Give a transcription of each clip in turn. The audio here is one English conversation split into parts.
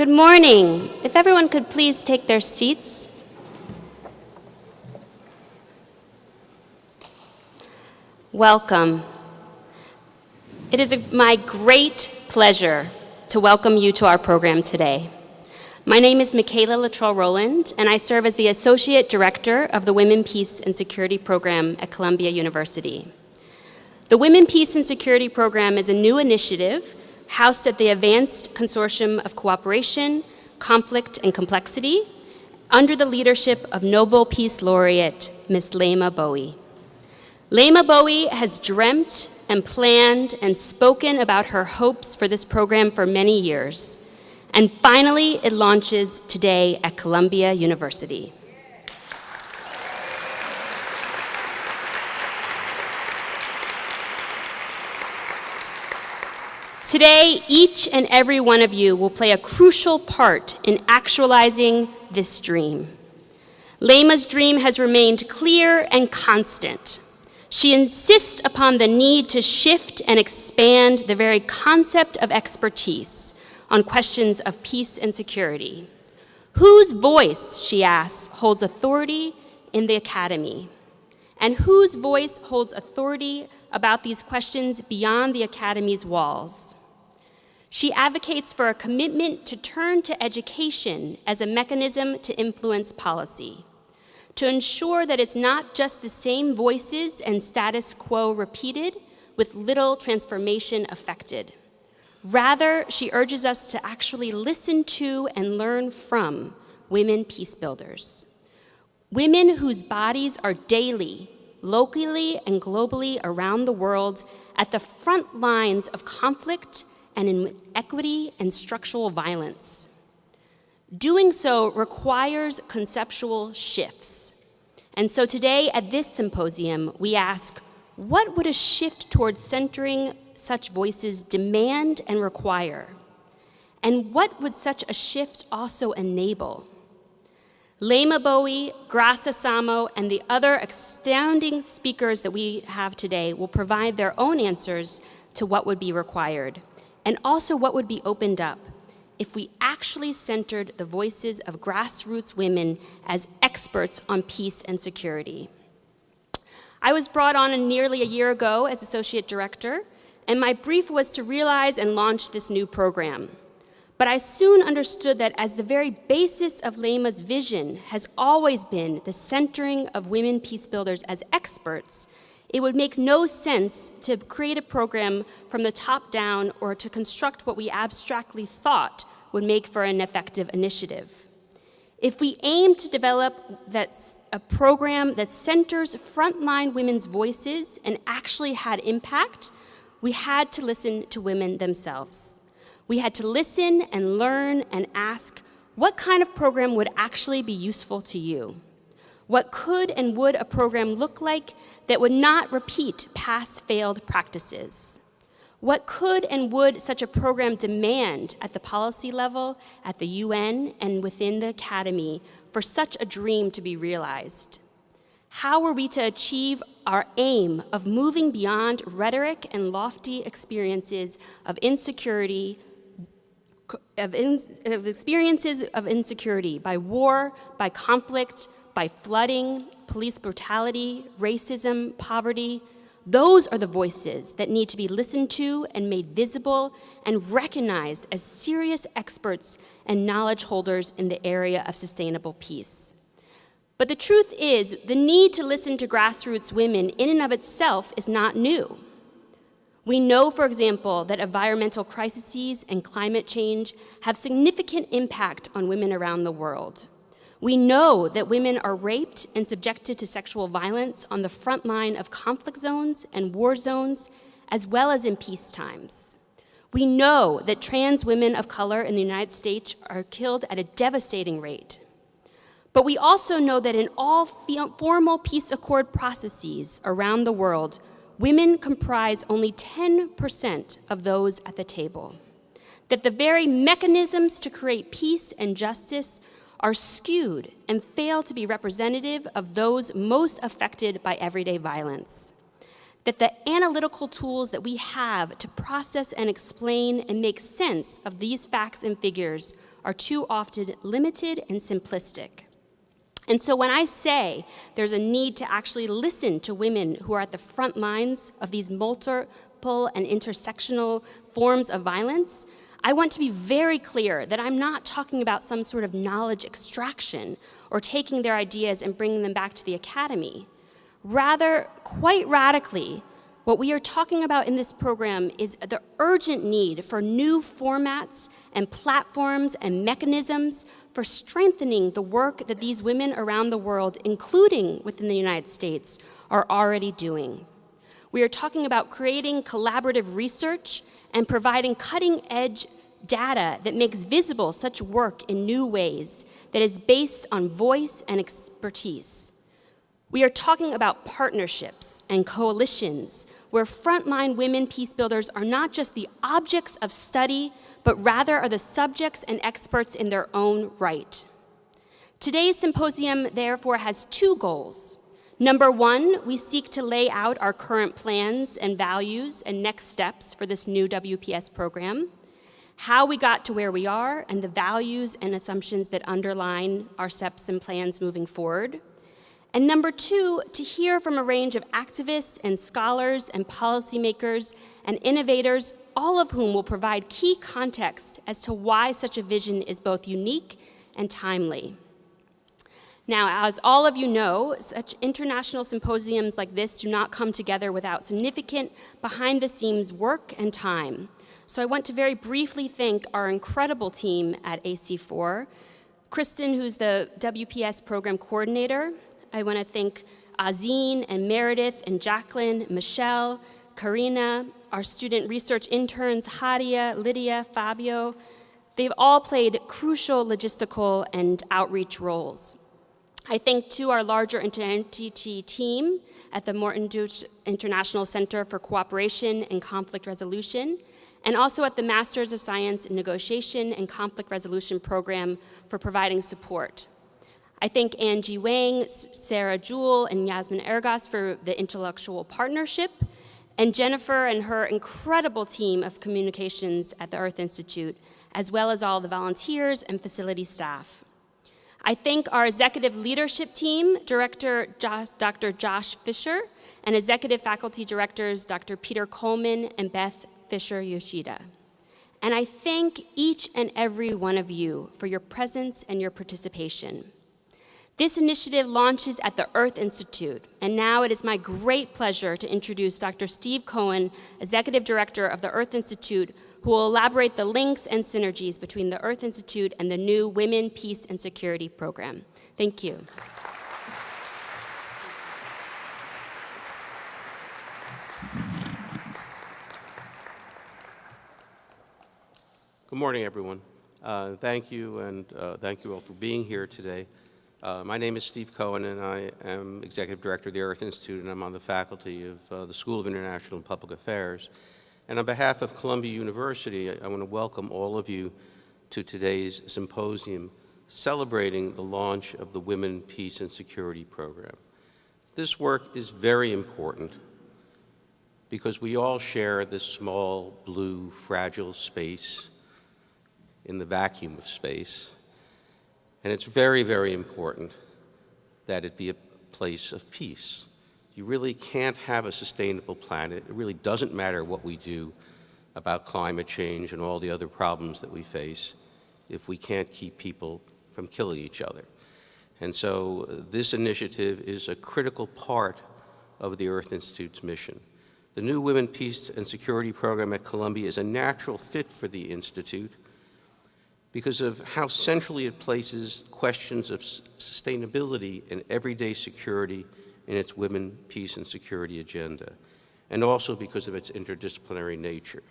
Good morning. If everyone could please take their seats. Welcome. It is my great pleasure to welcome you to our program today. My name is Michaela Luttrell-Rowland, and I serve as the Associate Director of the Women, Peace, and Security Program at Columbia University. The Women, Peace, and Security Program is a new initiative housed at the Advanced Consortium of Cooperation, Conflict, and Complexity under the leadership of Nobel Peace Laureate, Ms. Leymah Gbowee. Leymah Gbowee has dreamt and planned and spoken about her hopes for this program for many years. And finally, it launches today at Columbia University. Today, each and every one of you will play a crucial part in actualizing this dream. Leymah's dream has remained clear and constant. She insists upon the need to shift and expand the very concept of expertise on questions of peace and security. Whose voice, she asks, holds authority in the academy? And whose voice holds authority about these questions beyond the academy's walls? She advocates for a commitment to turn to education as a mechanism to influence policy, to ensure that it's not just the same voices and status quo repeated with little transformation affected. Rather, she urges us to actually listen to and learn from women peace builders. Women whose bodies are daily, locally and globally around the world at the front lines of conflict and inequity and structural violence. Doing so requires conceptual shifts. And so today at this symposium, we ask, what would a shift towards centering such voices demand and require? And what would such a shift also enable? Leymah Gbowee, Graça Samo, and the other astounding speakers that we have today will provide their own answers to what would be required, and also what would be opened up if we actually centered the voices of grassroots women as experts on peace and security. I was brought on nearly a year ago as Associate Director, and my brief was to realize and launch this new program. But I soon understood that as the very basis of Leymah's vision has always been the centering of women peace builders as experts, it would make no sense to create a program from the top down or to construct what we abstractly thought would make for an effective initiative. If we aim to develop a program that centers frontline women's voices and actually had impact, we had to listen to women themselves. We had to listen and learn and ask, what kind of program would actually be useful to you? What could and would a program look like that would not repeat past failed practices? What could and would such a program demand at the policy level, at the UN, and within the academy for such a dream to be realized? How were we to achieve our aim of moving beyond rhetoric and lofty experiences of insecurity, by war, by conflict, by flooding, police brutality, racism, poverty? Those are the voices that need to be listened to and made visible and recognized as serious experts and knowledge holders in the area of sustainable peace. But the truth is, the need to listen to grassroots women in and of itself is not new. We know, for example, that environmental crises and climate change have significant impact on women around the world. We know that women are raped and subjected to sexual violence on the front line of conflict zones and war zones, as well as in peace times. We know that trans women of color in the United States are killed at a devastating rate. But we also know that in all formal peace accord processes around the world, women comprise only 10% of those at the table. That the very mechanisms to create peace and justice are skewed and fail to be representative of those most affected by everyday violence. That the analytical tools that we have to process and explain and make sense of these facts and figures are too often limited and simplistic. And so when I say there's a need to actually listen to women who are at the front lines of these multiple and intersectional forms of violence, I want to be very clear that I'm not talking about some sort of knowledge extraction or taking their ideas and bringing them back to the academy. Rather, quite radically, what we are talking about in this program is the urgent need for new formats and platforms and mechanisms for strengthening the work that these women around the world, including within the United States, are already doing. We are talking about creating collaborative research and providing cutting-edge data that makes visible such work in new ways that is based on voice and expertise. We are talking about partnerships and coalitions where frontline women peacebuilders are not just the objects of study, but rather are the subjects and experts in their own right. Today's symposium, therefore, has two goals. Number one, we seek to lay out our current plans and values and next steps for this new WPS program, how we got to where we are, and the values and assumptions that underline our steps and plans moving forward. And number two, to hear from a range of activists and scholars and policymakers and innovators, all of whom will provide key context as to why such a vision is both unique and timely. Now, as all of you know, such international symposiums like this do not come together without significant behind-the-scenes work and time. So I want to very briefly thank our incredible team at AC4, Kristen, who's the WPS program coordinator. I want to thank Azine and Meredith and Jacqueline, Michelle, Karina, our student research interns, Hadia, Lydia, Fabio. They've all played crucial logistical and outreach roles. I thank, too, our larger inter-entity team at the Morton Deutsch International Center for Cooperation and Conflict Resolution, and also at the Masters of Science in Negotiation and Conflict Resolution program for providing support. I thank Angie Wang, Sarah Jewell, and Yasmin Ergas for the intellectual partnership, and Jennifer and her incredible team of communications at the Earth Institute, as well as all the volunteers and facility staff. I thank our executive leadership team, Director Dr. Josh Fisher, and executive faculty directors, Dr. Peter Coleman and Beth Fisher-Yoshida. And I thank each and every one of you for your presence and your participation. This initiative launches at the Earth Institute, and now it is my great pleasure to introduce Dr. Steve Cohen, Executive Director of the Earth Institute, who will elaborate the links and synergies between the Earth Institute and the new Women, Peace, and Security program. Thank you. Good morning, everyone. Thank you, and thank you all for being here today. My name is Steve Cohen, and I am Executive Director of the Earth Institute, and I'm on the faculty of the School of International and Public Affairs. And on behalf of Columbia University, I want to welcome all of you to today's symposium celebrating the launch of the Women, Peace, and Security program. This work is very important because we all share this small, blue, fragile space in the vacuum of space. And it's very, very important that it be a place of peace. You really can't have a sustainable planet. It really doesn't matter what we do about climate change and all the other problems that we face if we can't keep people from killing each other. And so this initiative is a critical part of the Earth Institute's mission. The new Women, Peace, and Security program at Columbia is a natural fit for the Institute because of how centrally it places questions of sustainability and everyday security in its Women, Peace, and Security agenda, and also because of its interdisciplinary nature.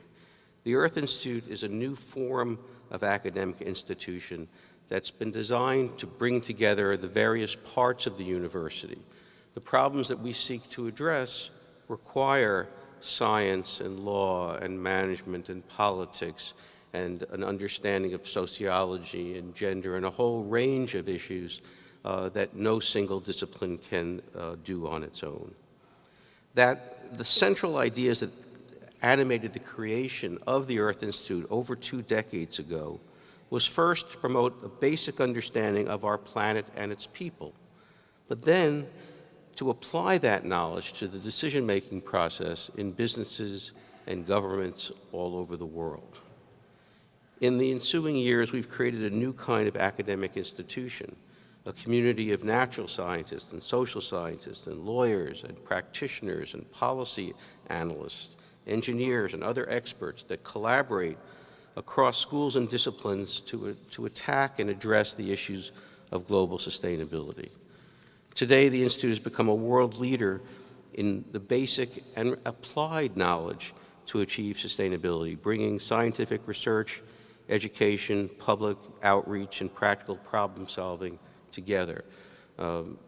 The Earth Institute is a new form of academic institution that's been designed to bring together the various parts of the university. The problems that we seek to address require science and law and management and politics and an understanding of sociology and gender and a whole range of issues that no single discipline can do on its own. That the central ideas that animated the creation of the Earth Institute over 2 decades ago, was first to promote a basic understanding of our planet and its people, but then to apply that knowledge to the decision-making process in businesses and governments all over the world. In the ensuing years, we've created a new kind of academic institution, a community of natural scientists and social scientists and lawyers and practitioners and policy analysts, engineers and other experts that collaborate across schools and disciplines to attack and address the issues of global sustainability. Today, the Institute has become a world leader in the basic and applied knowledge to achieve sustainability, bringing scientific research, education, public outreach, and practical problem solving together.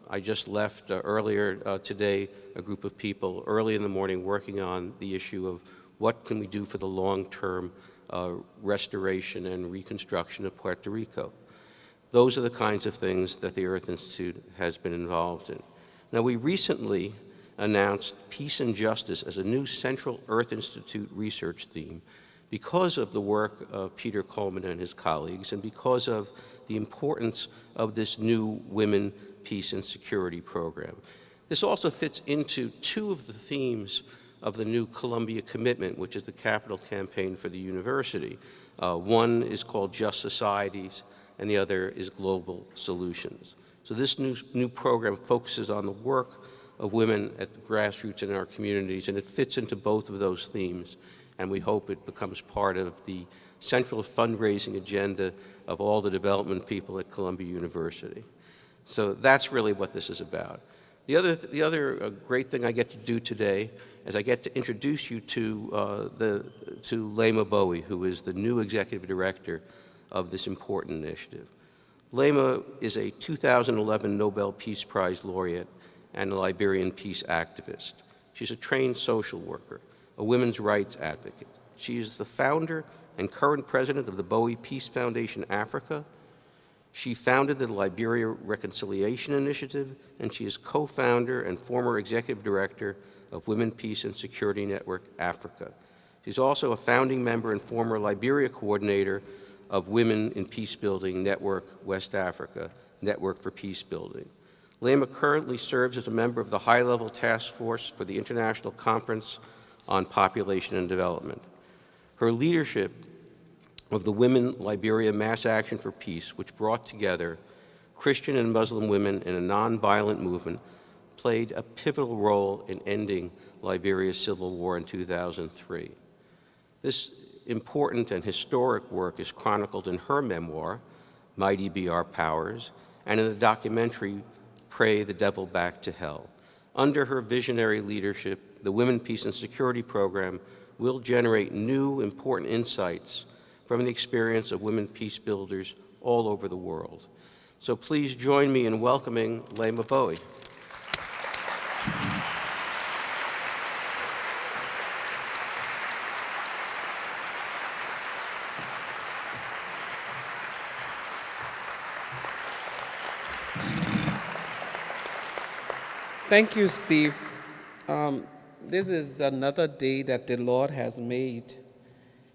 I just left earlier today a group of people early in the morning working on the issue of what can we do for the long-term restoration and reconstruction of Puerto Rico. Those are the kinds of things that the Earth Institute has been involved in. Now, we recently announced peace and justice as a new central Earth Institute research theme because of the work of Peter Coleman and his colleagues and because of the importance of this new Women, Peace, and Security program. This also fits into two of the themes of the new Columbia Commitment, which is the capital campaign for the university. One is called Just Societies, and the other is Global Solutions. So this new program focuses on the work of women at the grassroots in our communities, and it fits into both of those themes, and we hope it becomes part of the central fundraising agenda of all the development people at Columbia University. So that's really what this is about. The other great thing I get to do today is I get to introduce you to Leymah Gbowee, who is the new executive director of this important initiative. Leymah is a 2011 Nobel Peace Prize laureate and a Liberian peace activist. She's a trained social worker, a women's rights advocate. She is the founder and current president of the Gbowee Peace Foundation Africa. She founded the Liberia Reconciliation Initiative, and she is co-founder and former executive director of Women, Peace, and Security Network Africa. She's also a founding member and former Liberia coordinator of Women in Peacebuilding Network West Africa, Network for Peacebuilding. Leymah currently serves as a member of the high-level task force for the International Conference on Population and Development. Her leadership of the Women Liberia Mass Action for Peace, which brought together Christian and Muslim women in a nonviolent movement, played a pivotal role in ending Liberia's civil war in 2003. This important and historic work is chronicled in her memoir, Mighty Be Our Powers, and in the documentary, Pray the Devil Back to Hell. Under her visionary leadership, the Women, Peace, and Security program will generate new, important insights from the experience of women peace builders all over the world. So please join me in welcoming Leymah Gbowee. Thank you, Steve. This is another day that the Lord has made,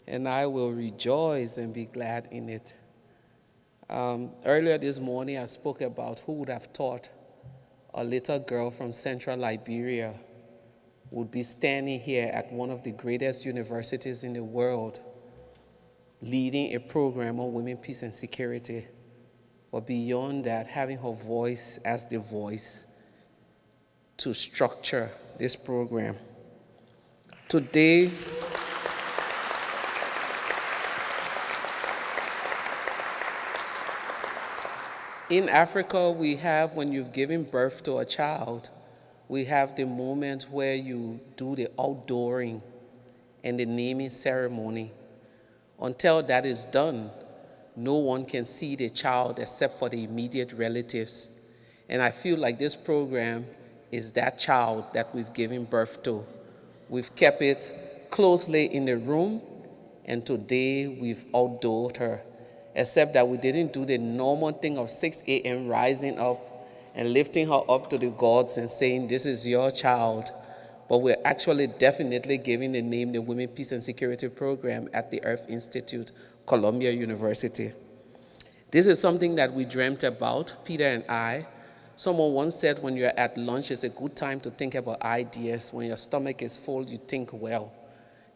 and I will rejoice and be glad in it. Earlier this morning, I spoke about who would have thought a little girl from central Liberia would be standing here at one of the greatest universities in the world, leading a program on women, peace, and security. But beyond that, having her voice as the voice to structure this program. Today, in Africa, we have, when you've given birth to a child, we have the moment where you do the outdooring and the naming ceremony. Until that is done, no one can see the child except for the immediate relatives. And I feel like this program is that child that we've given birth to. We've kept it closely in the room, and today we've outdoored her, except that we didn't do the normal thing of 6 a.m. rising up and lifting her up to the gods and saying, this is your child. But we're actually definitely giving the name the Women, Peace, and Security Program at the Earth Institute, Columbia University. This is something that we dreamt about, Peter and I. Someone once said when you're at lunch, it's a good time to think about ideas. When your stomach is full, you think well.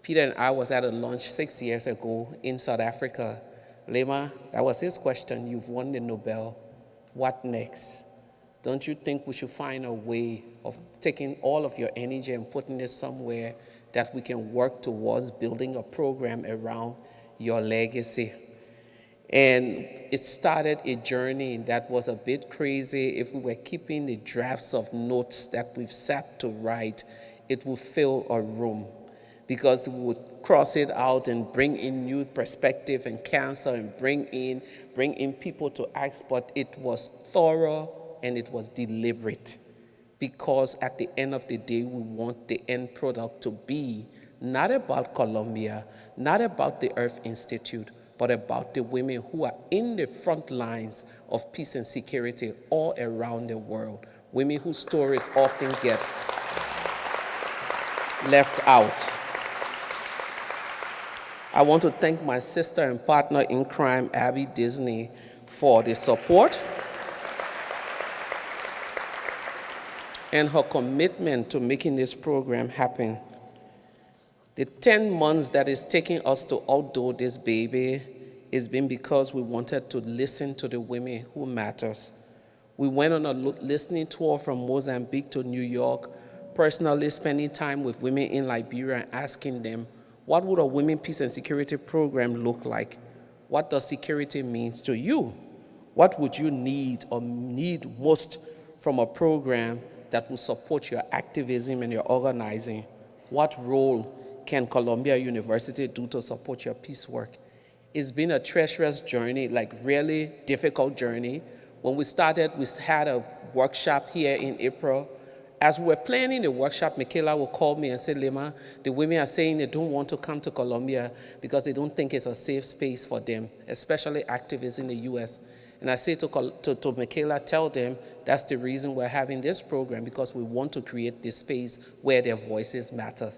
Peter and I was at a lunch 6 years ago in South Africa. Leymah, that was his question. You've won the Nobel. What next? Don't you think we should find a way of taking all of your energy and putting it somewhere that we can work towards building a program around your legacy? And it started a journey that was a bit crazy. If we were keeping the drafts of notes that we've sat to write, it would fill a room, because we would cross it out and bring in new perspective and counsel and bring in people to ask, but it was thorough and it was deliberate, because at the end of the day, we want the end product to be not about Colombia, not about the Earth Institute, but about the women who are in the front lines of peace and security all around the world, women whose stories often get left out. I want to thank my sister and partner in crime, Abby Disney, for the support and her commitment to making this program happen. The 10 months that it's taking us to outdoor this baby has been because we wanted to listen to the women who matters. We went on a listening tour from Mozambique to New York, personally spending time with women in Liberia and asking them, what would a women peace and security program look like? What does security mean to you? What would you need or need most from a program that will support your activism and your organizing? What role can Columbia University do to support your peace work? It's been a treacherous journey, like really difficult journey. When we started, we had a workshop here in April. As we were planning the workshop, Michaela would call me and say, Leymah, the women are saying they don't want to come to Colombia because they don't think it's a safe space for them, especially activists in the US. And I say to Michaela, tell them that's the reason we're having this program, because we want to create this space where their voices matter.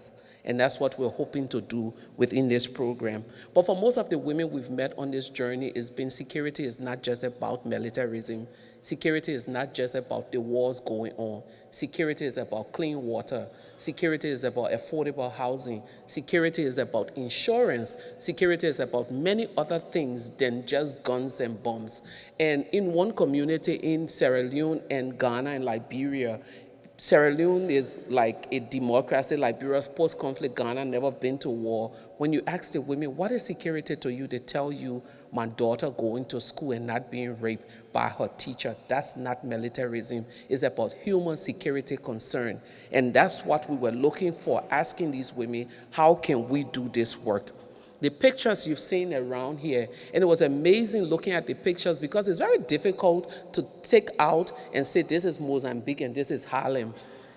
And that's what we're hoping to do within this program. But for most of the women we've met on this journey, it's been security is not just about militarism. Security is not just about the wars going on. Security is about clean water. Security is about affordable housing. Security is about insurance. Security is about many other things than just guns and bombs. And in one community in Sierra Leone and Ghana and Liberia, Sierra Leone is like a democracy. Liberia's post-conflict Ghana never been to war. When you ask the women, what is security to you? They tell you, my daughter going to school and not being raped by her teacher. That's not militarism. It's about human security concern. And that's what we were looking for, asking these women, how can we do this work? The pictures you've seen around here, and it was amazing looking at the pictures, because it's very difficult to take out and say this is Mozambique and this is Harlem,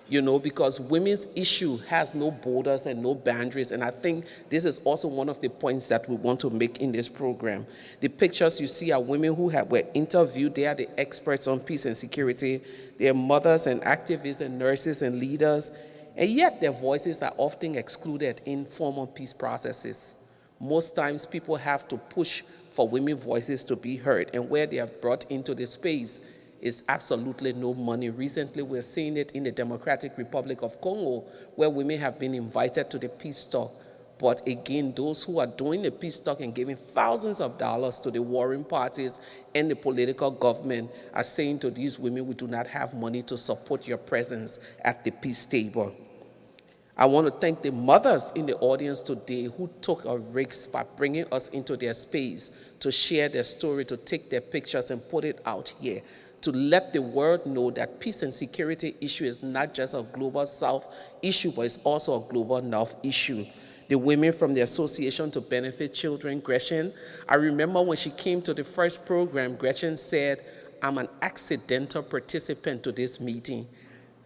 you know, because women's issue has no borders and no boundaries. And I think this is also one of the points that we want to make in this program. The pictures you see are women who were interviewed. They are the experts on peace and security. They are mothers and activists and nurses and leaders, and yet their voices are often excluded in formal peace processes. Most times people have to push for women's voices to be heard, and where they are brought into the space is absolutely no money. Recently, we're seeing it in the Democratic Republic of Congo, where women have been invited to the peace talk. But again, those who are doing the peace talk and giving thousands of dollars to the warring parties and the political government are saying to these women, we do not have money to support your presence at the peace table. I want to thank the mothers in the audience today who took a risk by bringing us into their space to share their story, to take their pictures and put it out here, to let the world know that peace and security issue is not just a global South issue, but it's also a global North issue. The women from the Association to Benefit Children, Gretchen, I remember when she came to the first program, Gretchen said, I'm an accidental participant to this meeting.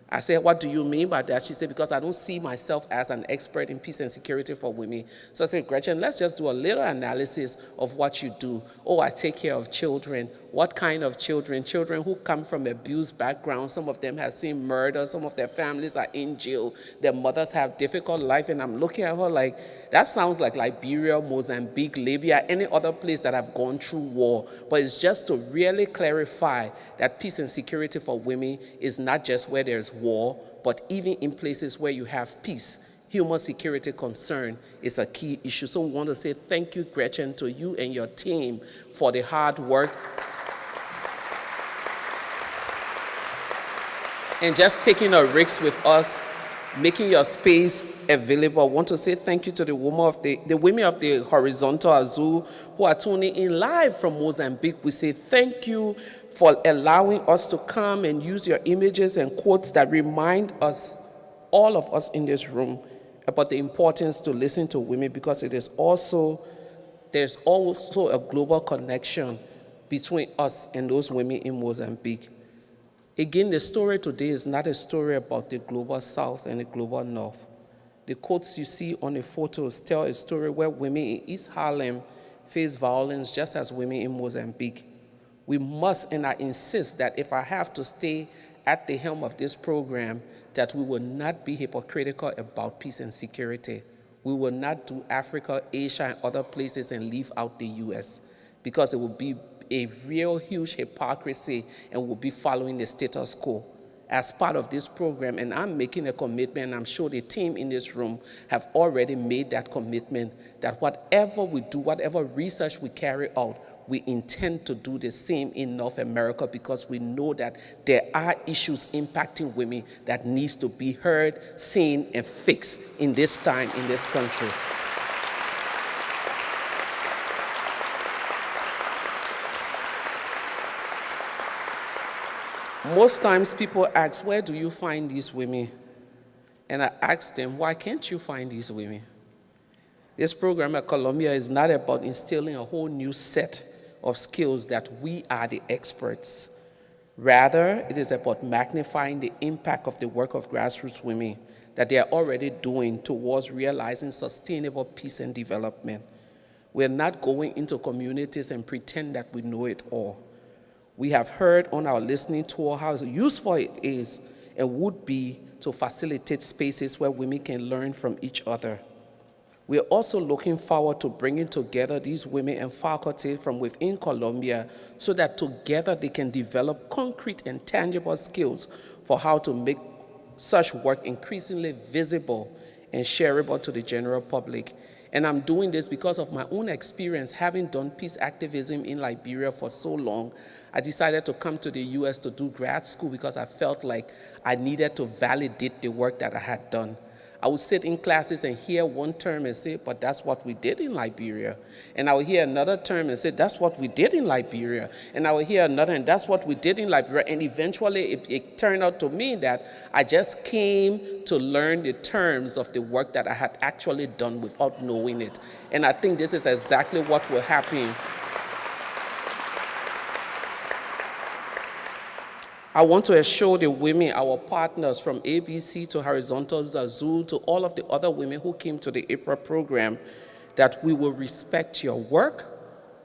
I said, what do you mean by that? She said, because I don't see myself as an expert in peace and security for women. So I said, Gretchen, let's just do a little analysis of what you do. Oh, I take care of children. What kind of children? Children who come from abused backgrounds. Some of them have seen murder. Some of their families are in jail. Their mothers have difficult life. And I'm looking at her like, that sounds like Liberia, Mozambique, Libya, any other place that have gone through war. But it's just to really clarify that peace and security for women is not just where there's war, but even in places where you have peace. Human security concern is a key issue. So we want to say thank you, Gretchen, to you and your team for the hard work. And just taking a risk with us, making your space available. I want to say thank you to the women of the Horizontal Azul who are tuning in live from Mozambique. We say thank you for allowing us to come and use your images and quotes that remind us, all of us in this room, about the importance to listen to women, because there's also a global connection between us and those women in Mozambique. Again, the story today is not a story about the global South and the global North. The quotes you see on the photos tell a story where women in East Harlem face violence just as women in Mozambique. We must, and I insist that if I have to stay at the helm of this program, that we will not be hypocritical about peace and security. We will not do Africa, Asia, and other places and leave out the US, because it will be a real huge hypocrisy and will be following the status quo. As part of this program, and I'm making a commitment, and I'm sure the team in this room have already made that commitment, that whatever we do, whatever research we carry out, we intend to do the same in North America, because we know that there are issues impacting women that needs to be heard, seen, and fixed in this time in this country. Most times people ask, where do you find these women? And I ask them, why can't you find these women? This program at Columbia is not about instilling a whole new set of skills that we are the experts. Rather, it is about magnifying the impact of the work of grassroots women that they are already doing towards realizing sustainable peace and development. We're not going into communities and pretend that we know it all. We have heard on our listening tour how useful it is and would be to facilitate spaces where women can learn from each other. We're also looking forward to bringing together these women and faculty from within Columbia so that together they can develop concrete and tangible skills for how to make such work increasingly visible and shareable to the general public. And I'm doing this because of my own experience, having done peace activism in Liberia for so long. I decided to come to the US to do grad school because I felt like I needed to validate the work that I had done. I would sit in classes and hear one term and say, but that's what we did in Liberia. And I would hear another term and say, that's what we did in Liberia. And I would hear another, and that's what we did in Liberia. And eventually it turned out to me that I just came to learn the terms of the work that I had actually done without knowing it. And I think this is exactly what will happen. I want to assure the women, our partners from ABC to Horizontal Azul to all of the other women who came to the April program, that we will respect your work,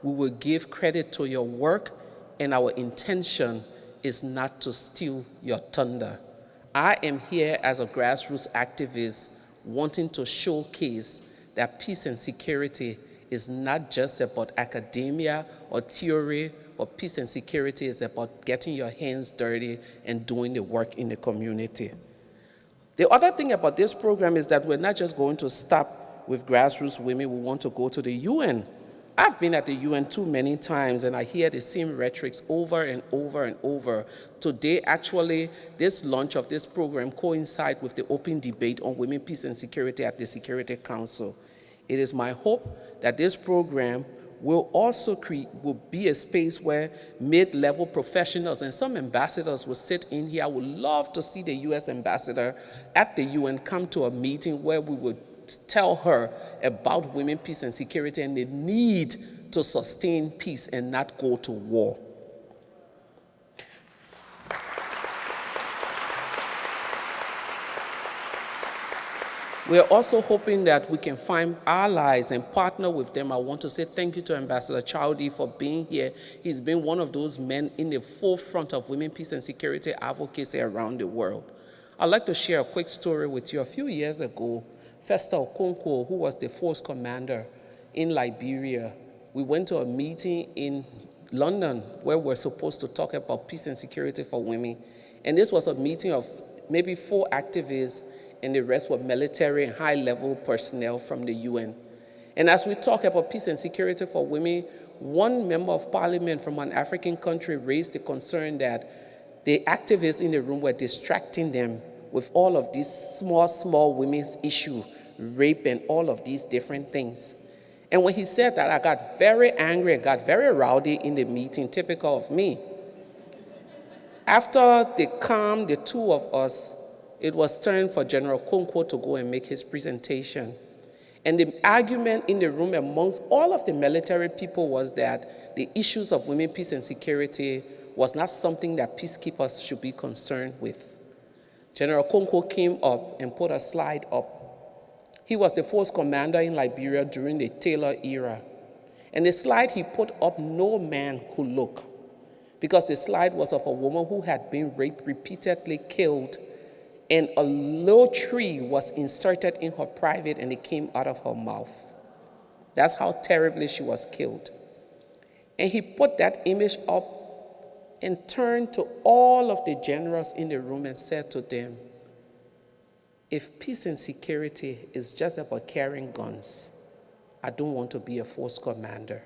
we will give credit to your work, and our intention is not to steal your thunder. I am here as a grassroots activist wanting to showcase that peace and security is not just about academia or theory, but peace and security is about getting your hands dirty and doing the work in the community. The other thing about this program is that we're not just going to stop with grassroots women, we want to go to the UN. I've been at the UN too many times and I hear the same rhetorics over and over and over. Today, actually, this launch of this program coincides with the open debate on women, peace and security at the Security Council. It is my hope that this program will also be a space where mid-level professionals and some ambassadors will sit in here. I would love to see the US ambassador at the UN come to a meeting where we would tell her about women, peace and security and the need to sustain peace and not go to war. We're also hoping that we can find allies and partner with them. I want to say thank you to Ambassador Chowdhury for being here. He's been one of those men in the forefront of women, peace, and security advocacy around the world. I'd like to share a quick story with you. A few years ago, Festus Okonkwo, who was the force commander in Liberia, we went to a meeting in London where we're supposed to talk about peace and security for women. And this was a meeting of maybe 4 activists, and the rest were military and high-level personnel from the UN. And as we talk about peace and security for women, one member of parliament from an African country raised the concern that the activists in the room were distracting them with all of these small women's issues, rape and all of these different things. And when he said that, I got very angry and got very rowdy in the meeting, typical of me. After they calmed the two of us, it was turn for General Okonkwo to go and make his presentation. And the argument in the room amongst all of the military people was that the issues of women, peace, and security was not something that peacekeepers should be concerned with. General Okonkwo came up and put a slide up. He was the force commander in Liberia during the Taylor era. And the slide he put up, no man could look, because the slide was of a woman who had been raped, repeatedly killed, and a low tree was inserted in her private and it came out of her mouth. That's how terribly she was killed. And he put that image up and turned to all of the generals in the room and said to them, if peace and security is just about carrying guns, I don't want to be a force commander.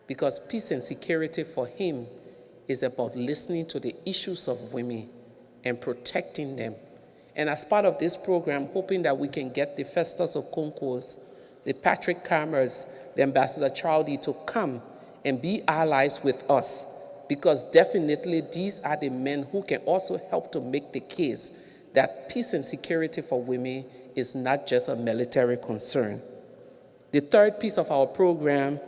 Because peace and security for him is about listening to the issues of women and protecting them. And as part of this program, hoping that we can get the Festus Okonkwos, the Patrick Cameras, the Ambassador Chowdhury to come and be allies with us, because definitely these are the men who can also help to make the case that peace and security for women is not just a military concern. The third piece of our program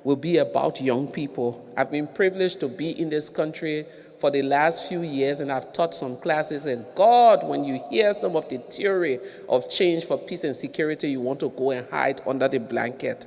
will be about young people. I've been privileged to be in this country for the last few years, and I've taught some classes, and God, when you hear some of the theory of change for peace and security, you want to go and hide under the blanket.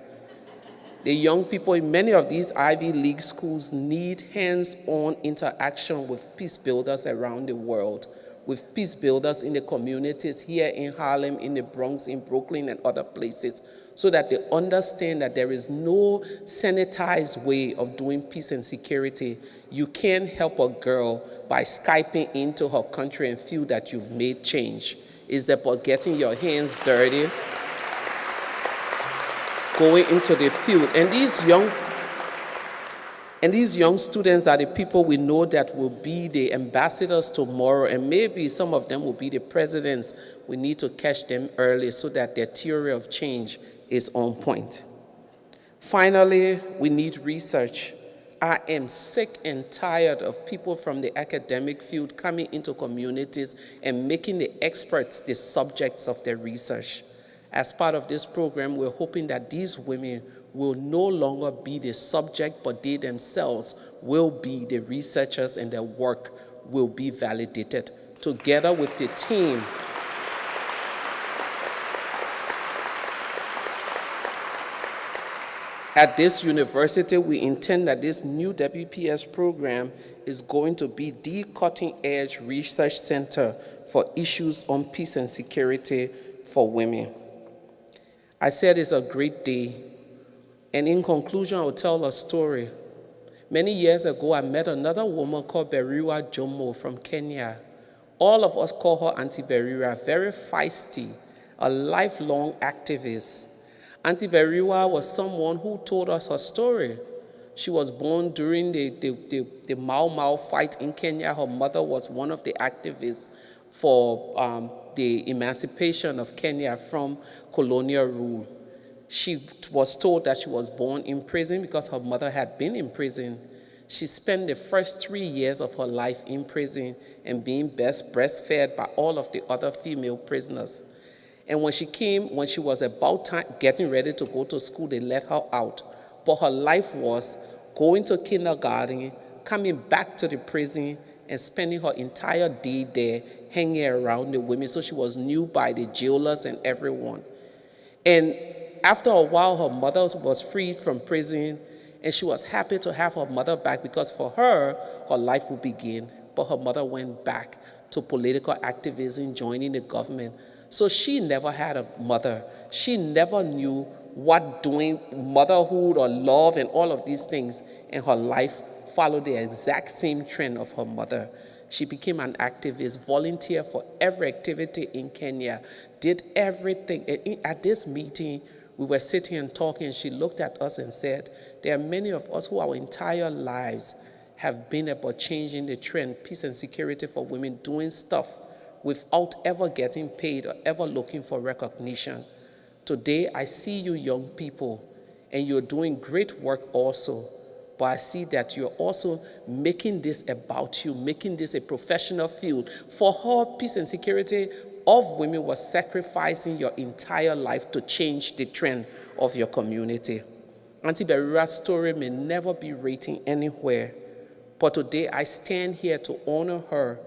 The young people in many of these Ivy League schools need hands-on interaction with peace builders around the world, with peace builders in the communities here in Harlem, in the Bronx, in Brooklyn, and other places, so that they understand that there is no sanitized way of doing peace and security. You can't help a girl by Skyping into her country and feel that you've made change. It's about getting your hands dirty, going into the field. And these young students are the people we know that will be the ambassadors tomorrow, and maybe some of them will be the presidents. We need to catch them early so that their theory of change is on point. Finally, we need research. I am sick and tired of people from the academic field coming into communities and making the experts the subjects of their research. As part of this program, we're hoping that these women will no longer be the subject, but they themselves will be the researchers, and their work will be validated together with the team. At this university, we intend that this new WPS program is going to be the cutting-edge research center for issues on peace and security for women. I said it's a great day, and in conclusion, I'll tell a story. Many years ago, I met another woman called Beriwa Jomo from Kenya. All of us call her Auntie Beriwa, very feisty, a lifelong activist. Auntie Beriwa was someone who told us her story. She was born during the Mau Mau fight in Kenya. Her mother was one of the activists for the emancipation of Kenya from colonial rule. She was told that she was born in prison because her mother had been in prison. She spent the first 3 years of her life in prison and being breastfed by all of the other female prisoners. And when she was about getting ready to go to school, they let her out. But her life was going to kindergarten, coming back to the prison, and spending her entire day there hanging around the women, so she was knew by the jailers and everyone. And after a while, her mother was freed from prison, and she was happy to have her mother back because for her, her life would begin. But her mother went back to political activism, joining the government. So she never had a mother. She never knew what doing motherhood or love and all of these things, and her life followed the exact same trend of her mother. She became an activist, volunteered for every activity in Kenya, did everything. At this meeting, we were sitting and talking, and she looked at us and said, there are many of us who our entire lives have been about changing the trend, peace and security for women, doing stuff without ever getting paid or ever looking for recognition. Today, I see you young people, and you're doing great work also, but I see that you're also making this about you, making this a professional field. For her, peace and security of women was sacrificing your entire life to change the trend of your community. Auntie Berira's story may never be written anywhere, but today I stand here to honor her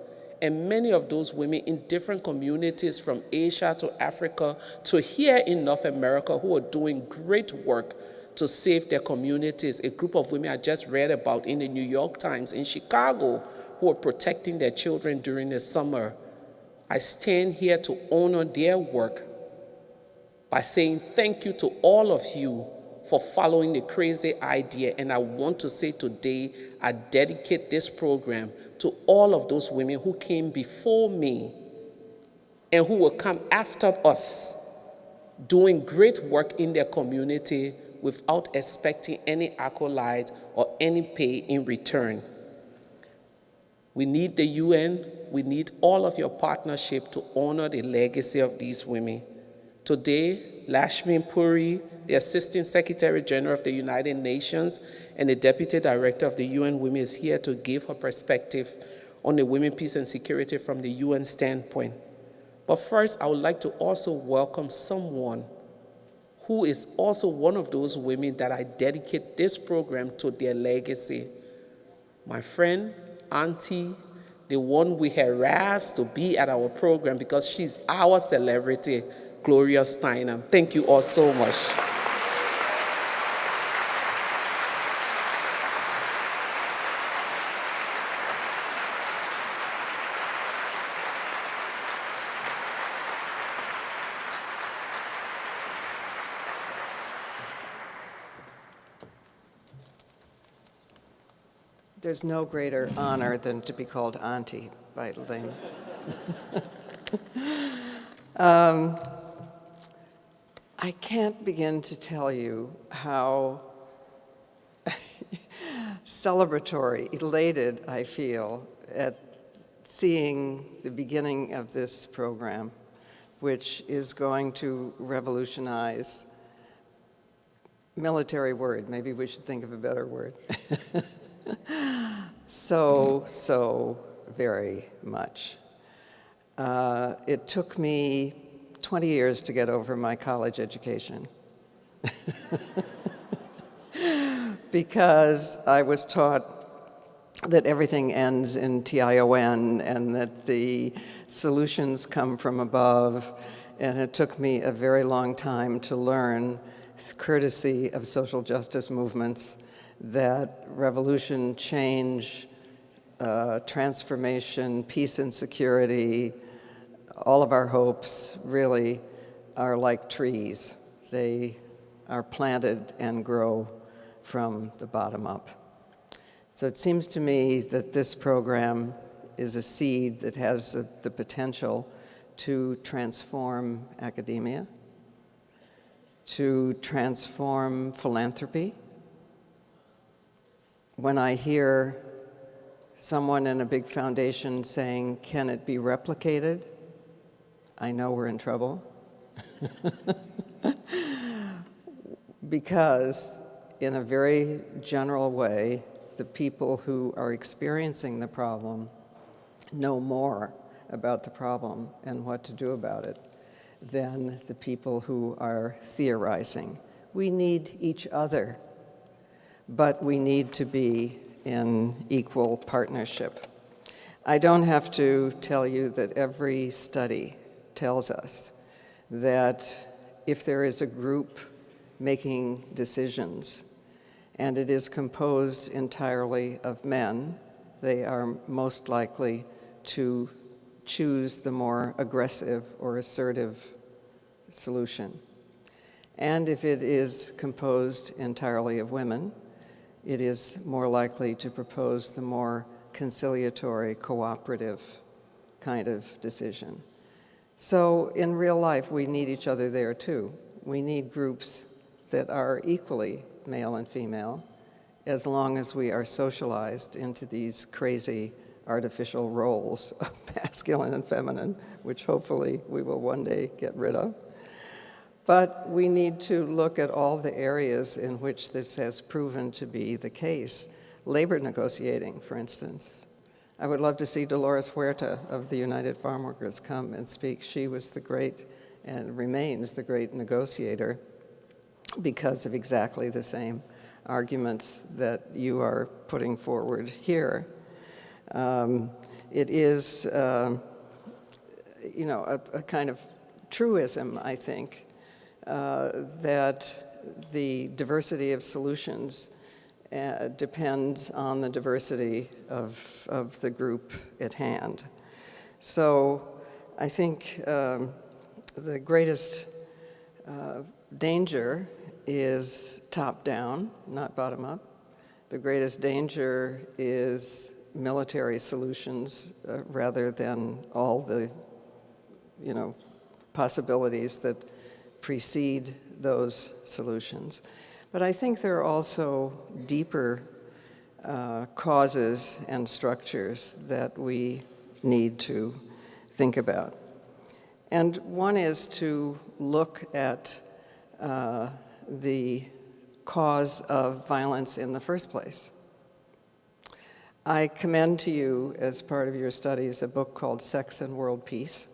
and many of those women in different communities from Asia to Africa to here in North America who are doing great work to save their communities. A group of women I just read about in the New York Times in Chicago who are protecting their children during the summer. I stand here to honor their work by saying thank you to all of you for following the crazy idea. And I want to say today, I dedicate this program to all of those women who came before me and who will come after us, doing great work in their community without expecting any accolade or any pay in return. We need the UN, we need all of your partnership to honor the legacy of these women. Today, Lakshmi Puri, the Assistant Secretary General of the United Nations and the Deputy Director of the UN Women, is here to give her perspective on the women, peace, and security from the UN standpoint. But first, I would like to also welcome someone who is also one of those women that I dedicate this program to their legacy. My friend, Auntie, the one we harassed to be at our program because she's our celebrity, Gloria Steinem. Thank you all so much. There's no greater honor than to be called Auntie by Leymah. I can't begin to tell you how celebratory, elated I feel at seeing the beginning of this program, which is going to revolutionize, military word, maybe we should think of a better word. So very much. It took me 20 years to get over my college education because I was taught that everything ends in TION and that the solutions come from above, and it took me a very long time to learn, courtesy of social justice movements, that revolution, change, transformation, peace and security, all of our hopes really are like trees. They are planted and grow from the bottom up. So it seems to me that this program is a seed that has the potential to transform academia, to transform philanthropy. When I hear someone in a big foundation saying, can it be replicated? I know we're in trouble. Because in a very general way, the people who are experiencing the problem know more about the problem and what to do about it than the people who are theorizing. We need each other, but we need to be in equal partnership. I don't have to tell you that every study tells us that if there is a group making decisions and it is composed entirely of men, they are most likely to choose the more aggressive or assertive solution. And if it is composed entirely of women, it is more likely to propose the more conciliatory, cooperative kind of decision. So in real life, we need each other there too. We need groups that are equally male and female, as long as we are socialized into these crazy artificial roles of masculine and feminine, which hopefully we will one day get rid of. But we need to look at all the areas in which this has proven to be the case. Labor negotiating, for instance. I would love to see Dolores Huerta of the United Farm Workers come and speak. She was the great, and remains the great negotiator because of exactly the same arguments that you are putting forward here. It is, a kind of truism, I think, that the diversity of solutions depends on the diversity of the group at hand. So I think the greatest danger is top-down, not bottom-up. The greatest danger is military solutions rather than all the, possibilities that precede those solutions. But I think there are also deeper causes and structures that we need to think about. And one is to look at the cause of violence in the first place. I commend to you, as part of your studies, a book called Sex and World Peace,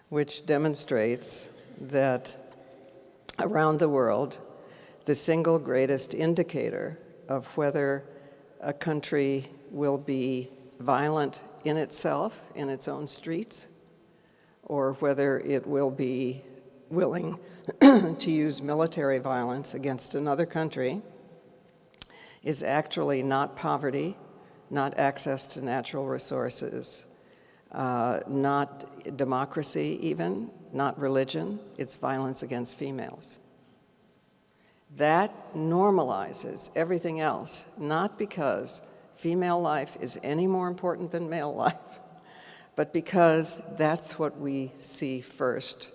which demonstrates that around the world, the single greatest indicator of whether a country will be violent in itself, in its own streets, or whether it will be willing to use military violence against another country, is actually not poverty, not access to natural resources, not democracy even, not religion, it's violence against females. That normalizes everything else, not because female life is any more important than male life, but because that's what we see first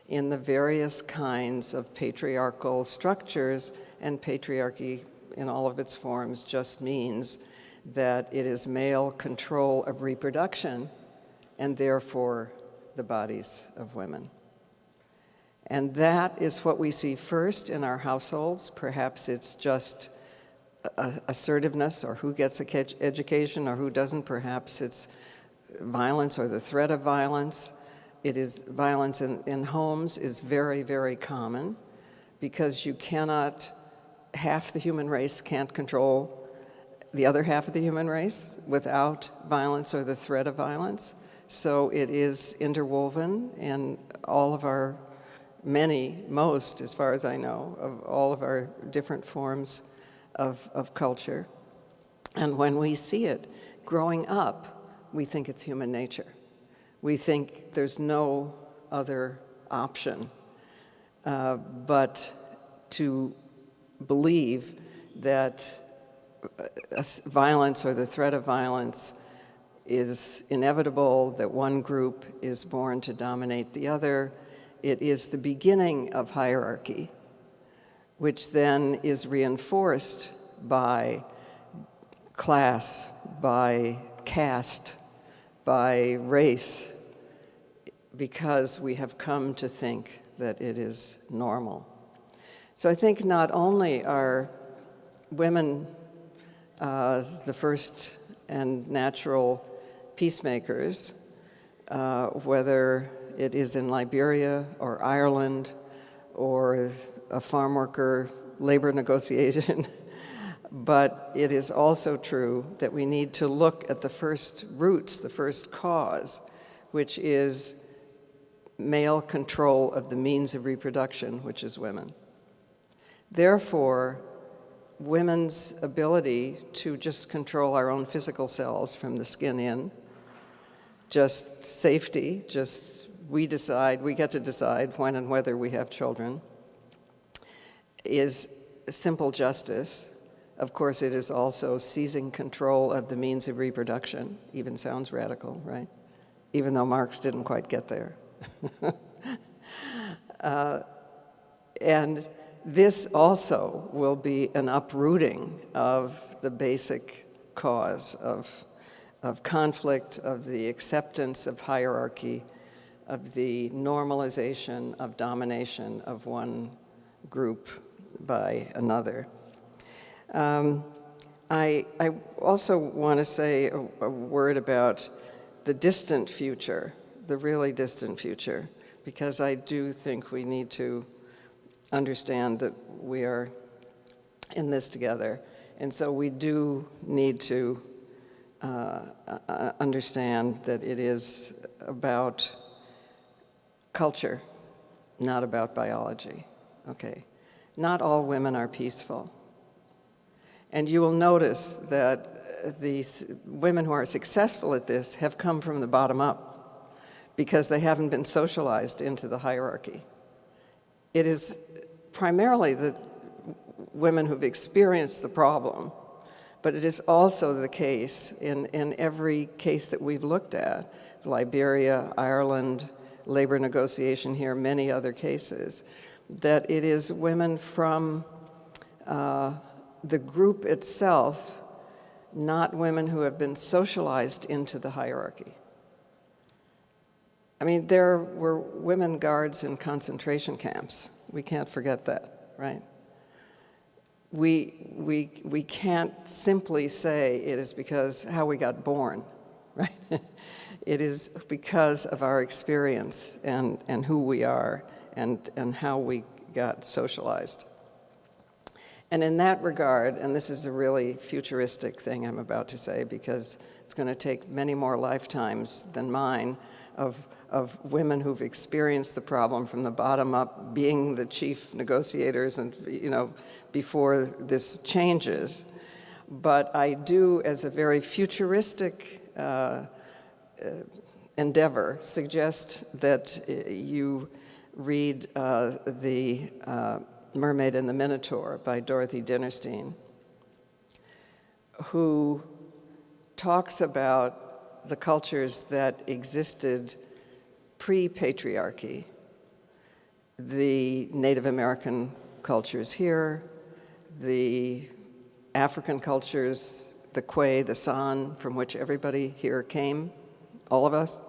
in the various kinds of patriarchal structures, and patriarchy in all of its forms just means that it is male control of reproduction and therefore the bodies of women. And that is what we see first in our households. Perhaps it's just assertiveness, or who gets education or who doesn't. Perhaps it's violence or the threat of violence. It is violence in homes is very, very common, because you cannot, half the human race can't control the other half of the human race without violence or the threat of violence. So it is interwoven in all of our most, as far as I know, of all of our different forms of culture. And when we see it growing up, we think it's human nature. We think there's no other option but to believe that violence or the threat of violence is inevitable, that one group is born to dominate the other. It is the beginning of hierarchy, which then is reinforced by class, by caste, by race, because we have come to think that it is normal. So I think not only are women the first and natural peacemakers, whether it is in Liberia or Ireland or a farm worker labor negotiation, But it is also true that we need to look at the first roots, the first cause, which is male control of the means of reproduction, which is women. Therefore, women's ability to just control our own physical selves from the skin in, just safety, just we get to decide when and whether we have children, is simple justice. Of course, it is also seizing control of the means of reproduction. Even sounds radical, right? Even though Marx didn't quite get there. And this also will be an uprooting of the basic cause of conflict, of the acceptance of hierarchy, of the normalization of domination of one group by another. I also want to say a word about the distant future, the really distant future, because I do think we need to understand that we are in this together. And so we do need to understand that it is about culture, not about biology, okay? Not all women are peaceful. And you will notice that these women who are successful at this have come from the bottom up because they haven't been socialized into the hierarchy. It is primarily the women who've experienced the problem, but it is also the case in every case that we've looked at, Liberia, Ireland, labor negotiation here, many other cases, that it is women from the group itself, not women who have been socialized into the hierarchy. I mean, there were women guards in concentration camps. We can't forget that, right? We can't simply say it is because how we got born, right? It is because of our experience and who we are and how we got socialized. And in that regard, and this is a really futuristic thing I'm about to say because it's going to take many more lifetimes than mine of women who've experienced the problem from the bottom up, being the chief negotiators and, before this changes. But I do, as a very futuristic endeavor, suggest that you read the Mermaid and the Minotaur by Dorothy Dinnerstein, who talks about the cultures that existed pre-patriarchy, the Native American cultures here, the African cultures, the Gbowee, the San, from which everybody here came, all of us,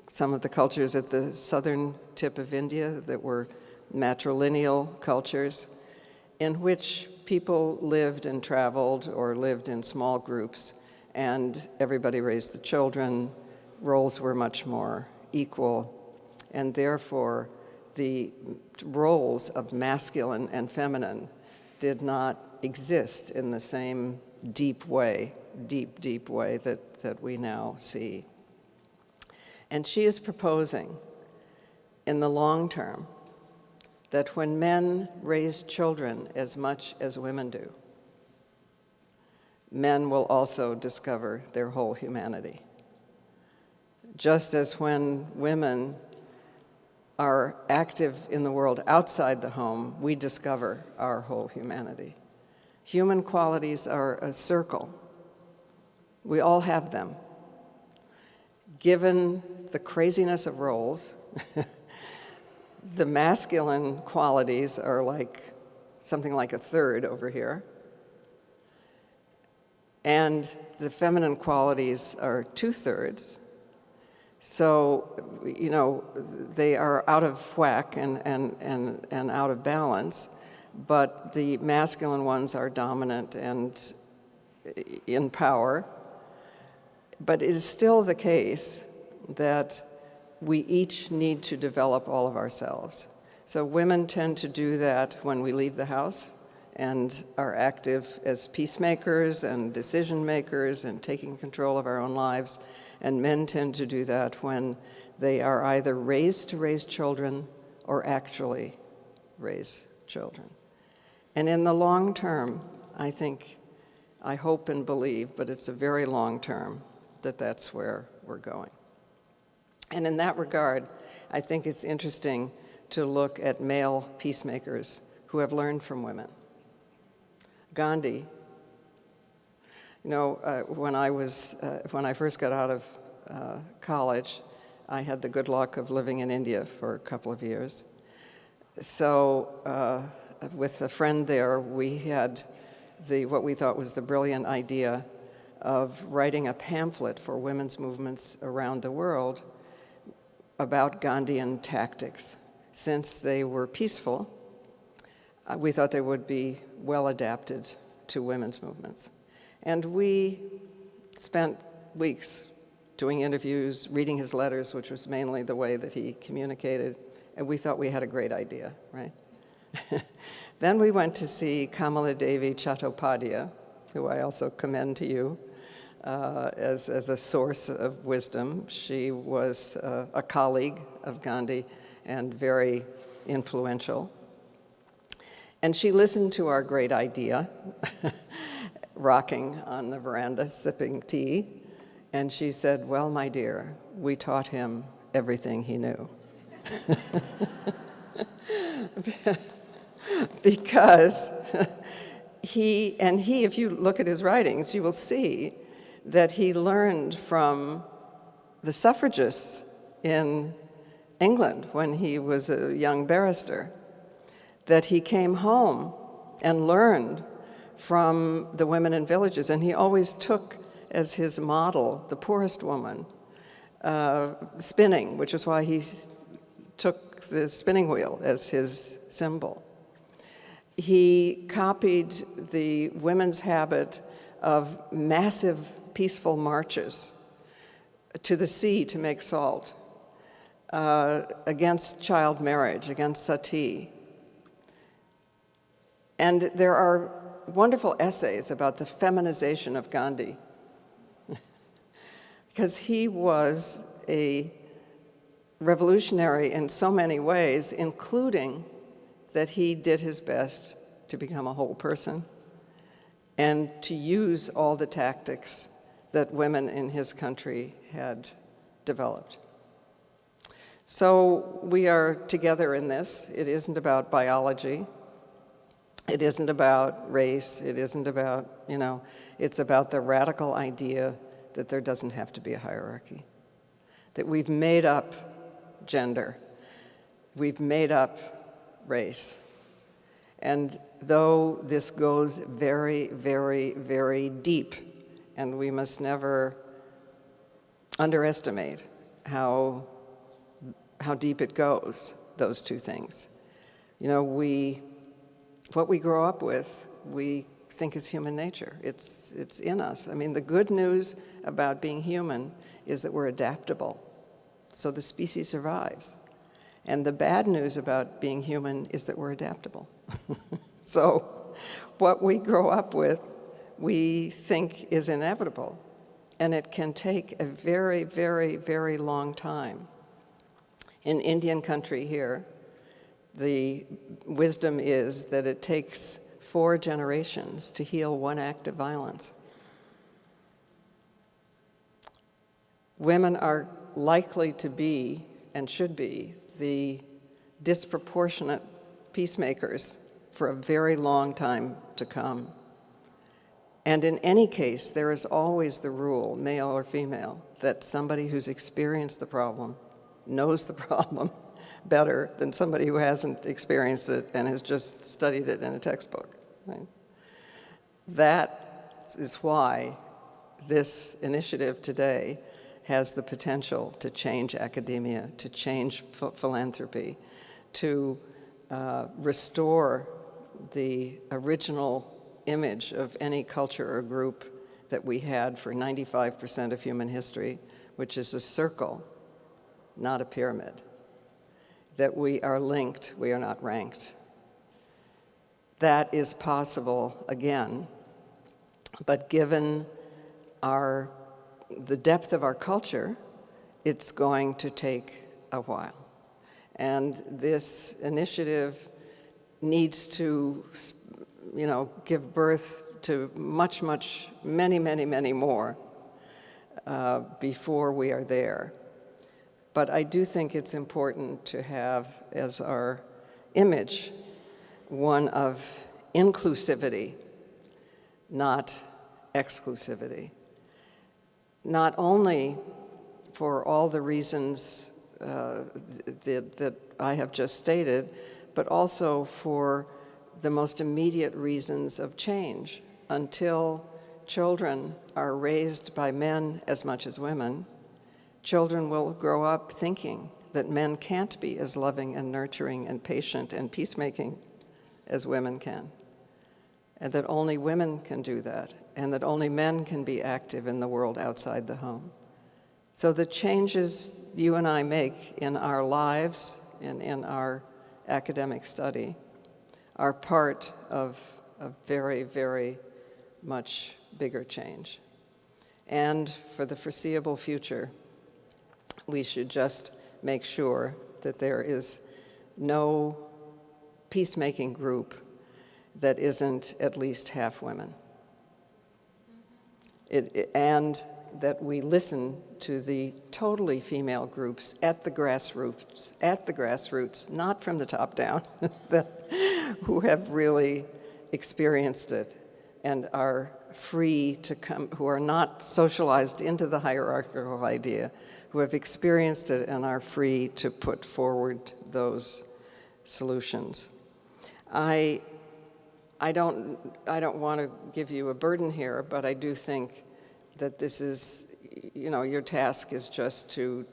some of the cultures at the southern tip of India that were matrilineal cultures in which people lived and traveled or lived in small groups and everybody raised the children, roles were much more equal, and therefore the roles of masculine and feminine did not exist in the same deep way that we now see. And she is proposing in the long term that when men raise children as much as women do, men will also discover their whole humanity. Just as when women are active in the world outside the home, we discover our whole humanity. Human qualities are a circle. We all have them. Given the craziness of roles, the masculine qualities are like something like a third over here, and the feminine qualities are 2/3. So, they are out of whack and out of balance, but the masculine ones are dominant and in power. But it is still the case that we each need to develop all of ourselves. So women tend to do that when we leave the house and are active as peacemakers and decision makers and taking control of our own lives. And men tend to do that when they are either raised to raise children or actually raise children. And in the long term, I hope and believe, but it's a very long term, that that's where we're going. And in that regard, I think it's interesting to look at male peacemakers who have learned from women. Gandhi, when I first got out of college, I had the good luck of living in India for a couple of years. So with a friend there, we had what we thought was the brilliant idea of writing a pamphlet for women's movements around the world about Gandhian tactics. Since they were peaceful, we thought they would be well adapted to women's movements. And we spent weeks doing interviews, reading his letters, which was mainly the way that he communicated, and we thought we had a great idea, right? Then we went to see Kamala Devi Chattopadhyay, who I also commend to you as a source of wisdom. She was a colleague of Gandhi and very influential. And she listened to our great idea, rocking on the veranda, sipping tea, and she said, "Well, my dear, we taught him everything he knew." Because if you look at his writings, you will see that he learned from the suffragists in England when he was a young barrister, that he came home and learned from the women in villages, and he always took as his model the poorest woman spinning, which is why he took the spinning wheel as his symbol. He copied the women's habit of massive peaceful marches to the sea to make salt, against child marriage, against sati. And there are wonderful essays about the feminization of Gandhi, because he was a revolutionary in so many ways, including that he did his best to become a whole person and to use all the tactics that women in his country had developed. So we are together in this. It isn't about biology. It isn't about race. It isn't about, it's about the radical idea that there doesn't have to be a hierarchy, that we've made up gender, we've made up race. And though this goes very, very, very deep, and we must never underestimate how deep it goes, those two things. What we grow up with, we think is human nature. It's in us. I mean, the good news about being human is that we're adaptable, so the species survives. And the bad news about being human is that we're adaptable. So what we grow up with, we think is inevitable. And it can take a very, very, very long time. In Indian country here, the wisdom is that it takes 4 generations to heal one act of violence. Women are likely to be, and should be, the disproportionate peacemakers for a very long time to come. And in any case, there is always the rule, male or female, that somebody who's experienced the problem knows the problem better than somebody who hasn't experienced it and has just studied it in a textbook. Right? That is why this initiative today has the potential to change academia, to change philanthropy, to restore the original image of any culture or group that we had for 95% of human history, which is a circle, not a pyramid. that we are linked, we are not ranked. That is possible again, but given the depth of our culture, it's going to take a while. And this initiative needs to, give birth to many more before we are there. But I do think it's important to have as our image one of inclusivity, not exclusivity. Not only for all the reasons that I have just stated, but also for the most immediate reasons of change. Until children are raised by men as much as women, children will grow up thinking that men can't be as loving and nurturing and patient and peacemaking as women can, and that only women can do that, and that only men can be active in the world outside the home. So the changes you and I make in our lives and in our academic study are part of a very, very much bigger change. And for the foreseeable future, we should just make sure that there is no peacemaking group that isn't at least half women. And that we listen to the totally female groups at the grassroots, not from the top down, who have really experienced it and are free to come, who are not socialized into the hierarchical idea, who have experienced it and are free to put forward those solutions. I don't want to give you a burden here, but I do think that this is, your task is just to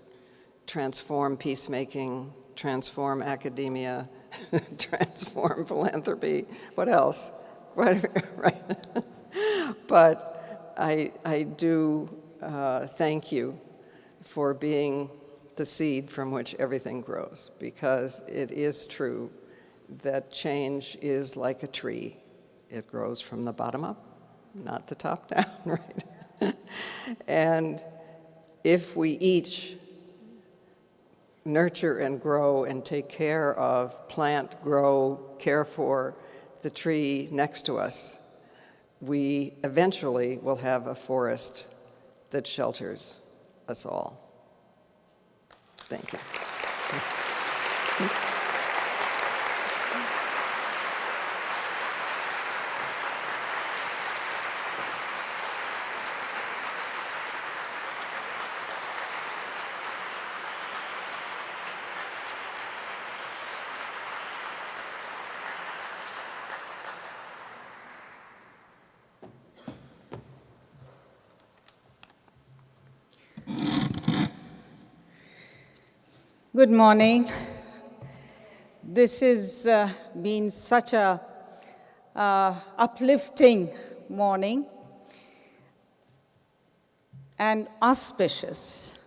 transform peacemaking, transform academia, transform philanthropy. What else? Right. But I do thank you for being the seed from which everything grows, because it is true that change is like a tree. It grows from the bottom up, not the top down, right? And if we each nurture and grow and take care of, plant, grow, care for the tree next to us, we eventually will have a forest that shelters us all. Thank you. Good morning. This has been such a uplifting morning and auspicious.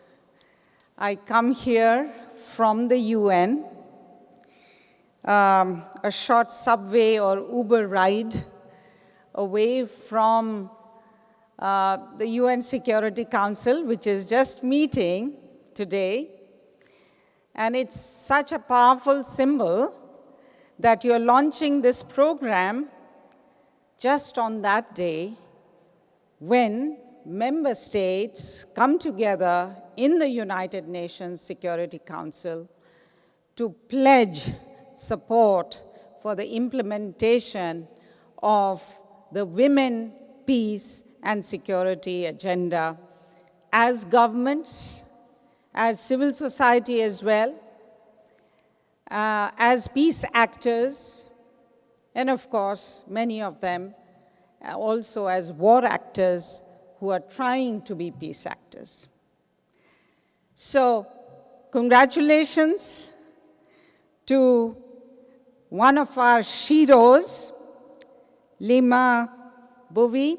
I come here from the UN, a short subway or Uber ride away from the UN Security Council, which is just meeting today. And it's such a powerful symbol that you're launching this program just on that day when member states come together in the United Nations Security Council to pledge support for the implementation of the Women, Peace, and Security agenda as governments, as civil society as well, as peace actors, and of course, many of them also as war actors who are trying to be peace actors. So, congratulations to one of our heroes, Leymah Gbowee,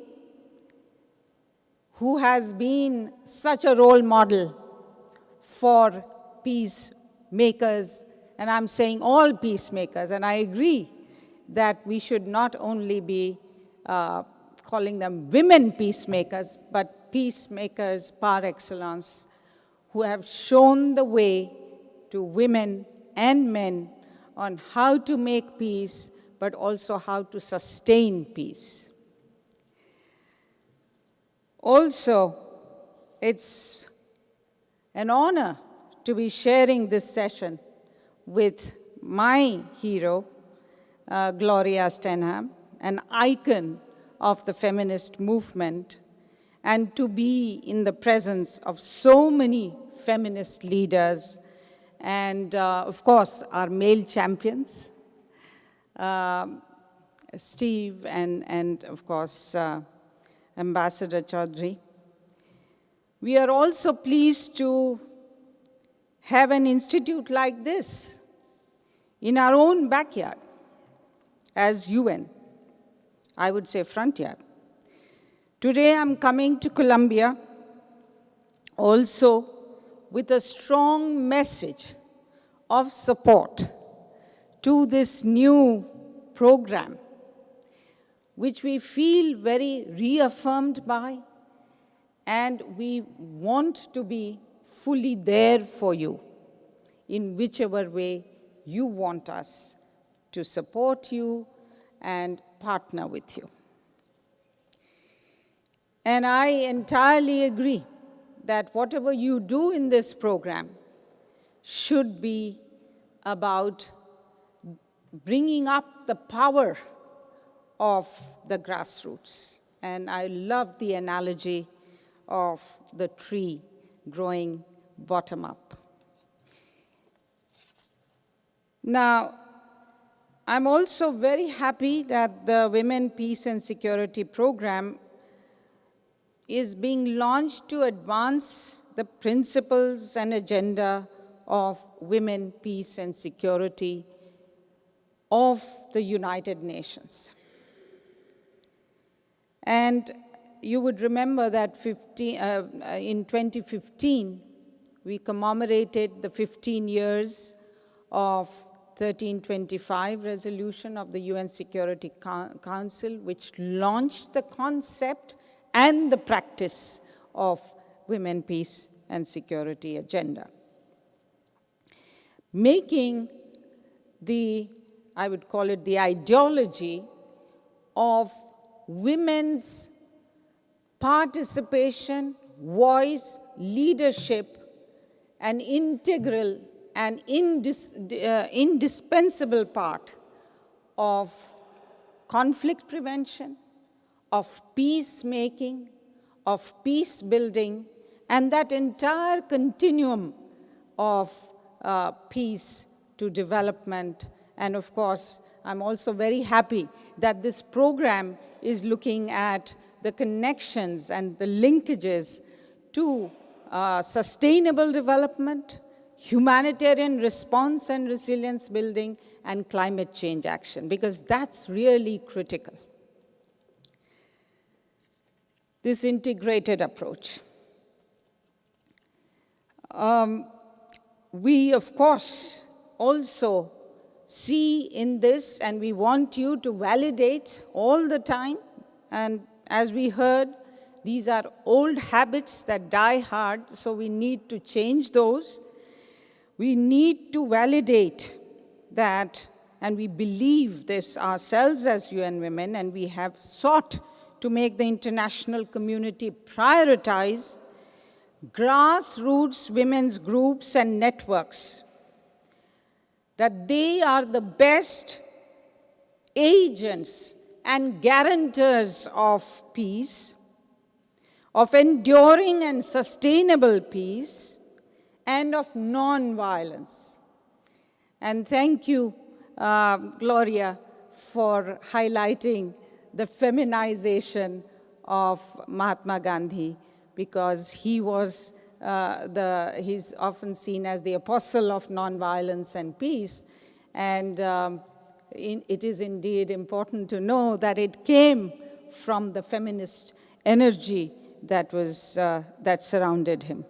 who has been such a role model for peacemakers and I'm saying all peacemakers, and I agree that we should not only be calling them women peacemakers, but peacemakers par excellence, who have shown the way to women and men on how to make peace, but also how to sustain peace. Also, it's an honor to be sharing this session with my hero, Gloria Steinem, an icon of the feminist movement, and to be in the presence of so many feminist leaders and, of course, our male champions, Steve and of course, Ambassador Chaudhry. We are also pleased to have an institute like this in our own backyard as UN, I would say front yard. Today I'm coming to Colombia also with a strong message of support to this new program, which we feel very reaffirmed by, and we want to be fully there for you in whichever way you want us to support you and partner with you. And I entirely agree that whatever you do in this program should be about bringing up the power of the grassroots. And I love the analogy of the tree growing bottom up. Now, I'm also very happy that the Women, Peace and Security program is being launched to advance the principles and agenda of women, peace and security of the United Nations. And you would remember that in 2015, we commemorated the 15 years of 1325 resolution of the UN Security Council, which launched the concept and the practice of women, peace and security agenda. Making the, I would call it the ideology of women's participation, voice, leadership, an integral and indispensable part of conflict prevention, of peacemaking, of peace building, and that entire continuum of peace to development. And of course, I'm also very happy that this program is looking at the connections and the linkages to sustainable development, humanitarian response and resilience building, and climate change action, because that's really critical. This integrated approach. We, of course, also see in this, and we want you to validate all the time, and as we heard, these are old habits that die hard, so we need to change those. We need to validate that, and we believe this ourselves as UN Women, and we have sought to make the international community prioritize grassroots women's groups and networks, that they are the best agents and guarantors of peace, of enduring and sustainable peace, and of non-violence. And thank you, Gloria, for highlighting the feminization of Mahatma Gandhi, because he was he's often seen as the apostle of nonviolence and peace. And it is indeed important to know that it came from the feminist energy that was that surrounded him.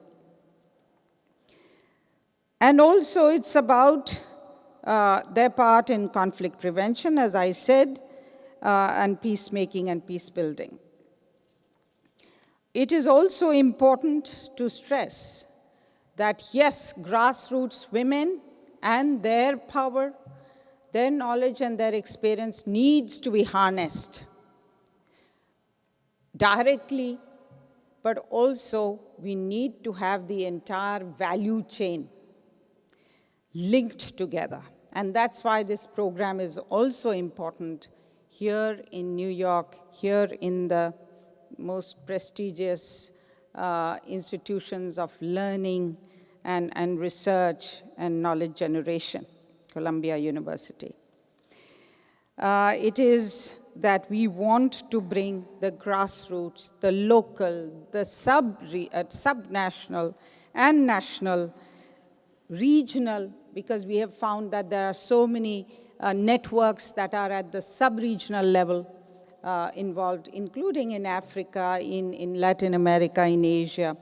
And also it's about their part in conflict prevention, as I said, and peacemaking and peace building. It is also important to stress that, yes, grassroots women and their power, their knowledge and their experience needs to be harnessed directly, but also we need to have the entire value chain linked together. And that's why this program is also important here in New York, here in the most prestigious institutions of learning and research and knowledge generation, Columbia University. It is that we want to bring the grassroots, the local, the subnational and national, regional, because we have found that there are so many networks that are at the sub-regional level involved, including in Africa, in Latin America, in Asia.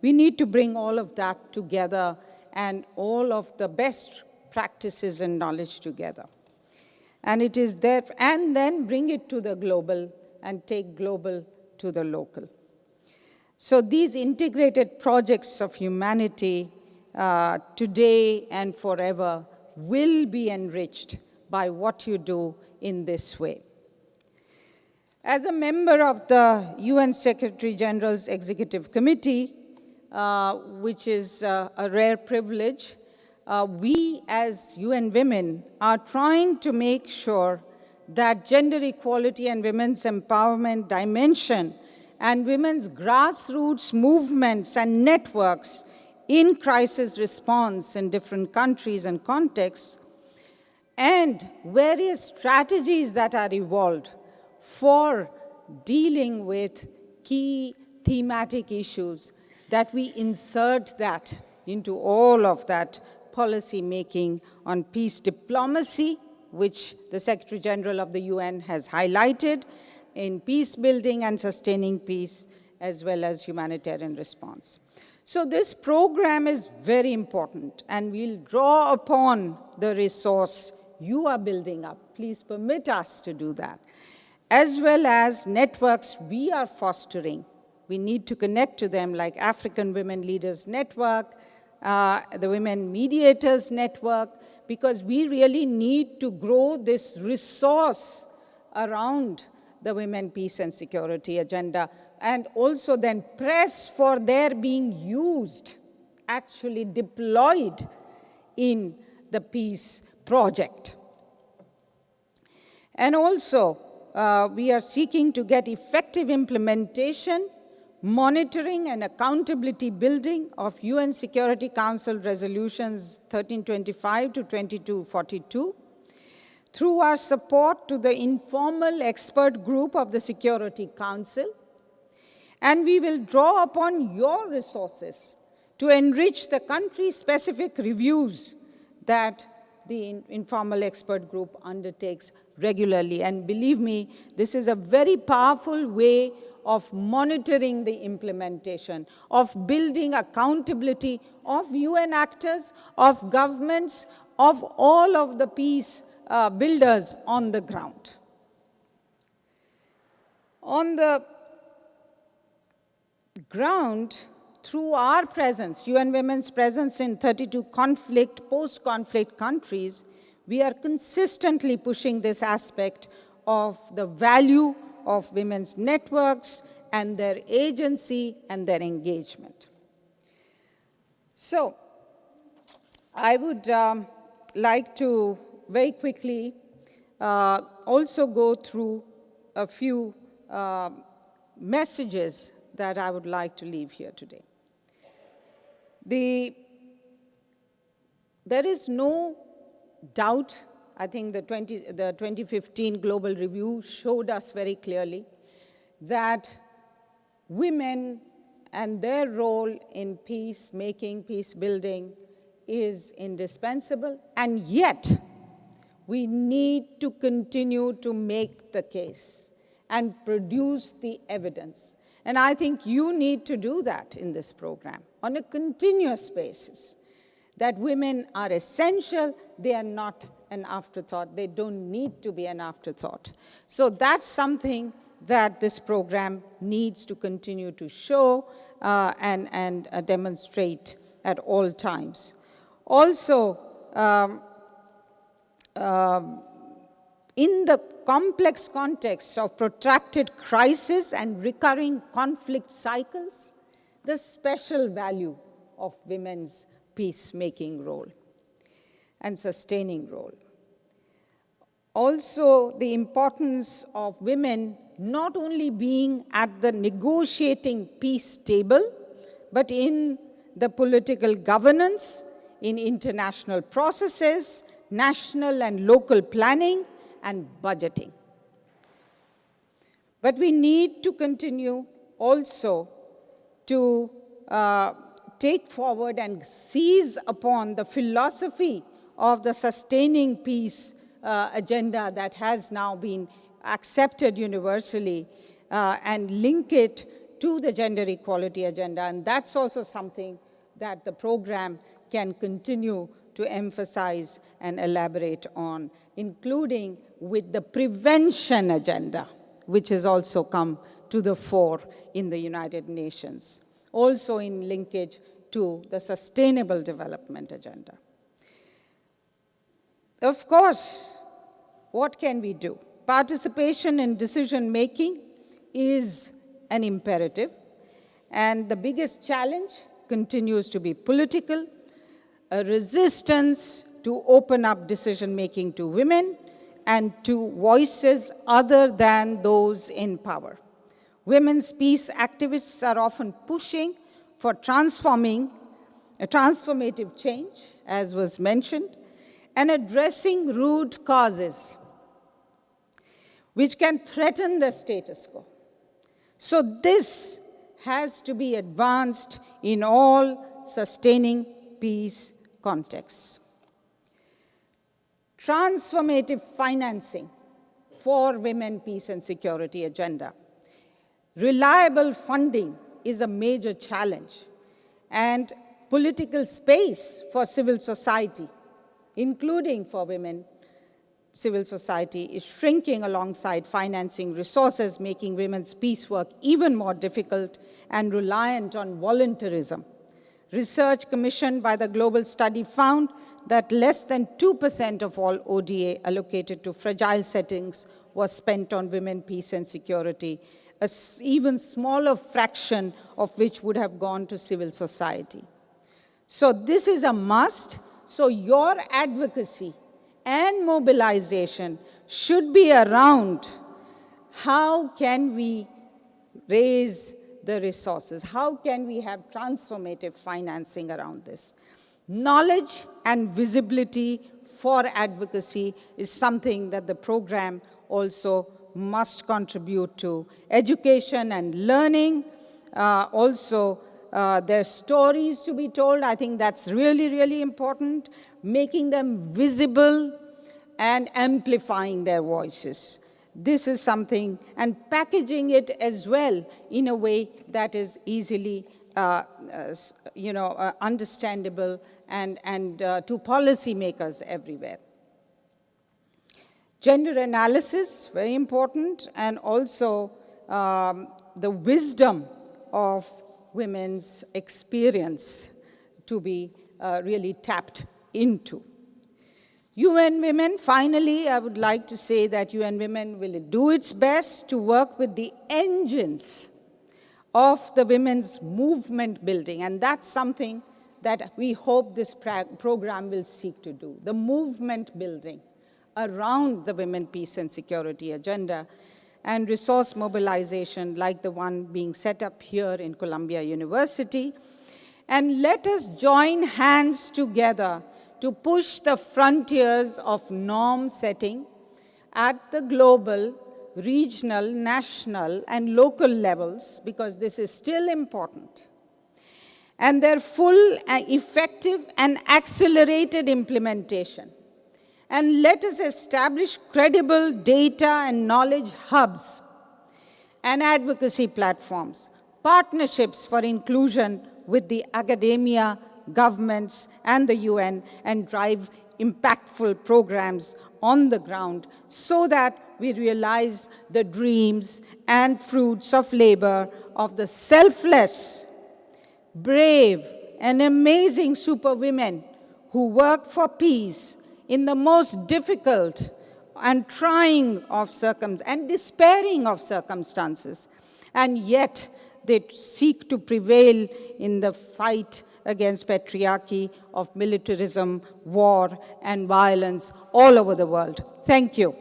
We need to bring all of that together and all of the best practices and knowledge together. And it is there, and then bring it to the global and take global to the local. So these integrated projects of humanity today and forever will be enriched by what you do in this way. As a member of the UN Secretary General's Executive Committee, which is a rare privilege, we as UN Women are trying to make sure that gender equality and women's empowerment dimension and women's grassroots movements and networks in crisis response in different countries and contexts, and various strategies that are evolved for dealing with key thematic issues, that we insert that into all of that policy making on peace diplomacy, which the Secretary General of the UN has highlighted, in peace building and sustaining peace, as well as humanitarian response. So this program is very important, and we'll draw upon the resource you are building up. Please permit us to do that. As well as networks we are fostering. We need to connect to them, like African Women Leaders Network, the Women Mediators Network, because we really need to grow this resource around the women, peace, and security agenda, and also then press for their being used, actually deployed in the peace project. And also, we are seeking to get effective implementation, monitoring, and accountability building of UN Security Council resolutions 1325 to 2242 through our support to the informal expert group of the Security Council. And we will draw upon your resources to enrich the country-specific reviews that the informal expert group undertakes regularly. And believe me, this is a very powerful way of monitoring the implementation, of building accountability of UN actors, of governments, of all of the peace builders on the ground. On the ground, through our presence, UN Women's presence in 32 post-conflict countries, we are consistently pushing this aspect of the value of women's networks and their agency and their engagement. So, I would like to very quickly also go through a few messages that I would like to leave here today. There is no doubt, I think the 2015 Global Review showed us very clearly that women and their role in peace making, peace building is indispensable, and yet we need to continue to make the case and produce the evidence. And I think you need to do that in this program on a continuous basis, that women are essential, they are not an afterthought. They don't need to be an afterthought. So that's something that this program needs to continue to show and demonstrate at all times. Also, in the complex context of protracted crisis and recurring conflict cycles, the special value of women's peacemaking role and sustaining role. Also, the importance of women not only being at the negotiating peace table, but in the political governance, in international processes, national and local planning, and budgeting. But we need to continue also to take forward and seize upon the philosophy of the sustaining peace agenda that has now been accepted universally and link it to the gender equality agenda. And that's also something that the program can continue to emphasize and elaborate on, including with the prevention agenda, which has also come to the fore in the United Nations, also in linkage to the Sustainable Development Agenda. Of course, what can we do? Participation in decision-making is an imperative, and the biggest challenge continues to be political, a resistance to open up decision-making to women and to voices other than those in power. Women's peace activists are often pushing for transformative change, as was mentioned, and addressing root causes which can threaten the status quo. So this has to be advanced in all sustaining peace contexts. Transformative financing for women, peace, and security agenda. Reliable funding is a major challenge, and political space for civil society, including for women, civil society, is shrinking alongside financing resources, making women's peace work even more difficult and reliant on voluntarism. Research commissioned by the Global Study found that less than 2% of all ODA allocated to fragile settings was spent on women, peace, and security, an even smaller fraction of which would have gone to civil society. So this is a must. So your advocacy and mobilization should be around how can we raise the resources, how can we have transformative financing around this. Knowledge and visibility for advocacy is something that the program also must contribute to. Education and learning, also their stories to be told. I think that's really, really important, making them visible and amplifying their voices. This is something, and packaging it as well in a way that is easily understandable and to policymakers everywhere. Gender analysis, very important, and also the wisdom of women's experience to be really tapped into. UN Women, finally, I would like to say that UN Women will do its best to work with the engines of the women's movement building, and that's something that we hope this program will seek to do, the movement building around the women, peace, and security agenda, and resource mobilization like the one being set up here in Columbia University. And let us join hands together to push the frontiers of norm setting at the global, regional, national, and local levels, because this is still important. And their full, effective, and accelerated implementation. And let us establish credible data and knowledge hubs and advocacy platforms, partnerships for inclusion with the academia, governments, and the UN, and drive impactful programs on the ground so that we realize the dreams and fruits of labor of the selfless, brave, and amazing superwomen who work for peace in the most difficult and trying of and despairing of circumstances. And yet they seek to prevail in the fight against patriarchy of militarism, war, and violence all over the world. Thank you.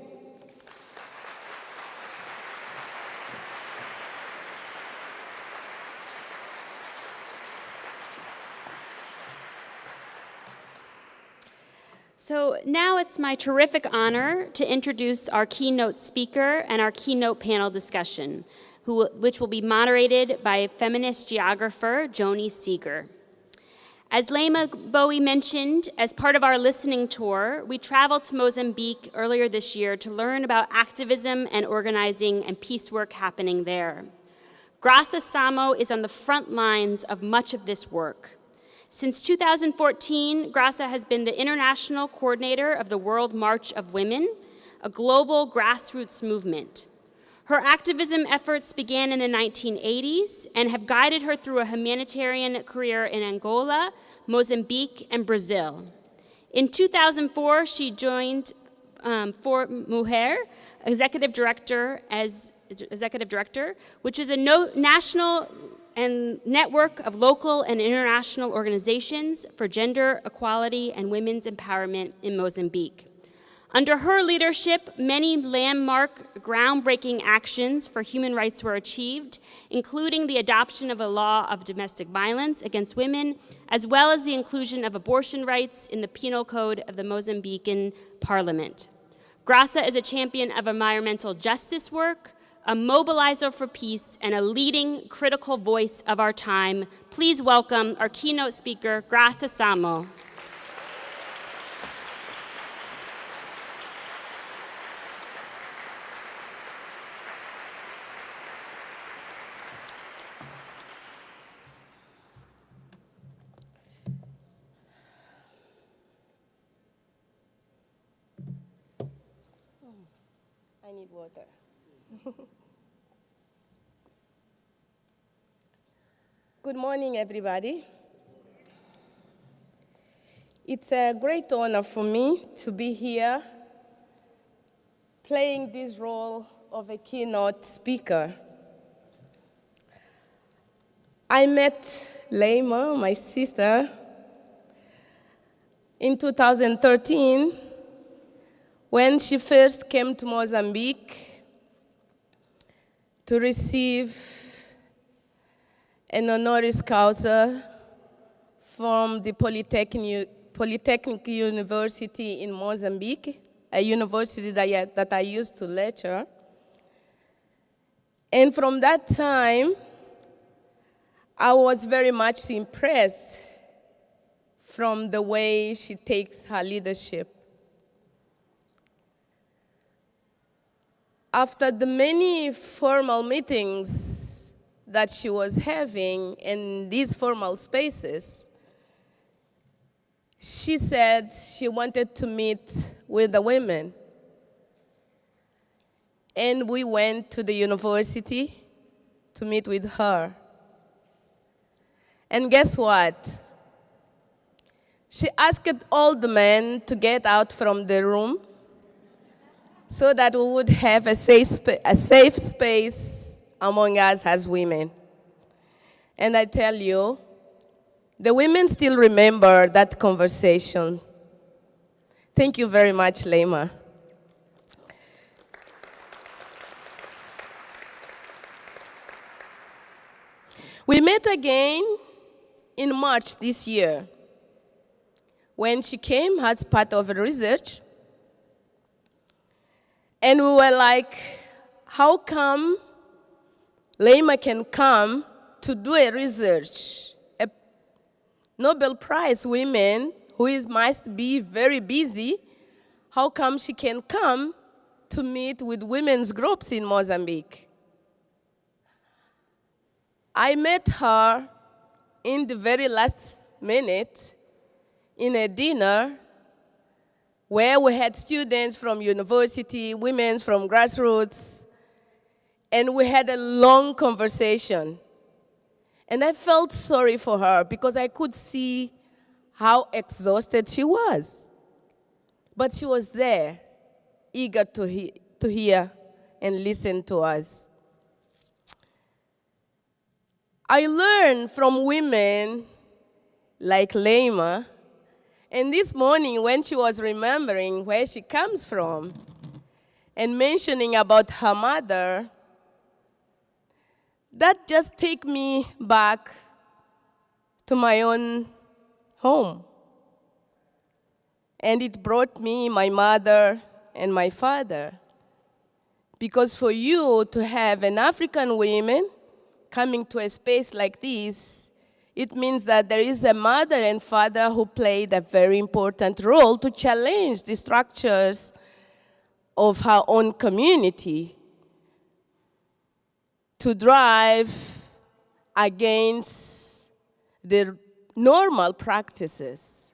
So now it's my terrific honor to introduce our keynote speaker and our keynote panel discussion, which will be moderated by feminist geographer Joni Seeger. As Leymah Gbowee mentioned, as part of our listening tour, we traveled to Mozambique earlier this year to learn about activism and organizing and peace work happening there. Graça Samo is on the front lines of much of this work. Since 2014, Graça has been the international coordinator of the World March of Women, a global grassroots movement. Her activism efforts began in the 1980s and have guided her through a humanitarian career in Angola, Mozambique, and Brazil. In 2004, she joined For Mujer, executive director, which is a national and network of local and international organizations for gender equality and women's empowerment in Mozambique. Under her leadership, many landmark, groundbreaking actions for human rights were achieved, including the adoption of a law of domestic violence against women, as well as the inclusion of abortion rights in the penal code of the Mozambican parliament. Graça is a champion of environmental justice work, a mobilizer for peace, and a leading critical voice of our time. Please welcome our keynote speaker, Graça Samo. I need water. Good morning, everybody. It's a great honor for me to be here playing this role of a keynote speaker. I met Leymah, my sister, in 2013 when she first came to Mozambique to receive an honoris causa from the Polytechnic University in Mozambique, a university that I used to lecture. And from that time, I was very much impressed from the way she takes her leadership. After the many formal meetings that she was having in these formal spaces, she said she wanted to meet with the women. And we went to the university to meet with her. And guess what? She asked all the men to get out from the room so that we would have a safe space among us as women. And I tell you, the women still remember that conversation. Thank you very much, Leymah. We met again in March this year when she came as part of a research. And we were like, how come Leymah can come to do a research, a Nobel Prize woman who must be very busy, how come she can come to meet with women's groups in Mozambique? I met her in the very last minute in a dinner where we had students from university, women from grassroots, and we had a long conversation. And I felt sorry for her because I could see how exhausted she was. But she was there, eager to hear and listen to us. I learned from women like Leymah, and this morning when she was remembering where she comes from and mentioning about her mother, that just take me back to my own home. And it brought me my mother and my father. Because for you to have an African woman coming to a space like this, it means that there is a mother and father who played a very important role to challenge the structures of her own community, to drive against the normal practices.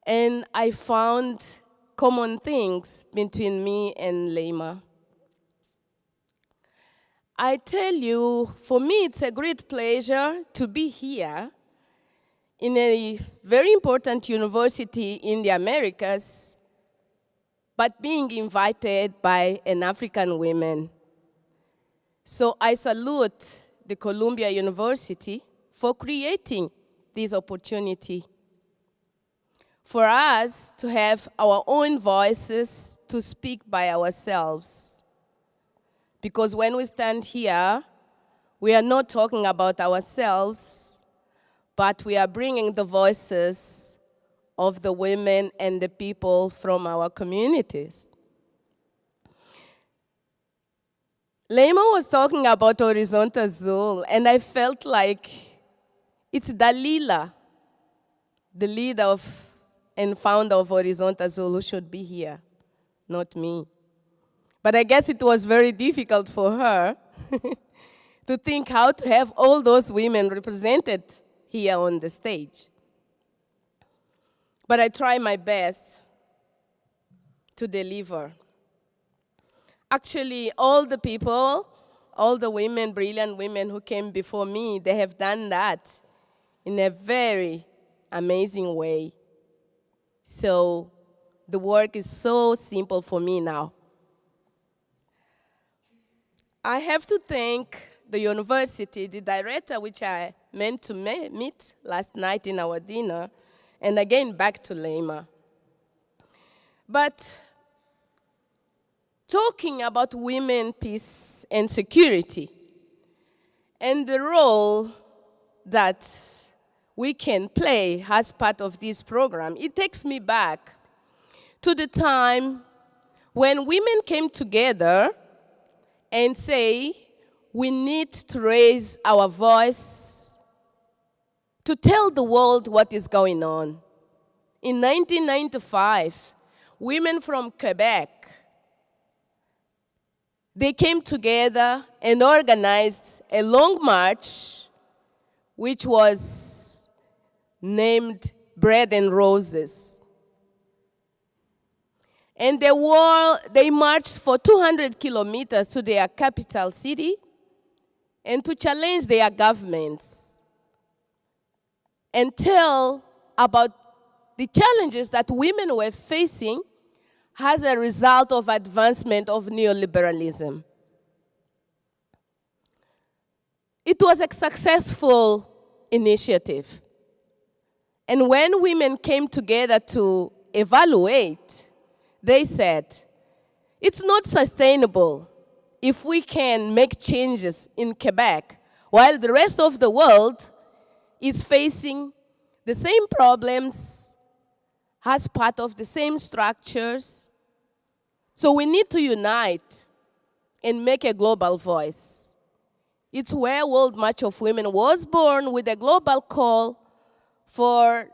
And I found common things between me and Leymah. I tell you, for me, it's a great pleasure to be here in a very important university in the Americas, but being invited by an African woman. So I salute the Columbia University for creating this opportunity for us to have our own voices to speak by ourselves. Because when we stand here, we are not talking about ourselves, but we are bringing the voices of the women and the people from our communities. Leymah was talking about Horizonte Azul, and I felt like it's Dalila, the leader of and founder of Horizonte Azul, who should be here, not me. But I guess it was very difficult for her to think how to have all those women represented here on the stage. But I try my best to deliver. Actually, all the people, all the women, brilliant women who came before me, they have done that in a very amazing way. So the work is so simple for me now. I have to thank the university, the director, which I meant to meet last night in our dinner, and again back to Leymah. But talking about women, peace, and security, and the role that we can play as part of this program, it takes me back to the time when women came together and say, we need to raise our voice to tell the world what is going on. In 1995, women from Quebec, they came together and organized a long march, which was named Bread and Roses. And they marched for 200 kilometers to their capital city and to challenge their governments and tell about the challenges that women were facing as a result of advancement of neoliberalism. It was a successful initiative. And when women came together to evaluate, they said, it's not sustainable if we can make changes in Quebec while the rest of the world is facing the same problems, has part of the same structures. So we need to unite and make a global voice. It's where World March of Women was born, with a global call for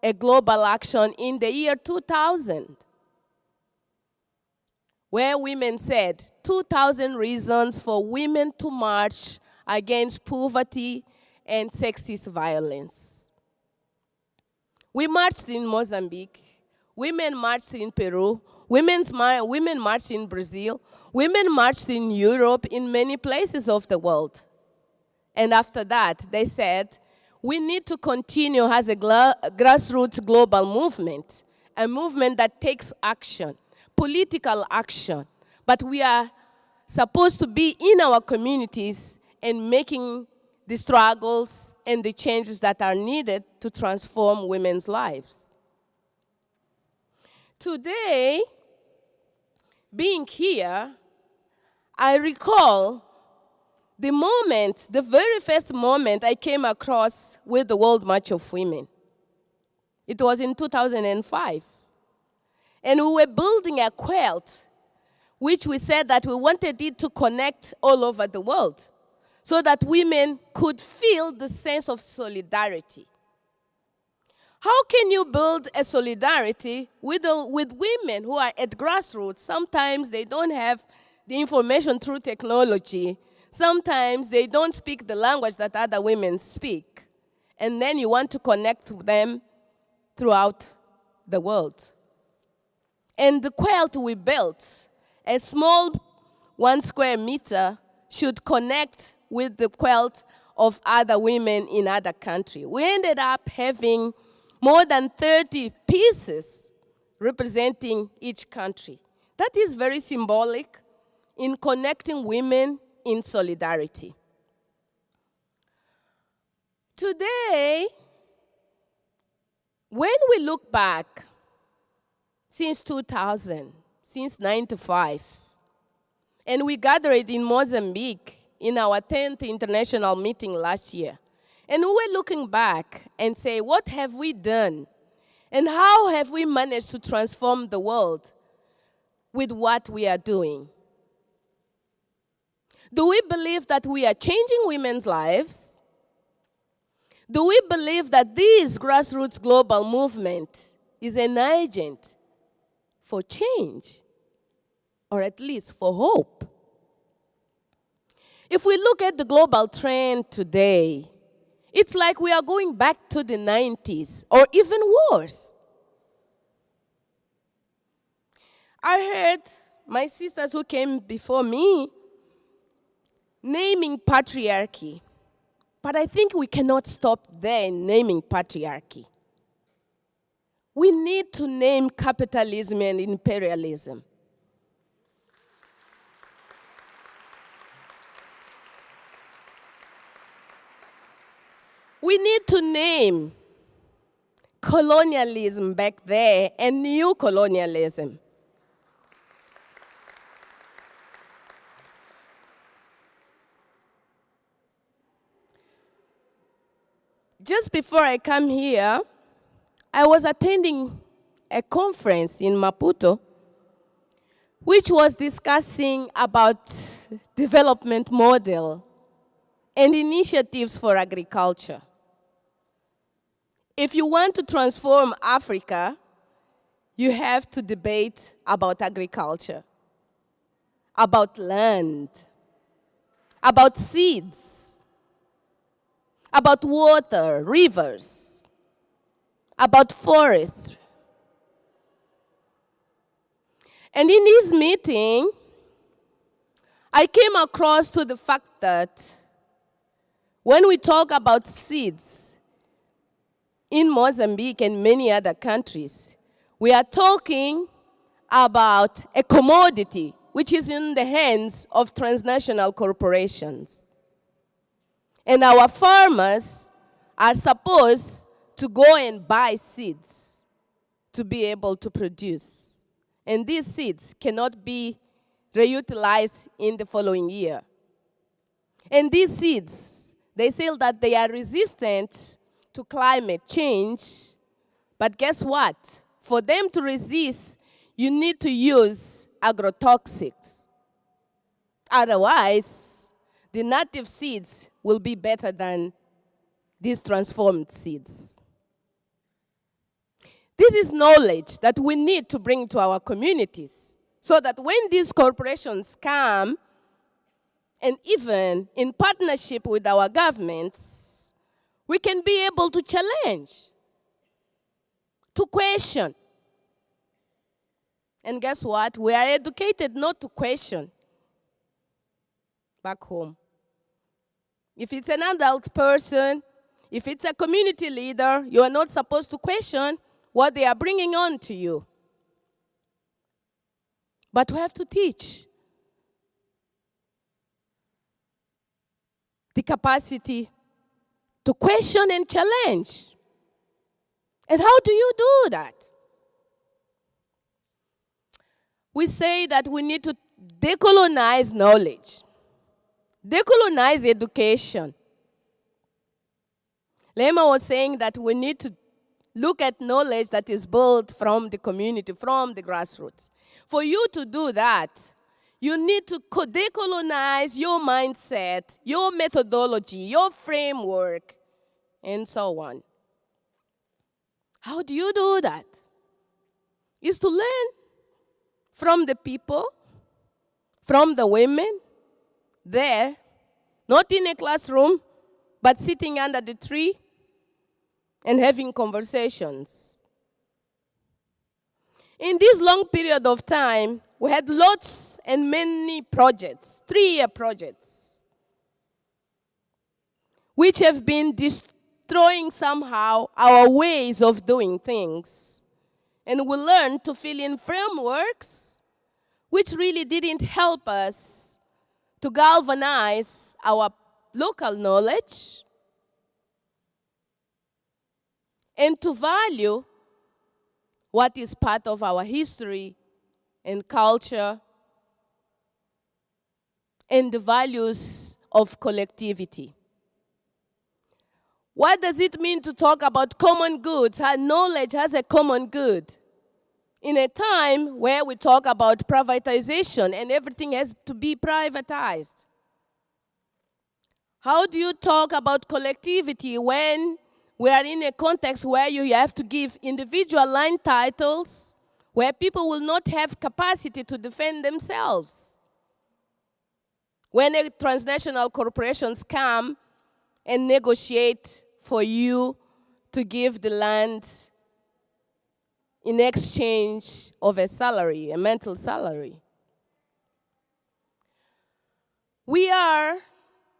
a global action in the year 2000. Where women said 2,000 reasons for women to march against poverty and sexist violence. We marched in Mozambique. Women marched in Peru. Women marched in Brazil. Women marched in Europe, in many places of the world. And after that, they said, we need to continue as a grassroots global movement, a movement that takes action, political action. But we are supposed to be in our communities and making the struggles and the changes that are needed to transform women's lives. Today, being here, I recall the very first moment I came across with the World March of Women. It was in 2005. And we were building a quilt, which we said that we wanted it to connect all over the world so that women could feel the sense of solidarity. How can you build a solidarity with women who are at grassroots? Sometimes they don't have the information through technology. Sometimes they don't speak the language that other women speak. And then you want to connect them throughout the world. And the quilt we built, a small 1 square meter, should connect with the quilt of other women in other countries. We ended up having more than 30 pieces representing each country. That is very symbolic in connecting women in solidarity. Today, when we look back, since 2000, since 95, and we gathered in Mozambique in our 10th international meeting last year, and we were looking back and say, what have we done? And how have we managed to transform the world with what we are doing? Do we believe that we are changing women's lives? Do we believe that this grassroots global movement is an agent for change, or at least for hope? If we look at the global trend today, it's like we are going back to the 90s, or even worse. I heard my sisters who came before me naming patriarchy. But I think we cannot stop there in naming patriarchy. We need to name capitalism and imperialism. We need to name colonialism back there and new colonialism. Just before I come here, I was attending a conference in Maputo, which was discussing about development model and initiatives for agriculture. If you want to transform Africa, you have to debate about agriculture, about land, about seeds, about water, rivers, about forests. And in this meeting, I came across to the fact that when we talk about seeds in Mozambique and many other countries, we are talking about a commodity which is in the hands of transnational corporations. And our farmers are supposed to go and buy seeds to be able to produce. And these seeds cannot be reutilized in the following year. And these seeds, they say that they are resistant to climate change, but guess what? For them to resist, you need to use agrotoxics. Otherwise, the native seeds will be better than these transformed seeds. This is knowledge that we need to bring to our communities so that when these corporations come, and even in partnership with our governments, we can be able to challenge. to question. And guess what? We are educated not to question back home. If it's an adult person, if it's a community leader, you are not supposed to question what they are bringing on to you. But we have to teach the capacity to question and challenge. And how do you do that? We say that we need to decolonize knowledge, decolonize education. Leymah was saying that we need to look at knowledge that is built from the community, from the grassroots. For you to do that, you need to decolonize your mindset, your methodology, your framework, and so on. How do you do that? Is to learn from the people, from the women, there, not in a classroom, but sitting under the tree and having conversations. In this long period of time, we had lots and many projects, 3-year projects, which have been destroying somehow our ways of doing things. And we learned to fill in frameworks which really didn't help us to galvanize our local knowledge and to value what is part of our history and culture and the values of collectivity. What does it mean to talk about common goods? How knowledge has a common good. In a time where we talk about privatization and everything has to be privatized. How do you talk about collectivity when we are in a context where you have to give individual line titles, where people will not have capacity to defend themselves? When transnational corporations come and negotiate for you to give the land in exchange of a salary, a mental salary. We are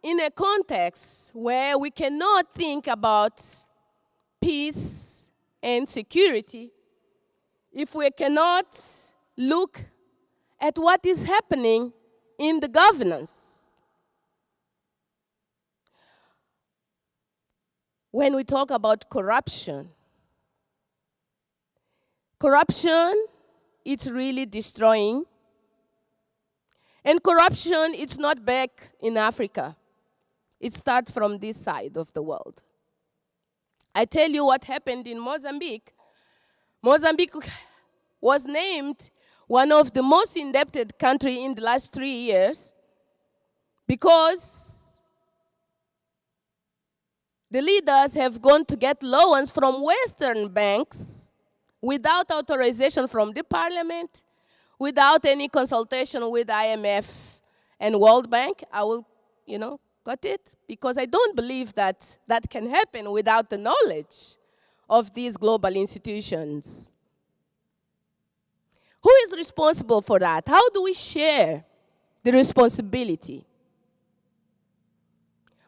in a context where we cannot think about peace and security if we cannot look at what is happening in the governance. When we talk about corruption, it's really destroying. And corruption, it's not back in Africa. It starts from this side of the world. I tell you what happened in Mozambique. Mozambique was named one of the most indebted countries in the last 3 years because the leaders have gone to get loans from Western banks without authorization from the parliament, without any consultation with IMF and World Bank. I will, got it? Because I don't believe that that can happen without the knowledge of these global institutions. Who is responsible for that? How do we share the responsibility?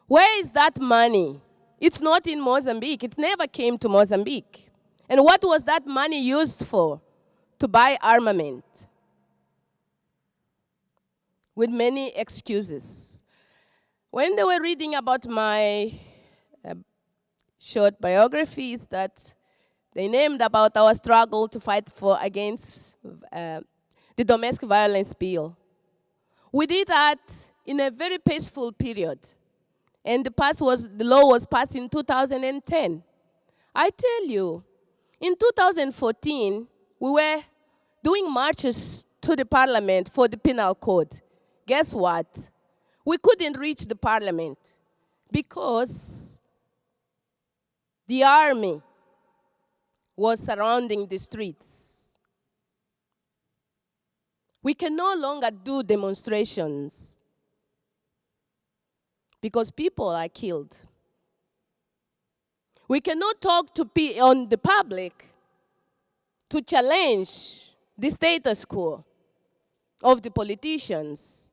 Where is that money? It's not in Mozambique. It never came to Mozambique. And what was that money used for? To buy armament. With many excuses. When they were reading about my short biographies that they named about our struggle to fight against the domestic violence bill, we did that in a very peaceful period. And the law was passed in 2010. I tell you, in 2014, we were doing marches to the parliament for the penal code. Guess what? We couldn't reach the parliament because the army was surrounding the streets. We can no longer do demonstrations because people are killed. We cannot talk to on the public to challenge the status quo of the politicians,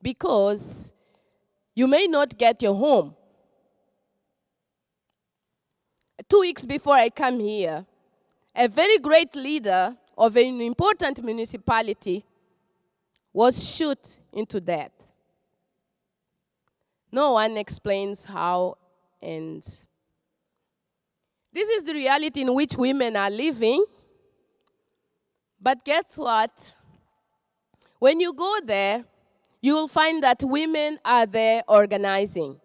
because you may not get your home. 2 weeks before I come here, a very great leader of an important municipality was shot into death. No one explains how, and this is the reality in which women are living. But guess what? When you go there, you will find that women are there organizing.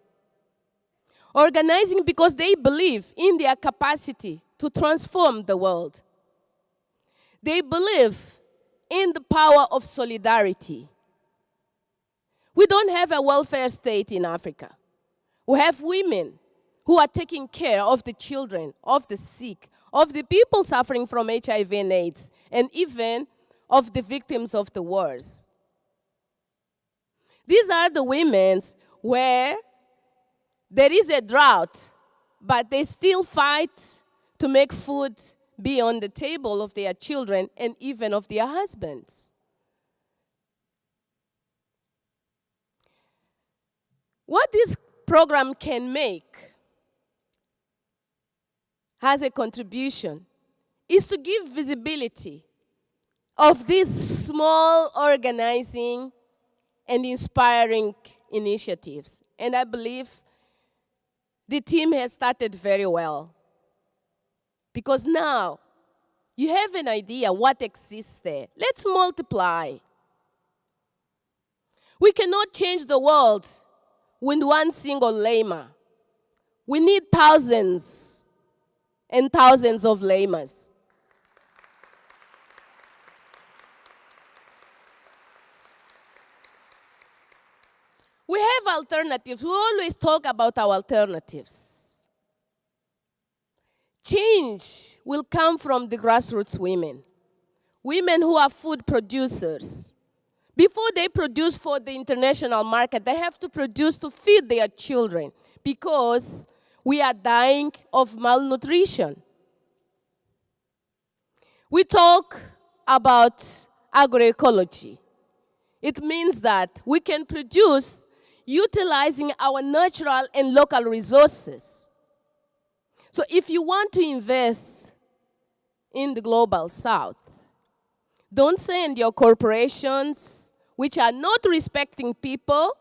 Organizing because they believe in their capacity to transform the world. They believe in the power of solidarity. We don't have a welfare state in Africa. We have women who are taking care of the children, of the sick, of the people suffering from HIV and AIDS, and even of the victims of the wars. These are the women where there is a drought, but they still fight to make food be on the table of their children and even of their husbands. What this program can make as a contribution is to give visibility of these small organizing and inspiring initiatives. And I believe the team has started very well. Because now you have an idea what exists there. Let's multiply. We cannot change the world with one single Leymah. We need thousands and thousands of Leymahs. We have alternatives. We always talk about our alternatives. Change will come from the grassroots women. Women who are food producers. Before they produce for the international market, they have to produce to feed their children, because we are dying of malnutrition. We talk about agroecology. It means that we can produce utilizing our natural and local resources. So if you want to invest in the global south, don't send your corporations which are not respecting people,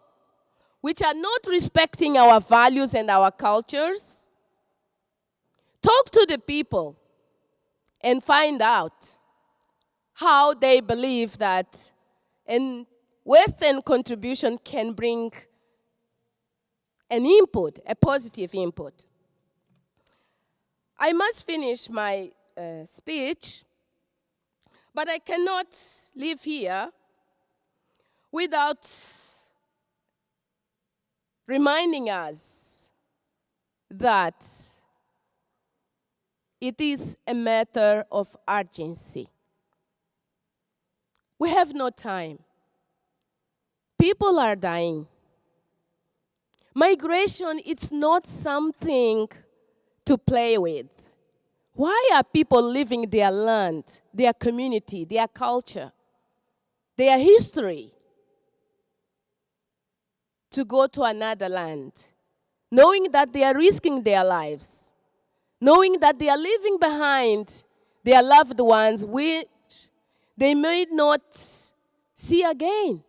which are not respecting our values and our cultures. Talk to the people and find out how they believe that a Western contribution can bring an input, a positive input. I must finish my speech, but I cannot leave here without reminding us that it is a matter of urgency. We have no time. People are dying. Migration, it's not something to play with. Why are people leaving their land, their community, their culture, their history to go to another land, knowing that they are risking their lives, knowing that they are leaving behind their loved ones which they may not see again?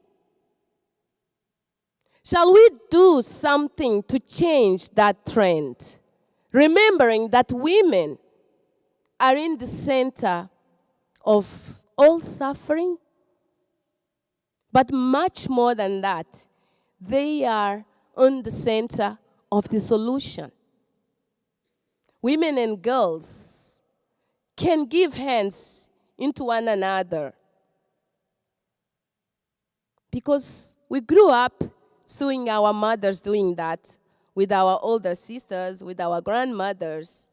Shall we do something to change that trend, remembering that women are in the center of all suffering? But much more than that, they are on the center of the solution. Women and girls can give hands into one another, because we grew up seeing our mothers doing that with our older sisters, with our grandmothers.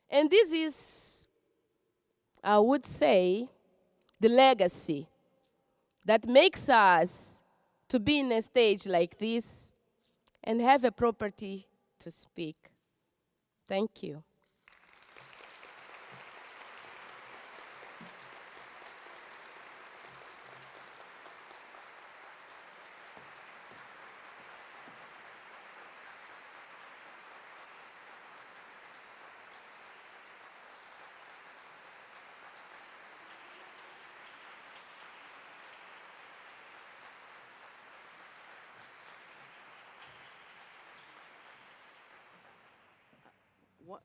And this is, I would say, the legacy that makes us to be in a stage like this and have a property to speak. Thank you.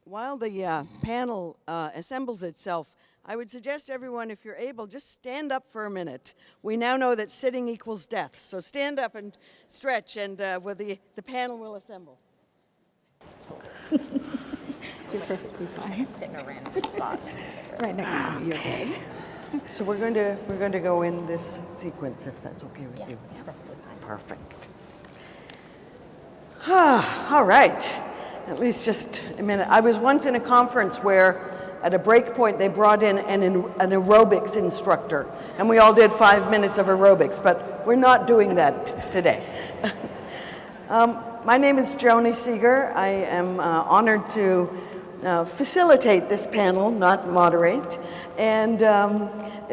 While the panel assembles itself, I would suggest everyone, if you're able, just stand up for a minute. We now know that sitting equals death, so stand up and stretch, and the panel will assemble. You're perfectly fine. Sit in a random spot. Right next to me, you're okay. So we're going to go in this sequence, if that's okay with you. That's perfectly fine. Perfect. All right. At least just a minute. I was once in a conference where at a break point they brought in an aerobics instructor, and we all did 5 minutes of aerobics, but we're not doing that today. My name is Joni Seeger. I am honored to facilitate this panel, not moderate, and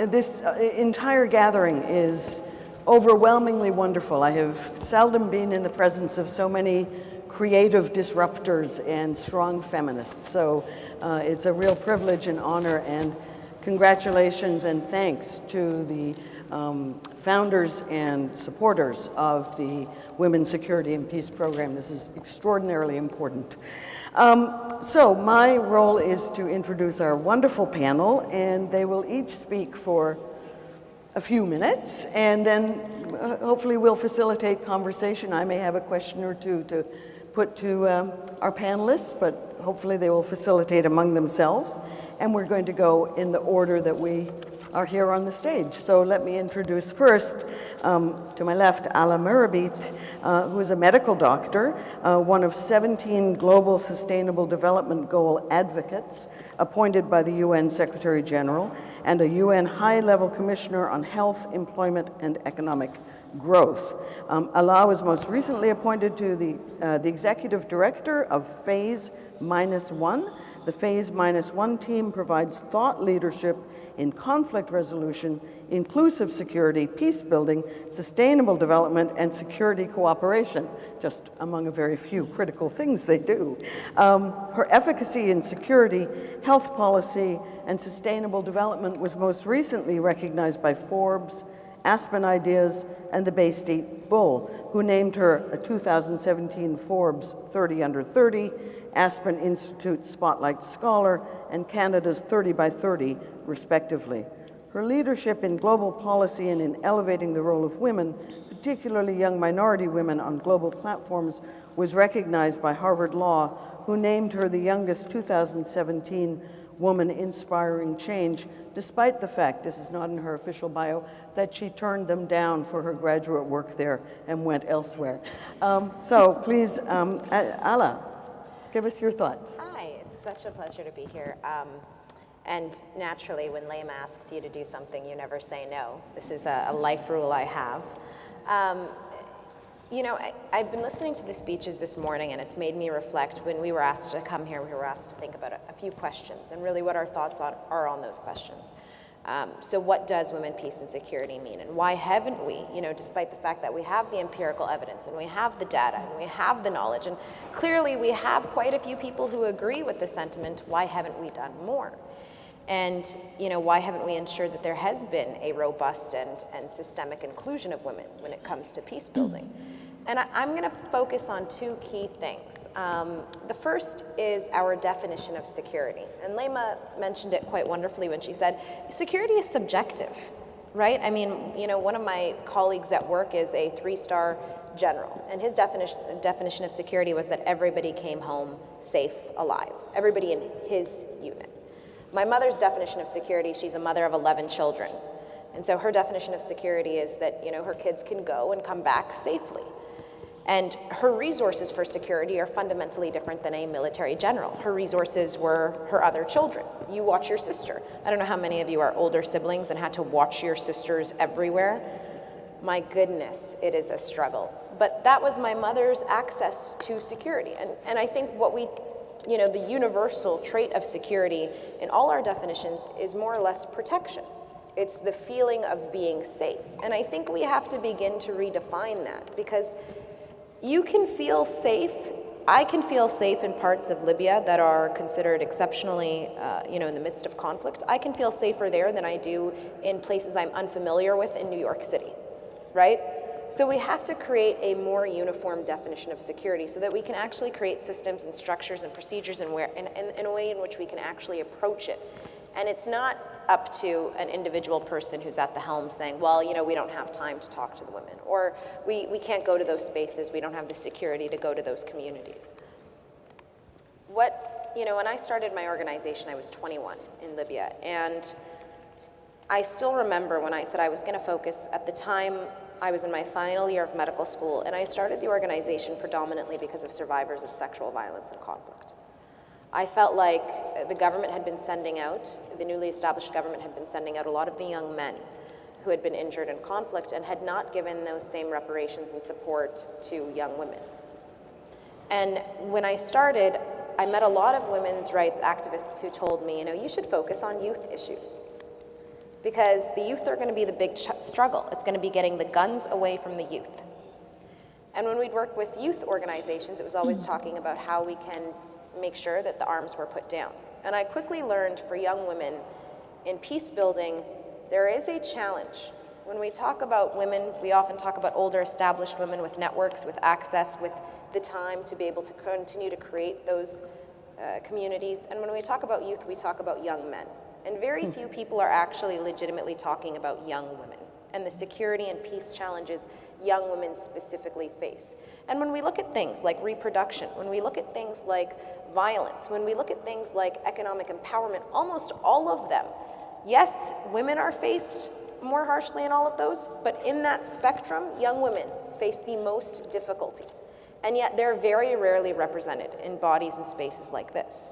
this entire gathering is overwhelmingly wonderful. I have seldom been in the presence of so many creative disruptors and strong feminists. So it's a real privilege and honor, and congratulations and thanks to the founders and supporters of the Women's Security and Peace Program. This is extraordinarily important. So my role is to introduce our wonderful panel, and they will each speak for a few minutes, and then hopefully we'll facilitate conversation. I may have a question or two to put to our panelists, but hopefully they will facilitate among themselves. And we're going to go in the order that we are here on the stage. So let me introduce first, to my left, Ala Murabit, who is a medical doctor, one of 17 Global Sustainable Development Goal advocates appointed by the UN Secretary General, and a UN High-Level Commissioner on Health, Employment, and Economic Growth. Ala was most recently appointed to the Executive Director of Phase -1. The Phase -1 team provides thought leadership in conflict resolution, inclusive security, peace building, sustainable development, and security cooperation, just among a very few critical things they do. Her efficacy in security, health policy, and sustainable development was most recently recognized by Forbes, Aspen Ideas, and the Bay State Bull, who named her a 2017 Forbes 30 Under 30, Aspen Institute Spotlight Scholar, and Canada's 30 by 30, respectively. Her leadership in global policy and in elevating the role of women, particularly young minority women on global platforms, was recognized by Harvard Law, who named her the youngest 2017 woman inspiring change, despite the fact, this is not in her official bio, that she turned them down for her graduate work there and went elsewhere. So please, Ala, give us your thoughts. Hi, it's such a pleasure to be here. And naturally, when Leymah asks you to do something, you never say no. This is a life rule I have. You know, I've been listening to the speeches this morning, and it's made me reflect. When we were asked to come here, we were asked to think about a few questions, and really what our thoughts are on those questions. So what does women, peace, and security mean? And why haven't we, you know, despite the fact that we have the empirical evidence, and we have the data, and we have the knowledge, and clearly we have quite a few people who agree with the sentiment, why haven't we done more? And, you know, why haven't we ensured that there has been a robust and systemic inclusion of women when it comes to peace building? And I'm going to focus on two key things. The first is our definition of security. And Leymah mentioned it quite wonderfully when she said, security is subjective, right? I mean, you know, one of my colleagues at work is a 3-star general, and his definition of security was that everybody came home safe, alive, everybody in his unit. My mother's definition of security, she's a mother of 11 children. And so her definition of security is that, you know, her kids can go and come back safely. And her resources for security are fundamentally different than a military general. Her resources were her other children. You watch your sister. I don't know how many of you are older siblings and had to watch your sisters everywhere. My goodness, it is a struggle. But that was my mother's access to security. And I think what we, you know, the universal trait of security in all our definitions is more or less protection. It's the feeling of being safe. And I think we have to begin to redefine that, because you can feel safe. I can feel safe in parts of Libya that are considered exceptionally, you know, in the midst of conflict. I can feel safer there than I do in places I'm unfamiliar with in New York City, right? So we have to create a more uniform definition of security so that we can actually create systems and structures and procedures in a way in which we can actually approach it. And it's not up to an individual person who's at the helm saying, well, you know, we don't have time to talk to the women, or we can't go to those spaces, we don't have the security to go to those communities. When I started my organization, I was 21 in Libya, and I still remember when I said I was going to focus. At the time, I was in my final year of medical school, and I started the organization predominantly because of survivors of sexual violence and conflict. I felt like the government had been sending out, the newly established government had been sending out a lot of the young men who had been injured in conflict and had not given those same reparations and support to young women. And when I started, I met a lot of women's rights activists who told me, you should focus on youth issues, because the youth are going to be the big struggle. It's going to be getting the guns away from the youth. And when we'd work with youth organizations, it was always talking about how we can make sure that the arms were put down. And I quickly learned for young women in peace building, there is a challenge. When we talk about women, we often talk about older established women with networks, with access, with the time to be able to continue to create those communities. And when we talk about youth, we talk about young men. And very few people are actually legitimately talking about young women and the security and peace challenges young women specifically face. And when we look at things like reproduction, when we look at things like violence, when we look at things like economic empowerment, almost all of them, yes, women are faced more harshly in all of those, but in that spectrum, young women face the most difficulty. And yet they're very rarely represented in bodies and spaces like this.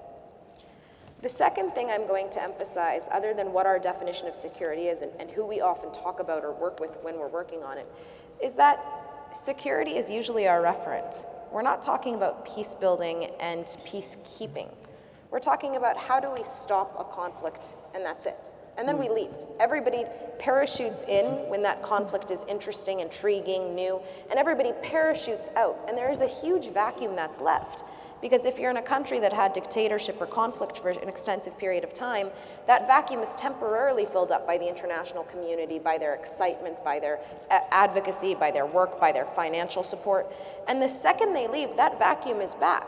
The second thing I'm going to emphasize, other than what our definition of security is and who we often talk about or work with when we're working on it, is that security is usually our referent. We're not talking about peace building and peacekeeping. We're talking about how do we stop a conflict, and that's it. And then we leave. Everybody parachutes in when that conflict is interesting, intriguing, new, and everybody parachutes out. And there is a huge vacuum that's left. Because if you're in a country that had dictatorship or conflict for an extensive period of time, that vacuum is temporarily filled up by the international community, by their excitement, by their advocacy, by their work, by their financial support. And the second they leave, that vacuum is back.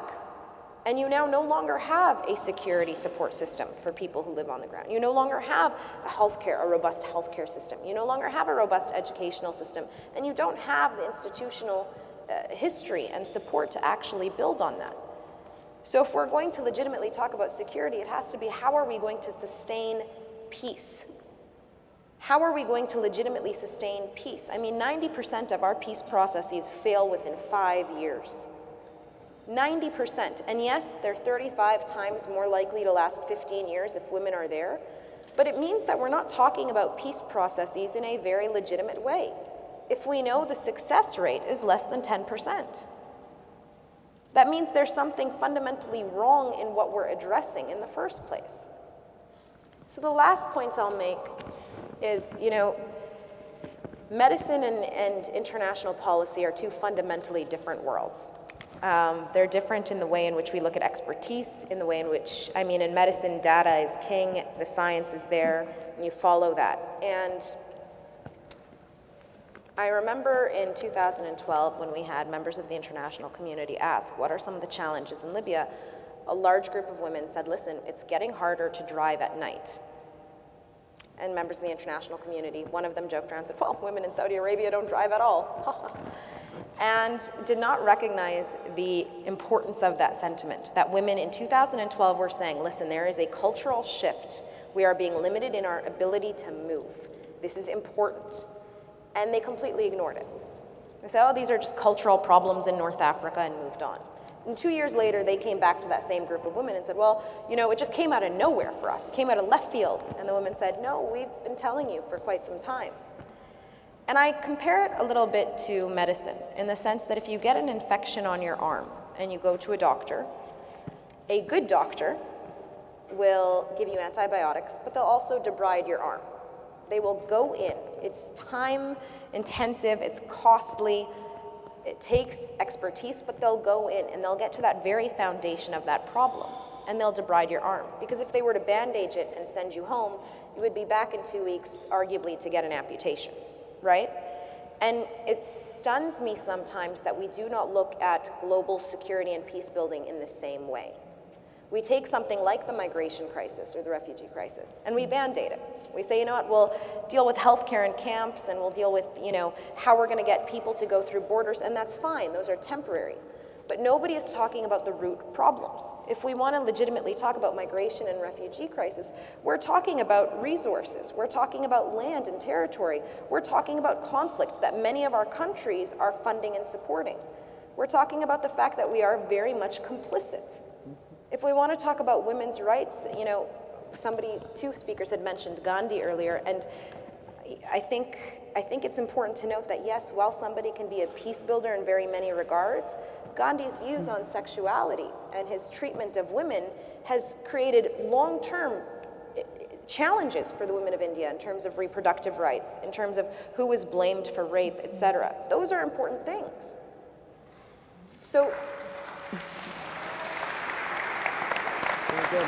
And you now no longer have a security support system for people who live on the ground. You no longer have a robust healthcare system. You no longer have a robust educational system. And you don't have the institutional history and support to actually build on that. So if we're going to legitimately talk about security, it has to be, how are we going to sustain peace? How are we going to legitimately sustain peace? I mean, 90% of our peace processes fail within 5 years. 90%. And yes, they're 35 times more likely to last 15 years if women are there. But it means that we're not talking about peace processes in a very legitimate way if we know the success rate is less than 10%. That means there's something fundamentally wrong in what we're addressing in the first place. So the last point I'll make is, medicine and international policy are two fundamentally different worlds. They're different in the way in which we look at expertise, in the way in which, in medicine, data is king, the science is there, and you follow that. And I remember in 2012 when we had members of the international community ask, what are some of the challenges in Libya? A large group of women said, listen, it's getting harder to drive at night. And members of the international community, one of them joked around and said, well, women in Saudi Arabia don't drive at all. And did not recognize the importance of that sentiment, that women in 2012 were saying, listen, there is a cultural shift. We are being limited in our ability to move. This is important. And they completely ignored it. They said, oh, these are just cultural problems in North Africa, and moved on. And 2 years later, they came back to that same group of women and said, well, it just came out of nowhere for us. It came out of left field. And the women said, no, we've been telling you for quite some time. And I compare it a little bit to medicine in the sense that if you get an infection on your arm and you go to a good doctor will give you antibiotics, but they'll also debride your arm. They will go in. It's time intensive, it's costly, it takes expertise, but they'll go in and they'll get to that very foundation of that problem, and they'll debride your arm. Because if they were to bandage it and send you home, you would be back in 2 weeks, arguably, to get an amputation, right? And it stuns me sometimes that we do not look at global security and peace building in the same way. We take something like the migration crisis or the refugee crisis, and we band-aid it. We say, you know what, we'll deal with healthcare in camps, and we'll deal with, how we're gonna get people to go through borders, and that's fine, those are temporary. But nobody is talking about the root problems. If we want to legitimately talk about migration and refugee crisis, we're talking about resources, we're talking about land and territory, we're talking about conflict that many of our countries are funding and supporting. We're talking about the fact that we are very much complicit. If we want to talk about women's rights, two speakers had mentioned Gandhi earlier, and I think it's important to note that yes, while somebody can be a peace builder in very many regards, Gandhi's views on sexuality and his treatment of women has created long-term challenges for the women of India in terms of reproductive rights, in terms of who was blamed for rape, etc. Those are important things. So, Very good.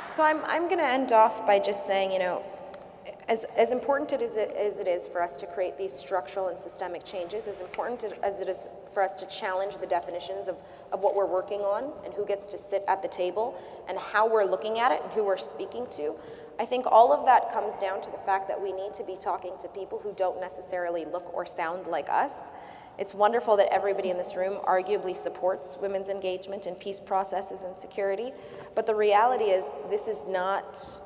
So I'm going to end off by just saying, as important as it is for us to create these structural and systemic changes, as important as it is for us to challenge the definitions of what we're working on and who gets to sit at the table and how we're looking at it and who we're speaking to, I think all of that comes down to the fact that we need to be talking to people who don't necessarily look or sound like us. It's wonderful that everybody in this room arguably supports women's engagement in peace processes and security, but the reality is this is not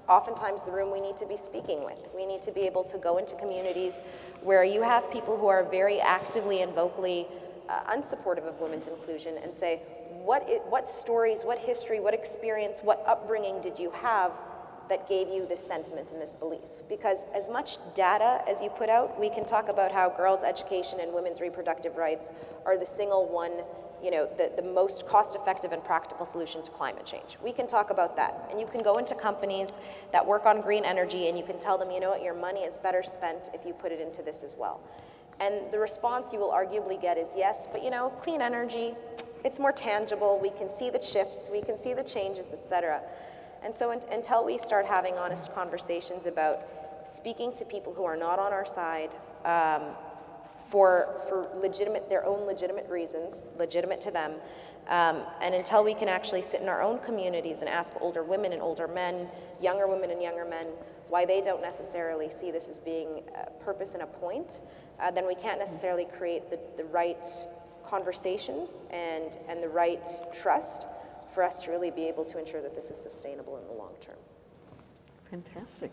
oftentimes the room we need to be speaking with. We need to be able to go into communities where you have people who are very actively and vocally unsupportive of women's inclusion and say, what stories, what history, what experience, what upbringing did you have that gave you this sentiment and this belief? Because as much data as you put out, we can talk about how girls' education and women's reproductive rights are the single one, the most cost-effective and practical solution to climate change. We can talk about that. And you can go into companies that work on green energy and you can tell them, you know what, your money is better spent if you put it into this as well. And the response you will arguably get is yes, but clean energy, it's more tangible, we can see the shifts, we can see the changes, etc. And so until we start having honest conversations about speaking to people who are not on our side for their own legitimate reasons, legitimate to them, and until we can actually sit in our own communities and ask older women and older men, younger women and younger men, why they don't necessarily see this as being a purpose and a point, then we can't necessarily create the right conversations and the right trust for us to really be able to ensure that this is sustainable in the long term. Fantastic.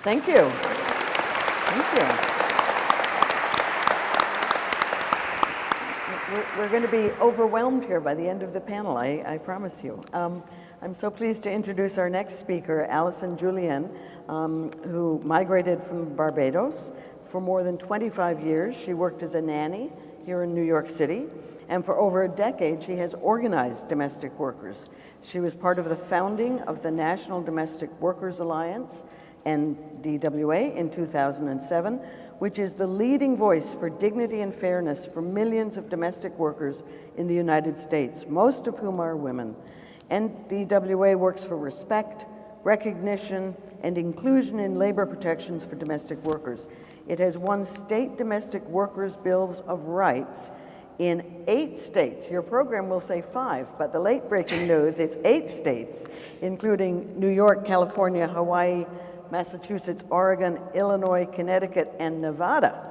Thank you. Thank you. We're going to be overwhelmed here by the end of the panel, I promise you. I'm so pleased to introduce our next speaker, Alison Julian, who migrated from Barbados. For more than 25 years, she worked as a nanny here in New York City. And for over a decade, she has organized domestic workers. She was part of the founding of the National Domestic Workers Alliance, NDWA, in 2007, which is the leading voice for dignity and fairness for millions of domestic workers in the United States, most of whom are women. NDWA works for respect, recognition, and inclusion in labor protections for domestic workers. It has won state domestic workers' bills of rights in 8 states. Your program will say 5, but the late breaking news, it's 8 states, including New York, California, Hawaii, Massachusetts, Oregon, Illinois, Connecticut, and Nevada.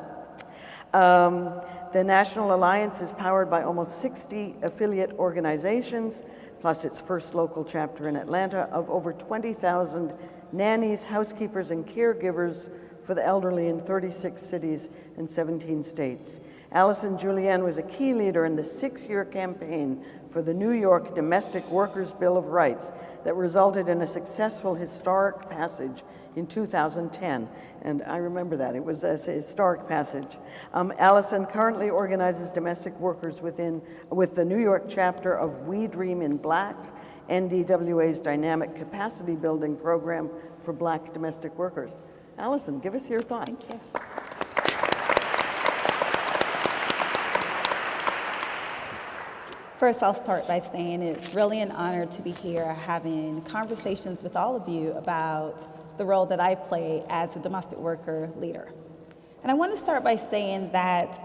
The National Alliance is powered by almost 60 affiliate organizations, plus its first local chapter in Atlanta, of over 20,000 nannies, housekeepers, and caregivers for the elderly in 36 cities and 17 states. Alison Julian was a key leader in the 6-year campaign for the New York Domestic Workers' Bill of Rights that resulted in a successful historic passage in 2010. And I remember that. It was a historic passage. Alison currently organizes domestic workers with the New York chapter of We Dream in Black, NDWA's dynamic capacity building program for Black domestic workers. Alison, give us your thoughts. Thank you. First, I'll start by saying it's really an honor to be here having conversations with all of you about the role that I play as a domestic worker leader. And I want to start by saying that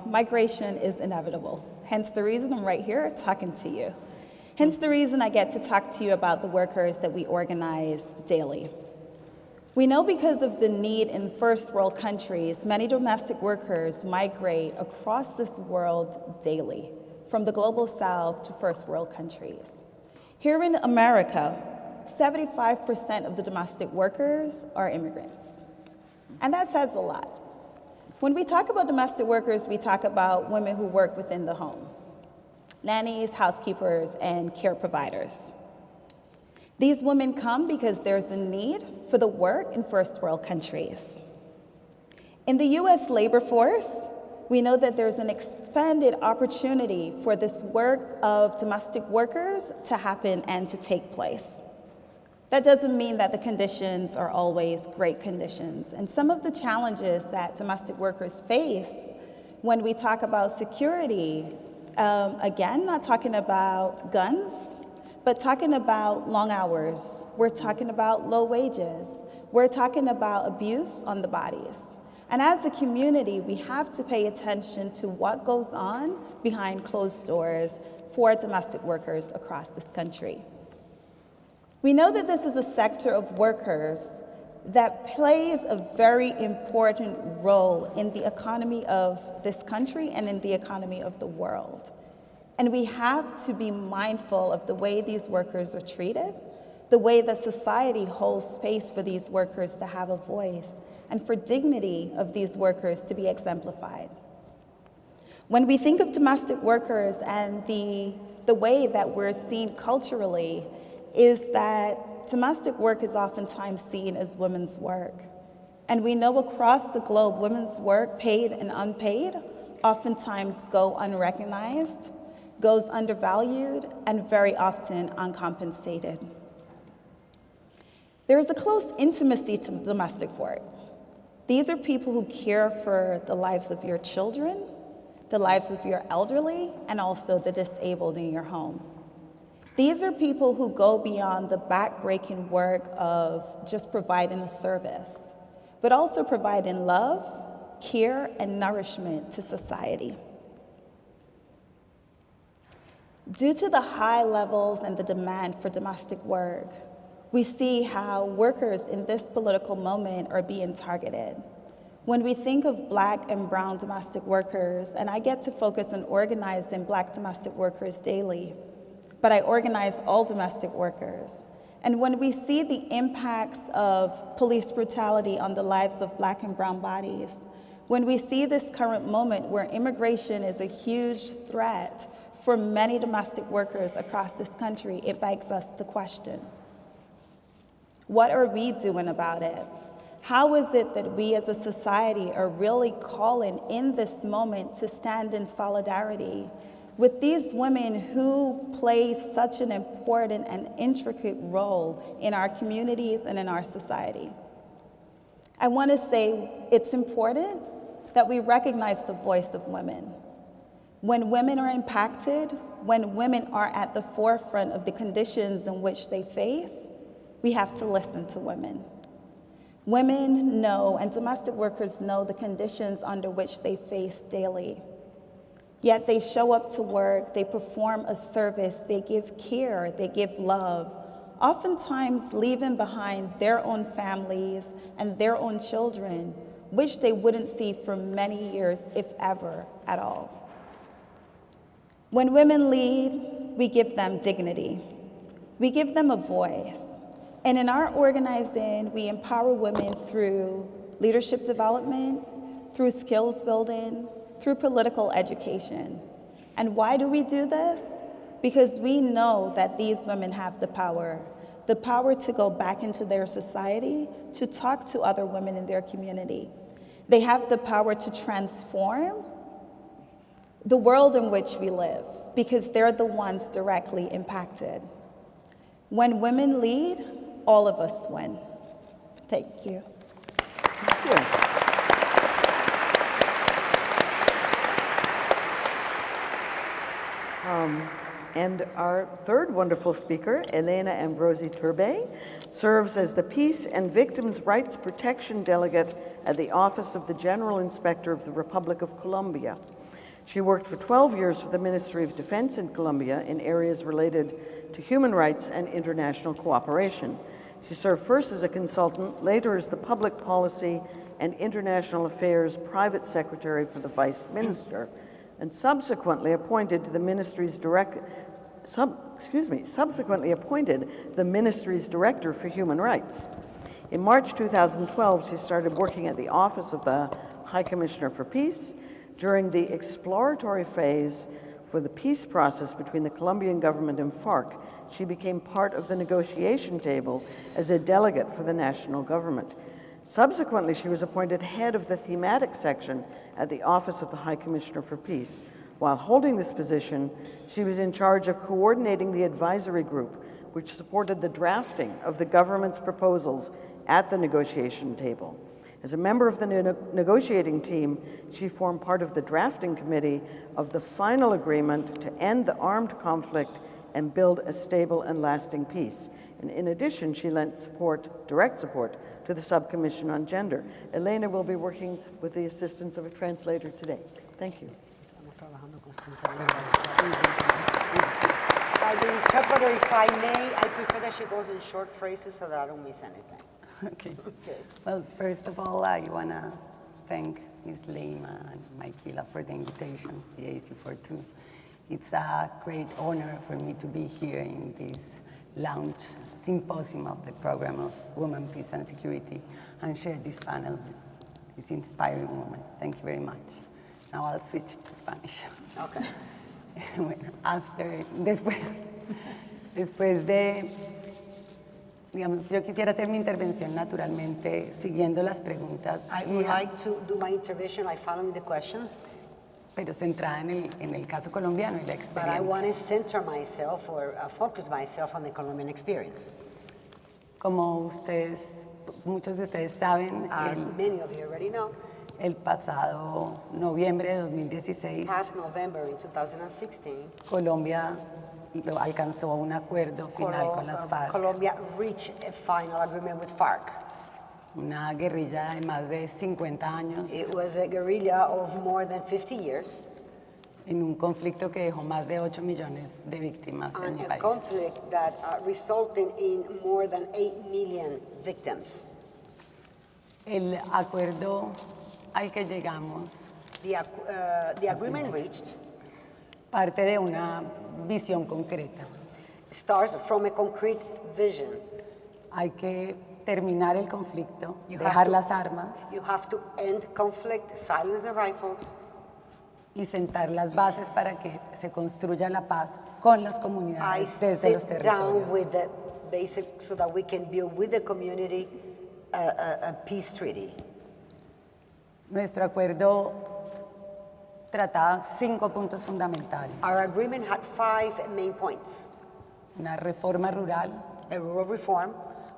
migration is inevitable, hence the reason I'm right here talking to you. Hence the reason I get to talk to you about the workers that we organize daily. We know because of the need in first world countries, many domestic workers migrate across this world daily, from the global south to first world countries. Here in America, 75% of the domestic workers are immigrants. And that says a lot. When we talk about domestic workers, we talk about women who work within the home, nannies, housekeepers, and care providers. These women come because there's a need for the work in first world countries. In the US labor force, we know that there's an expanded opportunity for this work of domestic workers to happen and to take place. That doesn't mean that the conditions are always great conditions. And some of the challenges that domestic workers face when we talk about security, again, not talking about guns, but talking about long hours. We're talking about low wages. We're talking about abuse on the bodies. And as a community, we have to pay attention to what goes on behind closed doors for domestic workers across this country. We know that this is a sector of workers that plays a very important role in the economy of this country and in the economy of the world. And we have to be mindful of the way these workers are treated, the way that society holds space for these workers to have a voice, and for dignity of these workers to be exemplified. When we think of domestic workers and the way that we're seen culturally is that domestic work is oftentimes seen as women's work. And we know across the globe, women's work, paid and unpaid, oftentimes go unrecognized, goes undervalued, and very often uncompensated. There is a close intimacy to domestic work. These are people who care for the lives of your children, the lives of your elderly, and also the disabled in your home. These are people who go beyond the back-breaking work of just providing a service, but also providing love, care, and nourishment to society. Due to the high levels and the demand for domestic work, we see how workers in this political moment are being targeted. When we think of Black and brown domestic workers, and I get to focus on organizing Black domestic workers daily, but I organize all domestic workers. And when we see the impacts of police brutality on the lives of Black and brown bodies, when we see this current moment where immigration is a huge threat for many domestic workers across this country, it begs us to question, what are we doing about it? How is it that we as a society are really calling in this moment to stand in solidarity with these women who play such an important and intricate role in our communities and in our society? I want to say it's important that we recognize the voice of women. When women are impacted, when women are at the forefront of the conditions in which they face, we have to listen to women. Women know, and domestic workers know, the conditions under which they face daily. Yet they show up to work, they perform a service, they give care, they give love, oftentimes leaving behind their own families and their own children, which they wouldn't see for many years, if ever at all. When women lead, we give them dignity. We give them a voice. And in our organizing, we empower women through leadership development, through skills building, through political education. And why do we do this? Because we know that these women have the power to go back into their society, to talk to other women in their community. They have the power to transform the world in which we live, because they're the ones directly impacted. When women lead, all of us win. Thank you. Thank you. And our third wonderful speaker, Elena Ambrosi Turbay, serves as the Peace and Victims' Rights Protection Delegate at the Office of the General Inspector of the Republic of Colombia. She worked for 12 years for the Ministry of Defense in Colombia in areas related to human rights and international cooperation. She served first as a consultant, later as the Public Policy and International Affairs Private Secretary for the Vice Minister, and subsequently appointed the ministry's Director for Human Rights. In March 2012, she started working at the Office of the High Commissioner for Peace. During the exploratory phase for the peace process between the Colombian government and FARC, she became part of the negotiation table as a delegate for the national government. Subsequently, she was appointed head of the thematic section at the Office of the High Commissioner for Peace. While holding this position, she was in charge of coordinating the advisory group, which supported the drafting of the government's proposals at the negotiation table. As a member of the negotiating team, she formed part of the drafting committee of the final agreement to end the armed conflict and build a stable and lasting peace. And in addition, she lent support, direct support, to the Subcommission on Gender. Leymah will be working with the assistance of a translator today. Thank you. The interpreter, if I may, I prefer that she goes in short phrases so that I don't miss anything. Okay. Well, first of all, I want to thank Ms. Leymah and Michaela for the invitation, the AC42. It's a great honor for me to be here in this launch symposium of the program of Women, Peace and Security and share this panel with this inspiring woman. Thank you very much. Now I'll switch to Spanish. Okay. Bueno, después de, digamos, yo quisiera hacer mi intervención naturalmente siguiendo las preguntas. I would like to do my intervention by following the questions. Pero centrada en el caso colombiano y la But I want experiencia. to center myself or focus myself on the Colombian experience. Como ustedes, muchos de ustedes saben, As many of you already know, el pasado noviembre de 2016, past November in 2016, Colombia alcanzó un acuerdo final con las FARC, Colombia reached a final agreement with FARC. una guerrilla de más de 50 años, It was a guerrilla of more than 50 years, en un conflicto que dejó más de 8 millones de víctimas en and mi a país. conflict that resulted in more than 8 million victims. El acuerdo al que llegamos The agreement reached parte de una visión concreta. starts from a concrete vision. Hay que terminar el conflicto, You have dejar to- las armas You have to end conflict, silence the rifles, y sentar las bases para que se construya la paz con las I comunidades desde los sit down territorios. with the basic so that we can build with the community a peace treaty. Nuestro acuerdo trataba 5 puntos fundamentales. Our agreement had 5 main points: Una reforma rural, a rural reform,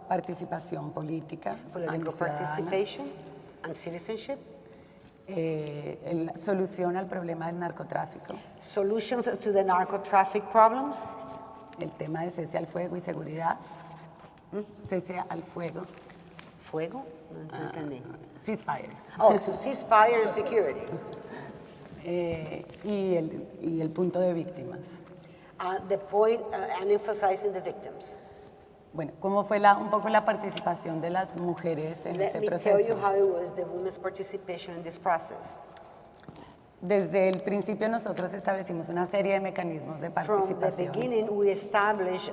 participación política y political ciudadana, participation, and citizenship, solución al problema del narcotráfico, solutions to the narco-traffic problems, el tema de cese al fuego y seguridad, cese al fuego, fuego, no entendí. ceasefire, Oh, to ceasefire and security. y el punto de víctimas. The point and emphasizing the victims. Bueno, ¿cómo fue un poco la participación de las mujeres en Let este me tell proceso? you how it was the women's participation in this process. Desde el principio nosotros establecimos una serie de mecanismos de From the participación beginning, we established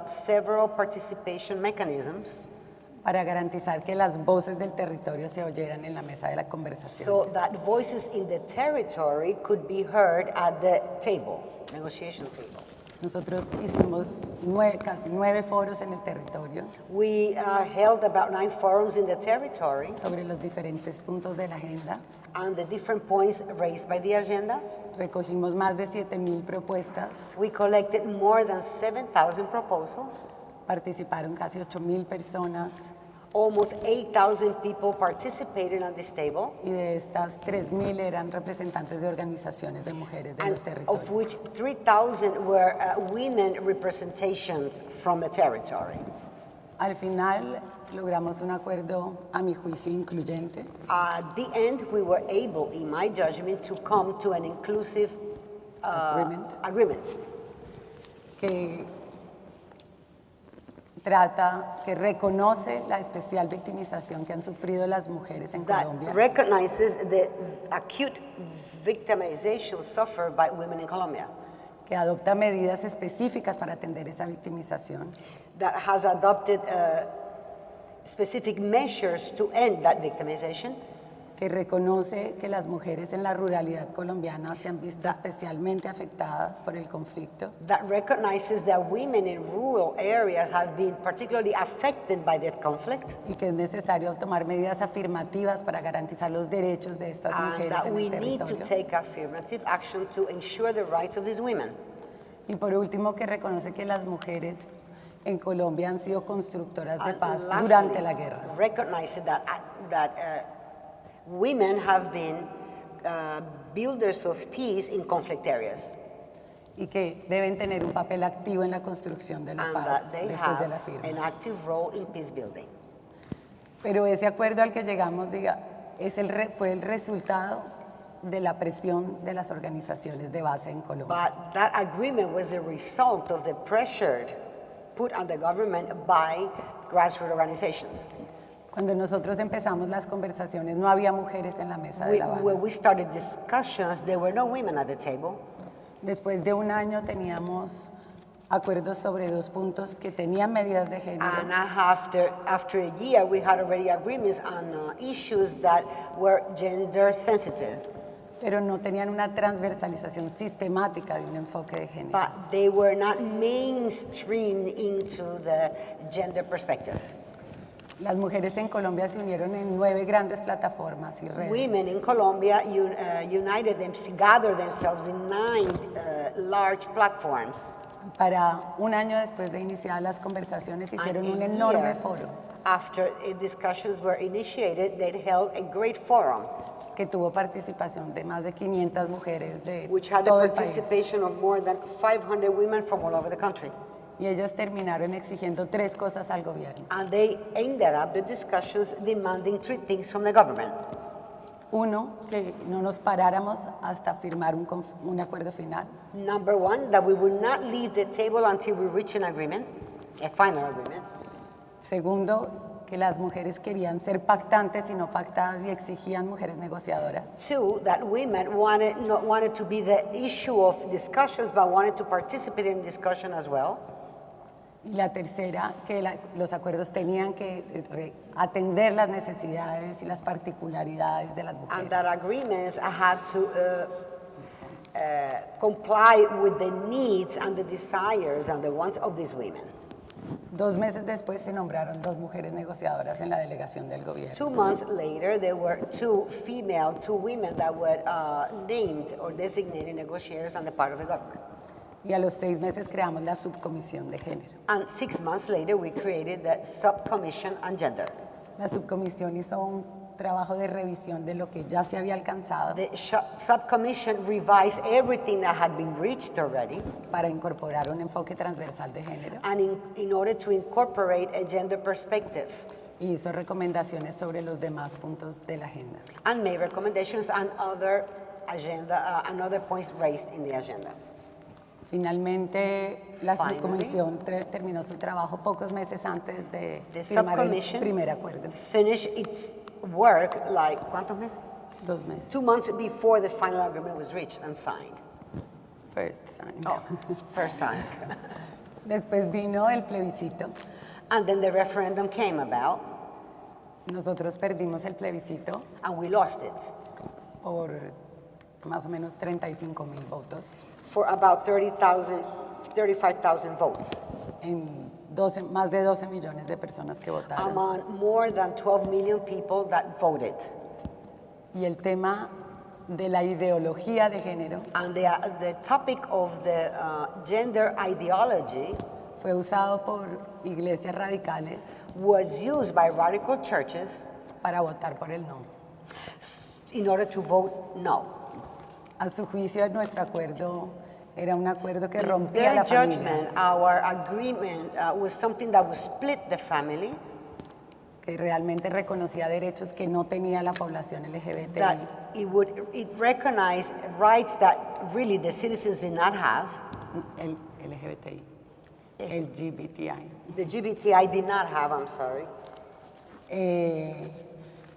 several participation mechanisms para garantizar que las voces del territorio se oyeran en la mesa de la conversación. so that voices in the territory could be heard at the table, negotiation table. Nosotros hicimos casi 9 foros en el territorio We held about 9 forums in the territory sobre los diferentes puntos de la agenda. on the different points raised by the agenda. Recogimos más de 7,000 propuestas, We collected more than 7,000 proposals. participaron casi 8,000 personas Almost 8,000 people participated on this table, y de estas 3,000 eran representantes de organizaciones de mujeres de los and territorios. of which 3,000 were women representations from the territory. Al final logramos un acuerdo, a mi juicio, incluyente, At the end, we were able, in my judgment, to come to an inclusive agreement. que trata, que reconoce la especial victimización que han sufrido las mujeres en That Colombia, recognizes the acute victimization suffered by women in Colombia. que adopta medidas específicas para atender esa victimización, That has adopted specific measures to end that victimization. que reconoce que las mujeres en la ruralidad colombiana se han visto especialmente afectadas por el conflicto, That recognizes that women in rural areas have been particularly affected by that conflict. y que es necesario tomar medidas afirmativas para garantizar los derechos de estas And mujeres that en we el need to territorio. take affirmative action to ensure the rights of these women. Y por último, que reconoce que las mujeres en Colombia han sido constructoras de And paz lastly, durante la guerra. recognizing that women have been builders of peace in conflict areas. Y que deben tener un papel activo en la construcción de la And paz that they después de la have firma. an active role in peace building. Pero ese acuerdo al que llegamos, fue el resultado de la presión de las organizaciones de base en Colombia. But that agreement was the result of the pressure put on the government by grassroots organizations. Cuando nosotros empezamos las conversaciones, no había mujeres en la mesa de La Habana. When we started discussions, there were no women at the table. Después de un año teníamos acuerdos sobre 2 puntos que tenían medidas de género. And after a year, we had already agreements on issues that were gender sensitive. Pero no tenían una transversalización sistemática de un enfoque de género. But they were not mainstreamed into the gender perspective. Las mujeres en Colombia se unieron en 9 grandes plataformas y redes. Women in Colombia gathered themselves in 9 large platforms. Para un año después de iniciar las conversaciones hicieron un enorme foro After discussions were initiated, they held a great forum, que tuvo participación de más de 500 mujeres de which had the todo el país. participation of more than 500 women from all over the country. Y ellas terminaron exigiendo 3 cosas al gobierno. And they ended up the discussions demanding 3 things from the government. Uno, que no nos paráramos hasta firmar un acuerdo final. Number 1, that we would not leave the table until we reach an agreement, a final agreement. Segundo, que las mujeres querían ser pactantes y no pactadas y exigían mujeres negociadoras. 2, that women not wanted to be the issue of discussions, but wanted to participate in discussion as well. Y la tercera, que los acuerdos tenían que atender las necesidades y las particularidades de las And mujeres. that agreements had to comply with the needs and the desires and the wants of these women. 2 meses después se nombraron 2 mujeres negociadoras en la delegación del gobierno. 2 months later, there were 2 women that were named or designated negotiators on the part of the government. Y a los 6 meses creamos la subcomisión de género. And 6 months later, we created the Subcommission on Gender. La subcomisión hizo un trabajo de revisión de lo que ya se había alcanzado The Subcommission revised everything that had been reached already, para incorporar un enfoque transversal de género and in order to incorporate a gender perspective, y hizo recomendaciones sobre los demás puntos de la agenda. and made recommendations on other points raised in the agenda. Finalmente, la Finally, subcomisión terminó su trabajo pocos meses antes de The firmar el subcommission primer acuerdo. finished its work like ¿cuántos meses? 2 meses. 2 months before the final agreement was reached and signed. First sign. First signed. Después vino el plebiscito. And then the referendum came about, Nosotros perdimos el plebiscito and we lost it por más o menos 35,000 votos for about 35,000 votes en más de 12 millones de personas que votaron. among more than 12 million people that voted. Y el tema de la ideología de género And the topic of the gender ideology fue usado por iglesias radicales was used by radical churches para votar por el no. in order to vote no. A su juicio, nuestro acuerdo Era un acuerdo que In rompía their la familia. judgment, our agreement was something that would split the family, Que realmente reconocía derechos que no tenía la población LGBTI. that it recognized rights that really the citizens did not have. El LGBTI. LGBTI. The GBTI did not have, I'm sorry.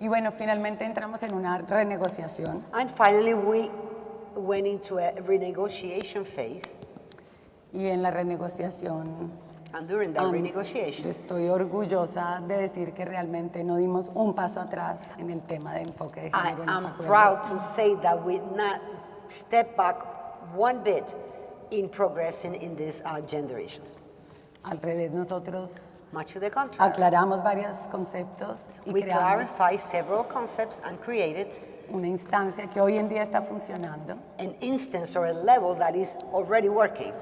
Y bueno, finalmente entramos en una renegociación. And finally, we went into a renegotiation phase. Y en la renegociación And during that renegotiation, estoy orgullosa de decir que realmente no dimos un paso atrás en el tema de enfoque de I género en los am proud acuerdos. to say that we not step back one bit in progressing in these gender issues. Al revés, nosotros Much to the contrary. aclaramos varios conceptos y We creamos clarified several concepts and created una instancia que hoy en día está funcionando, an instance or a level that is already working,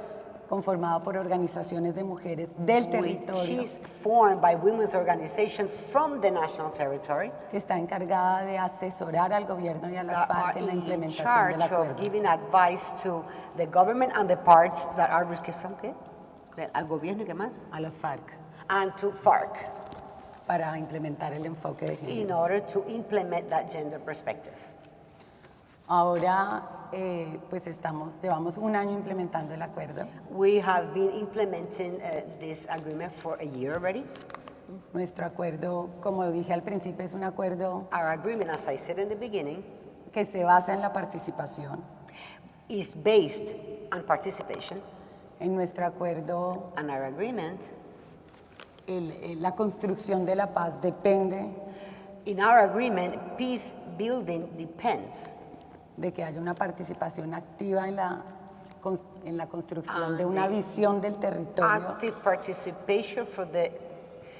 conformado por organizaciones de mujeres del which territorio, is formed by women's organizations from the national territory que está encargada de asesorar al gobierno y a las that FARC are en la in implementación charge del of acuerdo. giving advice to the government and the parts that are ¿qué son qué? Al gobierno y qué más? A las FARC And to FARC para implementar el enfoque de género. in order to implement that gender perspective. Ahora, pues llevamos un año implementando el acuerdo. We have been implementing this agreement for a year already. Nuestro acuerdo, como dije al principio, es un acuerdo Our agreement, as I said in the beginning, que se basa en la participación. is based on participation. En nuestro acuerdo, And our agreement, la construcción de la paz depende in our agreement, peace building depends de que haya una participación activa en la construcción de una visión del territorio, active participation for the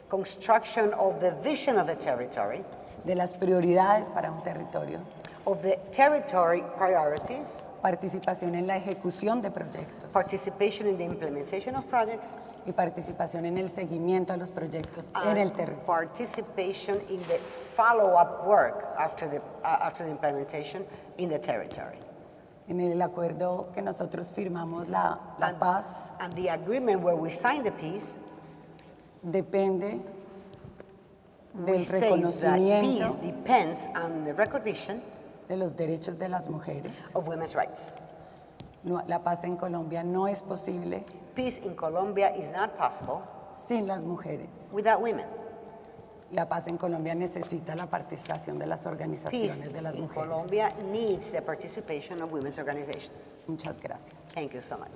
construction of the vision of the territory, de las prioridades para un territorio, of the territory priorities, participación en la ejecución de proyectos participation in the implementation of projects, y participación en el seguimiento a los proyectos en el and territorio. participation in the follow-up work after the implementation in the territory. En el acuerdo que nosotros firmamos, la paz And the agreement where we sign the peace, depende we del say that peace reconocimiento depends on the recognition de los derechos de las mujeres. of women's rights. La paz en Colombia no es posible Peace in Colombia is not possible sin las mujeres. without women. La paz en Colombia necesita la participación de las Peace organizaciones de las in mujeres. Colombia needs the participation of women's organizations. Muchas gracias. Thank you so much.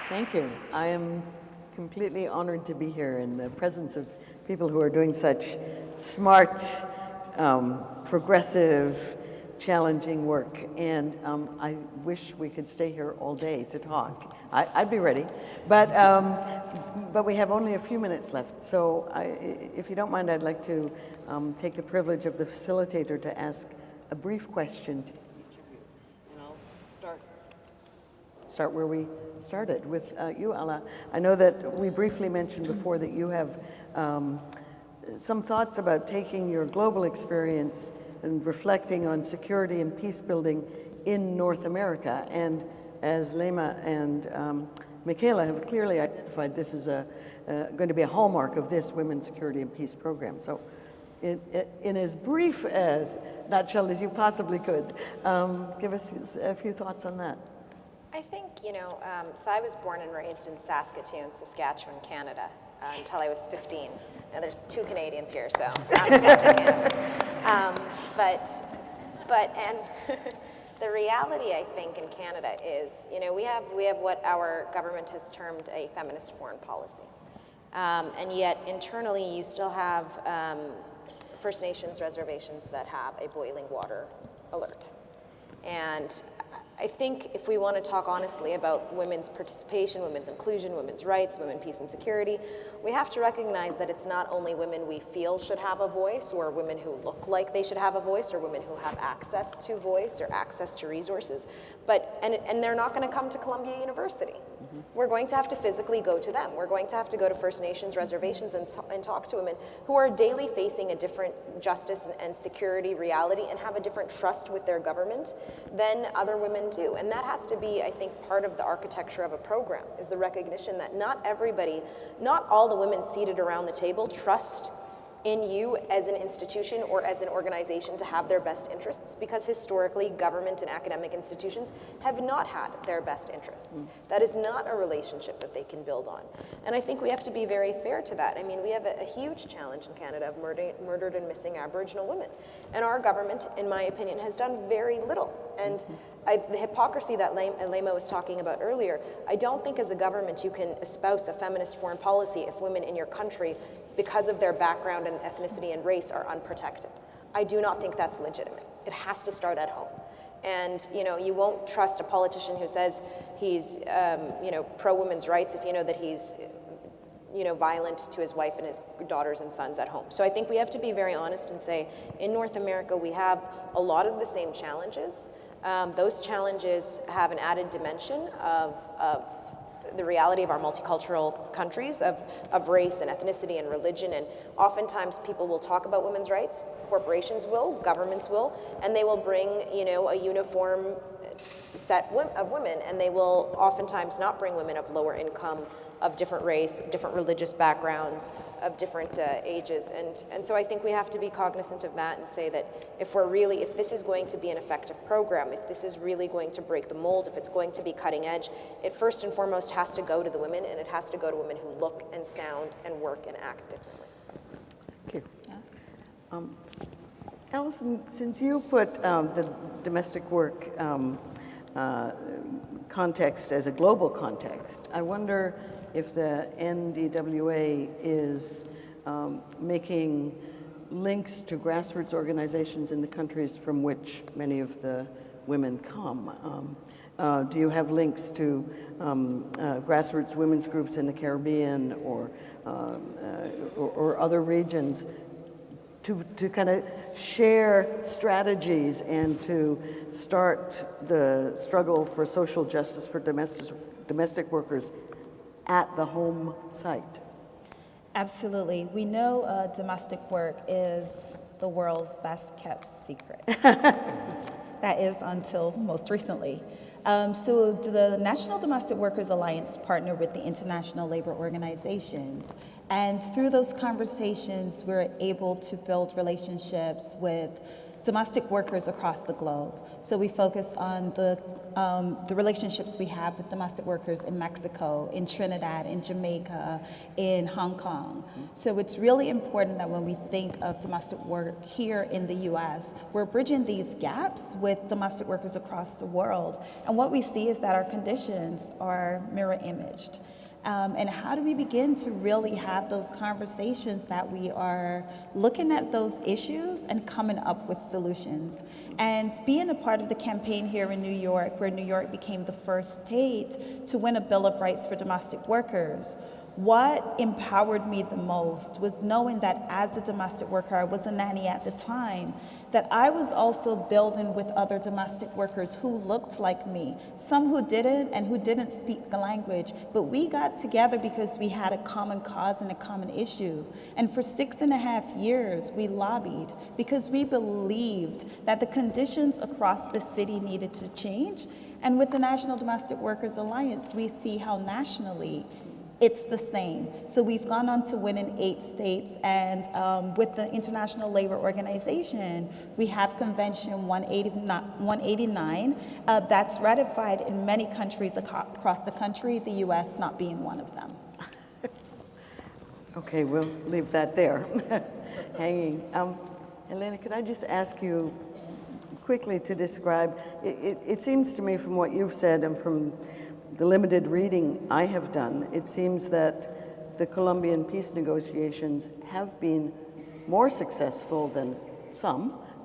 Thank you. I am completely honored to be here in the presence of people who are doing such smart, progressive, challenging work. And I wish we could stay here all day to talk. I'd be ready. But we have only a few minutes left. So if you don't mind, I'd like to take the privilege of the facilitator to ask a brief question to each of you. And I'll start where we started with you, Ala. I know that we briefly mentioned before that you have some thoughts about taking your global experience and reflecting on security and peace building in North America. And as Leymah and Michaela have clearly identified, this is going to be a hallmark of this Women's Security and Peace program. So in as brief as nutshell as you possibly could, give us a few thoughts on that. I think, so I was born and raised in Saskatoon, Saskatchewan, Canada, until I was 15. Now there's 2 Canadians here, so that's for Canada. And the reality, I think, in Canada is, we have what our government has termed a feminist foreign policy. And yet, internally, you still have First Nations reservations that have a boiling water alert. And I think if we want to talk honestly about women's participation, women's inclusion, women's rights, women, peace, and security, we have to recognize that it's not only women we feel should have a voice, or women who look like they should have a voice, or women who have access to voice or access to resources, but and they're not going to come to Columbia University. we're going to have to physically go to them. We're going to have to go to First Nations reservations and talk to women who are daily facing a different justice and security reality and have a different trust with their government than other women do. And that has to be, I think, part of the architecture of a program, is the recognition that not everybody, not all the women seated around the table trust in you as an institution or as an organization to have their best interests, because historically government and academic institutions have not had their best interests. That is not a relationship that they can build on. And I think we have to be very fair to that. I mean, we have a huge challenge in Canada of murdered and missing Aboriginal women. And our government, in my opinion, has done very little. And the hypocrisy that Leymah was talking about earlier, I don't think as a government you can espouse a feminist foreign policy if women in your country, because of their background and ethnicity and race, are unprotected. I do not think that's legitimate. It has to start at home. And you won't trust a politician who says he's pro-women's rights if you know that he's violent to his wife and his daughters and sons at home. So I think we have to be very honest and say, in North America, we have a lot of the same challenges. Those challenges have an added dimension of the reality of our multicultural countries, of race and ethnicity and religion. And oftentimes people will talk about women's rights, corporations will, governments will, and they will bring a uniform set of women, and they will oftentimes not bring women of lower income, of different race, different religious backgrounds, of different ages. And so I think we have to be cognizant of that and say that if this is going to be an effective program, if this is really going to break the mold, if it's going to be cutting edge, it first and foremost has to go to the women, and it has to go to women who look and sound and work and act differently. Thank you. Yes. Alison, since you put the domestic work context as a global context, I wonder if the NDWA is making links to grassroots organizations in the countries from which many of the women come. Do you have links to grassroots women's groups in the Caribbean or other regions to kind of share strategies and to start the struggle for social justice for domestic workers at the home site? Absolutely. We know domestic work is the world's best kept secret. That is until most recently. So the National Domestic Workers Alliance partnered with the International Labor Organizations. And through those conversations, we're able to build relationships with domestic workers across the globe. So we focus on the relationships we have with domestic workers in Mexico, in Trinidad, in Jamaica, in Hong Kong. So it's really important that when we think of domestic work here in the US, we're bridging these gaps with domestic workers across the world. And what we see is that our conditions are mirror imaged. And how do we begin to really have those conversations that we are looking at those issues and coming up with solutions? And being a part of the campaign here in New York, where New York became the first state to win a Bill of Rights for domestic workers, what empowered me the most was knowing that as a domestic worker, I was a nanny at the time, that I was also building with other domestic workers who looked like me, some who didn't and who didn't speak the language, but we got together because we had a common cause and a common issue. And for 6.5 years, we lobbied because we believed that the conditions across the city needed to change. And with the National Domestic Workers Alliance, we see how nationally it's the same. So we've gone on to win in 8 states, and with the International Labor Organization, we have Convention 189 that's ratified in many countries across the country, the US not being one of them. Okay, we'll leave that there, hanging. Elena, could I just ask you quickly to describe, it seems to me from what you've said and from the limited reading I have done, it seems that the Colombian peace negotiations have been more successful than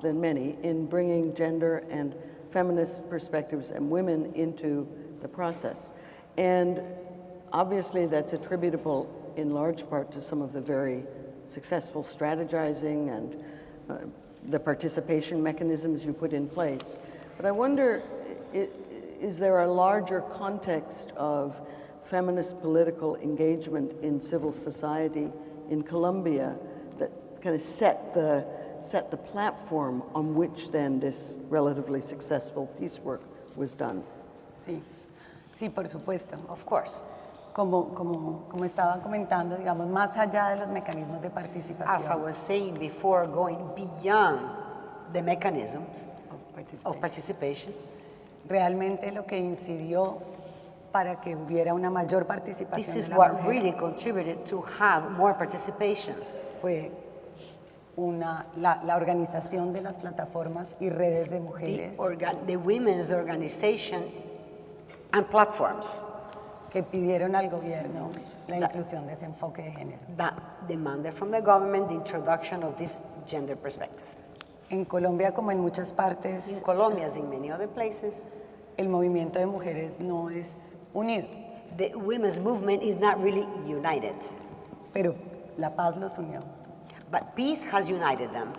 many, in bringing gender and feminist perspectives and women into the process. And obviously that's attributable in large part to some of the very successful strategizing and the participation mechanisms you put in place. But I wonder, is there a larger context of feminist political engagement in civil society in Colombia that kind of set the platform on which then this relatively successful peace work was done. Sí, sí, por supuesto. Of course. Como estaba comentando, digamos, más allá de los mecanismos de As I participación was saying before, going beyond the mechanisms of participation, realmente lo que incidió para que hubiera una mayor this participación is de la what mujer really contributed to have more participation. fue la organización de las plataformas y redes de mujeres The women's organization and platforms que pidieron al gobierno la inclusión de ese enfoque de género. that demanded from the government the introduction of this gender perspective. En Colombia, como en muchas partes, In Colombia, as in many other places, el movimiento de mujeres no es unido, the women's movement is not really united, pero la paz los unió. but peace has united them.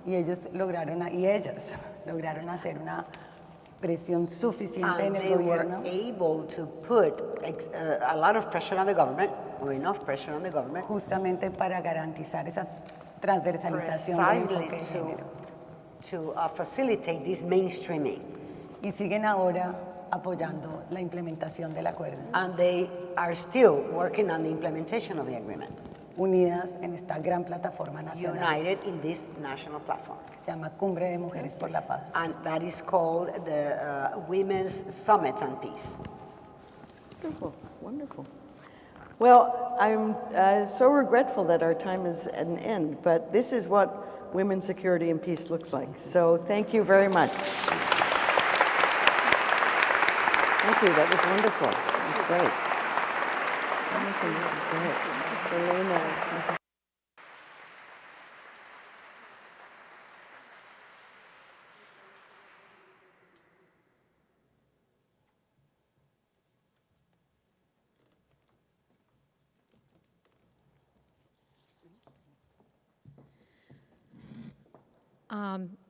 Y ellas lograron hacer una presión suficiente en And el they were gobierno able to put a lot of pressure on the government, or enough pressure on the government, justamente para garantizar esa transversalización del enfoque de precisely género. to facilitate this mainstreaming. Y siguen ahora apoyando la implementación del acuerdo, And they are still working on the implementation of the agreement, unidas en esta gran plataforma nacional united in this national platform. que se llama Cumbre de Mujeres por la Paz. And that is called the Women's Summit on Peace. Wonderful, wonderful. Well, I'm so regretful that our time is at an end, but this is what women's security and peace looks like. So thank you very much. Thank you, that was wonderful. That was great. Honestly, this is great. Leymah, this is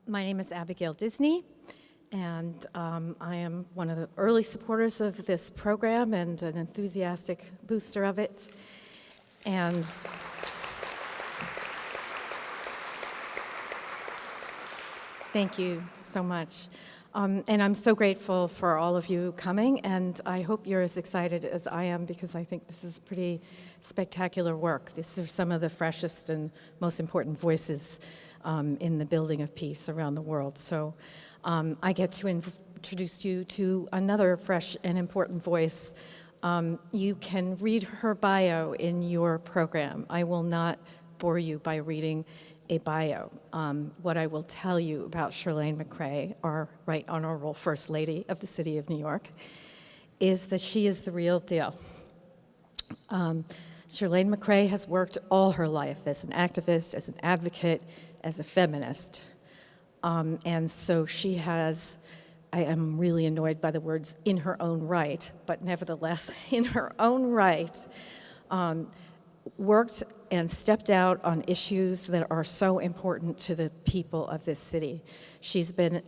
My name is Abigail Disney, and I am one of the early supporters of this program and an enthusiastic booster of it. And thank you so much. And I'm so grateful for all of you coming, and I hope you're as excited as I am, because I think this is pretty spectacular work. These are some of the freshest and most important voices in the building of peace around the world. So I get to introduce you to another fresh and important voice. You can read her bio in your program. I will not bore you by reading a bio. What I will tell you about Chirlane McCray, our Right Honorable First Lady of the City of New York, is that she is the real deal. Chirlane McCray has worked all her life as an activist, as an advocate, as a feminist. And so she has, I am really annoyed by the words "in her own right," but nevertheless, in her own right, worked and stepped out on issues that are so important to the people of this city. She's been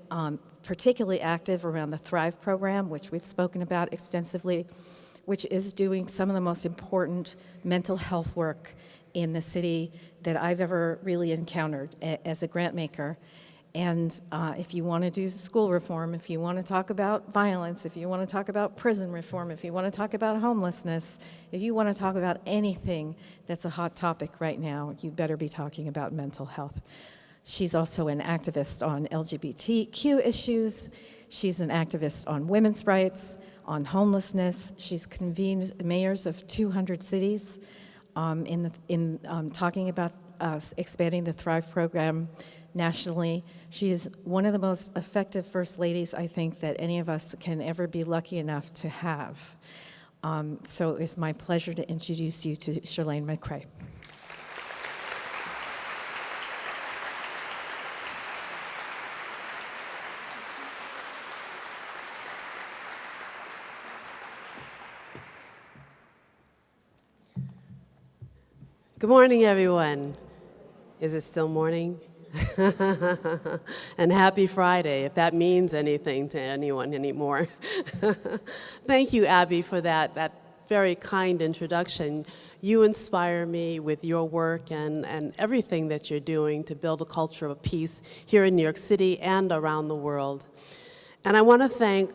particularly active around the Thrive program, which we've spoken about extensively, which is doing some of the most important mental health work in the city that I've ever really encountered as a grant maker. And if you want to do school reform, if you want to talk about violence, if you want to talk about prison reform, if you want to talk about homelessness, if you want to talk about anything that's a hot topic right now, you better be talking about mental health. She's also an activist on LGBTQ issues. She's an activist on women's rights, on homelessness. She's convened mayors of 200 cities in talking about expanding the Thrive program nationally. She is one of the most effective first ladies, I think, that any of us can ever be lucky enough to have. So it's my pleasure to introduce you to Chirlane McCray. Good morning, everyone. Is it still morning? And happy Friday, if that means anything to anyone anymore. Thank you, Abby, for that very kind introduction. You inspire me with your work and everything that you're doing to build a culture of peace here in New York City and around the world. And I want to thank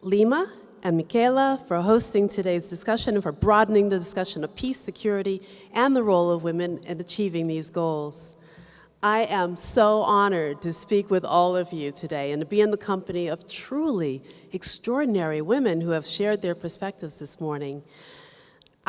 Leymah and Michaela for hosting today's discussion and for broadening the discussion of peace, security, and the role of women in achieving these goals. I am so honored to speak with all of you today and to be in the company of truly extraordinary women who have shared their perspectives this morning.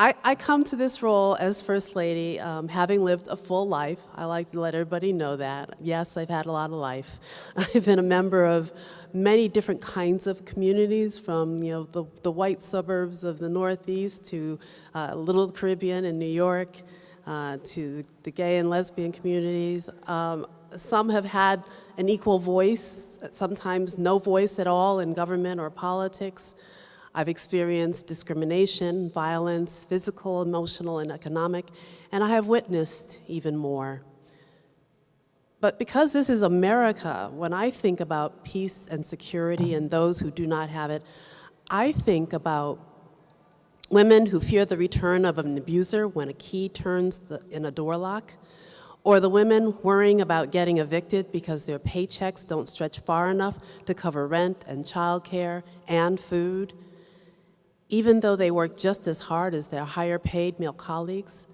I come to this role as First Lady having lived a full life. I like to let everybody know that. Yes, I've had a lot of life. I've been a member of many different kinds of communities, from the white suburbs of the Northeast to Little Caribbean in New York, to the gay and lesbian communities. Some have had an equal voice, sometimes no voice at all in government or politics. I've experienced discrimination, violence, physical, emotional, and economic, and I have witnessed even more. But because this is America, when I think about peace and security and those who do not have it, I think about women who fear the return of an abuser when a key turns in a door lock, or the women worrying about getting evicted because their paychecks don't stretch far enough to cover rent and childcare and food, even though they work just as hard as their higher paid male colleagues.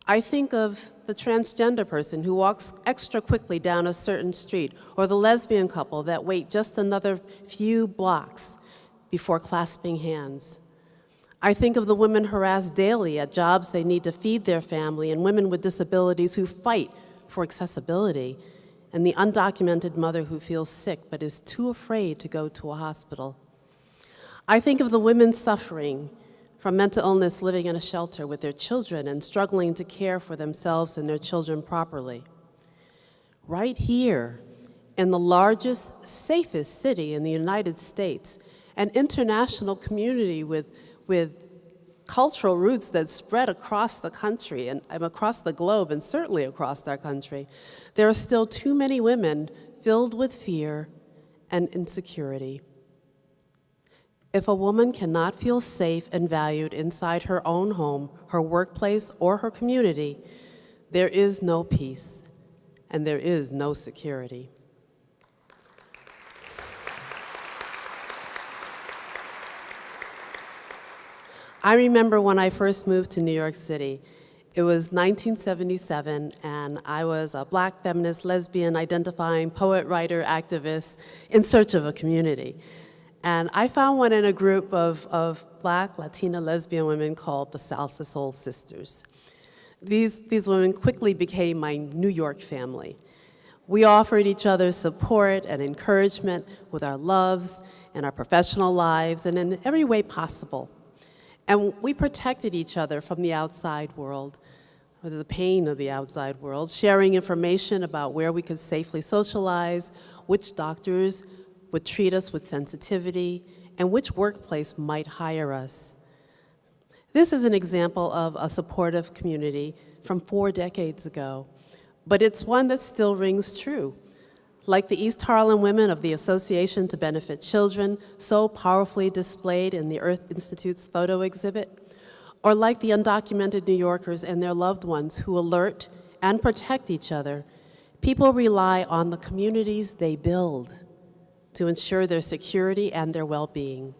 I think of the transgender person who walks extra quickly down a certain street, or the lesbian couple that wait just another few blocks before clasping hands. I think of the women harassed daily at jobs they need to feed their family, and women with disabilities who fight for accessibility, and the undocumented mother who feels sick but is too afraid to go to a hospital. I think of the women suffering from mental illness, living in a shelter with their children and struggling to care for themselves and their children properly. Right here, in the largest, safest city in the United States, an international community with cultural roots that spread across the country and across the globe, and certainly across our country, there are still too many women filled with fear and insecurity. If a woman cannot feel safe and valued inside her own home, her workplace, or her community, there is no peace and there is no security. I remember when I first moved to New York City. It was 1977, and I was a Black feminist, lesbian, identifying poet, writer, activist in search of a community. And I found one in a group of Black, Latina, lesbian women called the Salsa Soul Sisters. These women quickly became my New York family. We offered each other support and encouragement with our loves and our professional lives and in every way possible. And we protected each other from the outside world, or the pain of the outside world, sharing information about where we could safely socialize, which doctors would treat us with sensitivity, and which workplace might hire us. This is an example of a supportive community from 4 decades ago, but it's one that still rings true. Like the East Harlem women of the Association to Benefit Children, so powerfully displayed in the Earth Institute's photo exhibit, or like the undocumented New Yorkers and their loved ones who alert and protect each other, people rely on the communities they build to ensure their security and their well-being.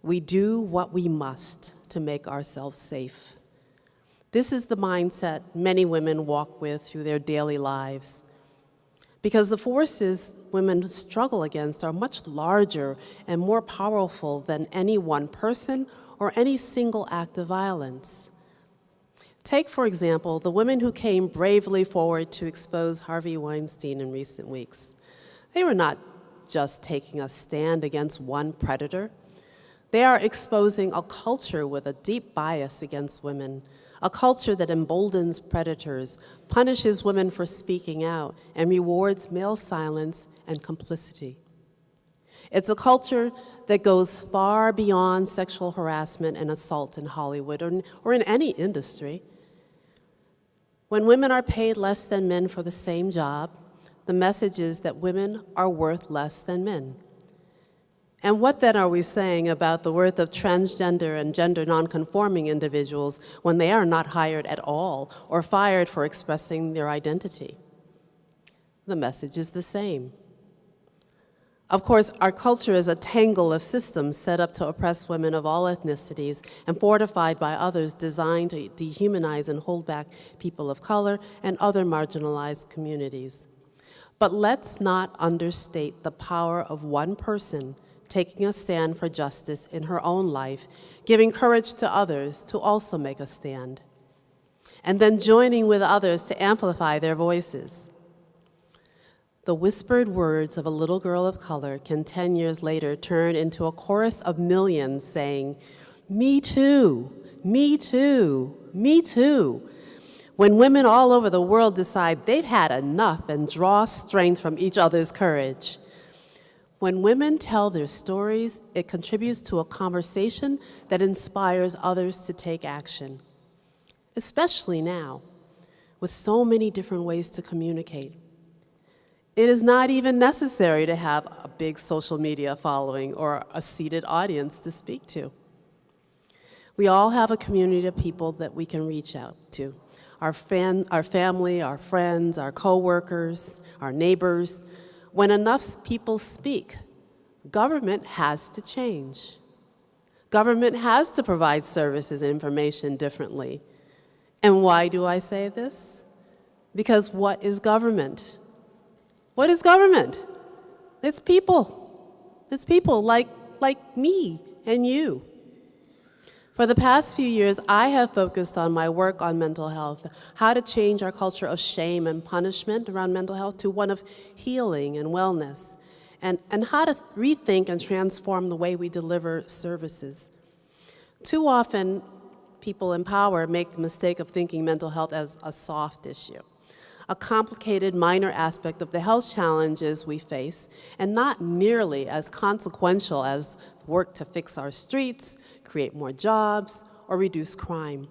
We do what we must to make ourselves safe. This is the mindset many women walk with through their daily lives, because the forces women struggle against are much larger and more powerful than any one person or any single act of violence. Take, for example, the women who came bravely forward to expose Harvey Weinstein in recent weeks. They were not just taking a stand against one predator. They are exposing a culture with a deep bias against women, a culture that emboldens predators, punishes women for speaking out, and rewards male silence and complicity. It's a culture that goes far beyond sexual harassment and assault in Hollywood or in any industry. When women are paid less than men for the same job, the message is that women are worth less than men. And what then are we saying about the worth of transgender and gender nonconforming individuals when they are not hired at all or fired for expressing their identity? The message is the same. Of course, our culture is a tangle of systems set up to oppress women of all ethnicities and fortified by others designed to dehumanize and hold back people of color and other marginalized communities. But let's not understate the power of one person taking a stand for justice in her own life, giving courage to others to also make a stand, and then joining with others to amplify their voices. The whispered words of a little girl of color can 10 years later turn into a chorus of millions saying, "Me too, me too, me too." When women all over the world decide they've had enough and draw strength from each other's courage. When women tell their stories, it contributes to a conversation that inspires others to take action, especially now, with so many different ways to communicate. It is not even necessary to have a big social media following or a seated audience to speak to. We all have a community of people that we can reach out to. Our family, our friends, our coworkers, our neighbors. When enough people speak, government has to change. Government has to provide services and information differently. And why do I say this? Because what is government? What is government? It's people. It's people like me and you. For the past few years, I have focused on my work on mental health, how to change our culture of shame and punishment around mental health to one of healing and wellness, and how to rethink and transform the way we deliver services. Too often, people in power make the mistake of thinking mental health as a soft issue, a complicated minor aspect of the health challenges we face, and not nearly as consequential as work to fix our streets, create more jobs, or reduce crime.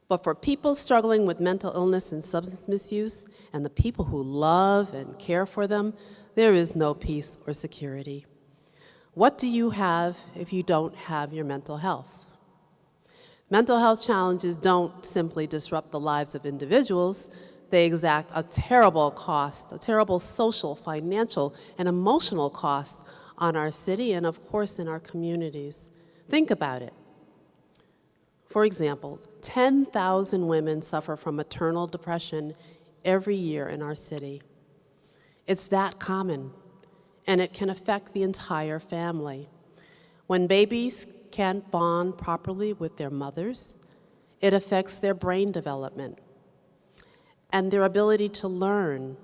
But for people struggling with mental illness and substance misuse, and the people who love and care for them, there is no peace or security. What do you have if you don't have your mental health? Mental health challenges don't simply disrupt the lives of individuals, they exact a terrible cost, a terrible social, financial, and emotional cost on our city and, of course, in our communities. Think about it. For example, 10,000 women suffer from maternal depression every year in our city. It's that common, and it can affect the entire family. When babies can't bond properly with their mothers, it affects their brain development and their ability to learn,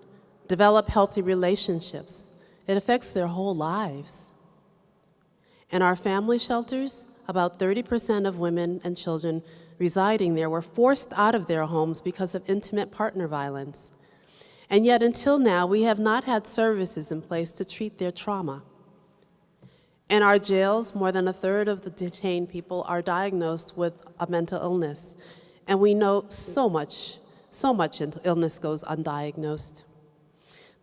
develop healthy relationships. It affects their whole lives. In our family shelters, about 30% of women and children residing there were forced out of their homes because of intimate partner violence. And yet, until now, we have not had services in place to treat their trauma. In our jails, more than a third of the detained people are diagnosed with a mental illness, and we know so much illness goes undiagnosed.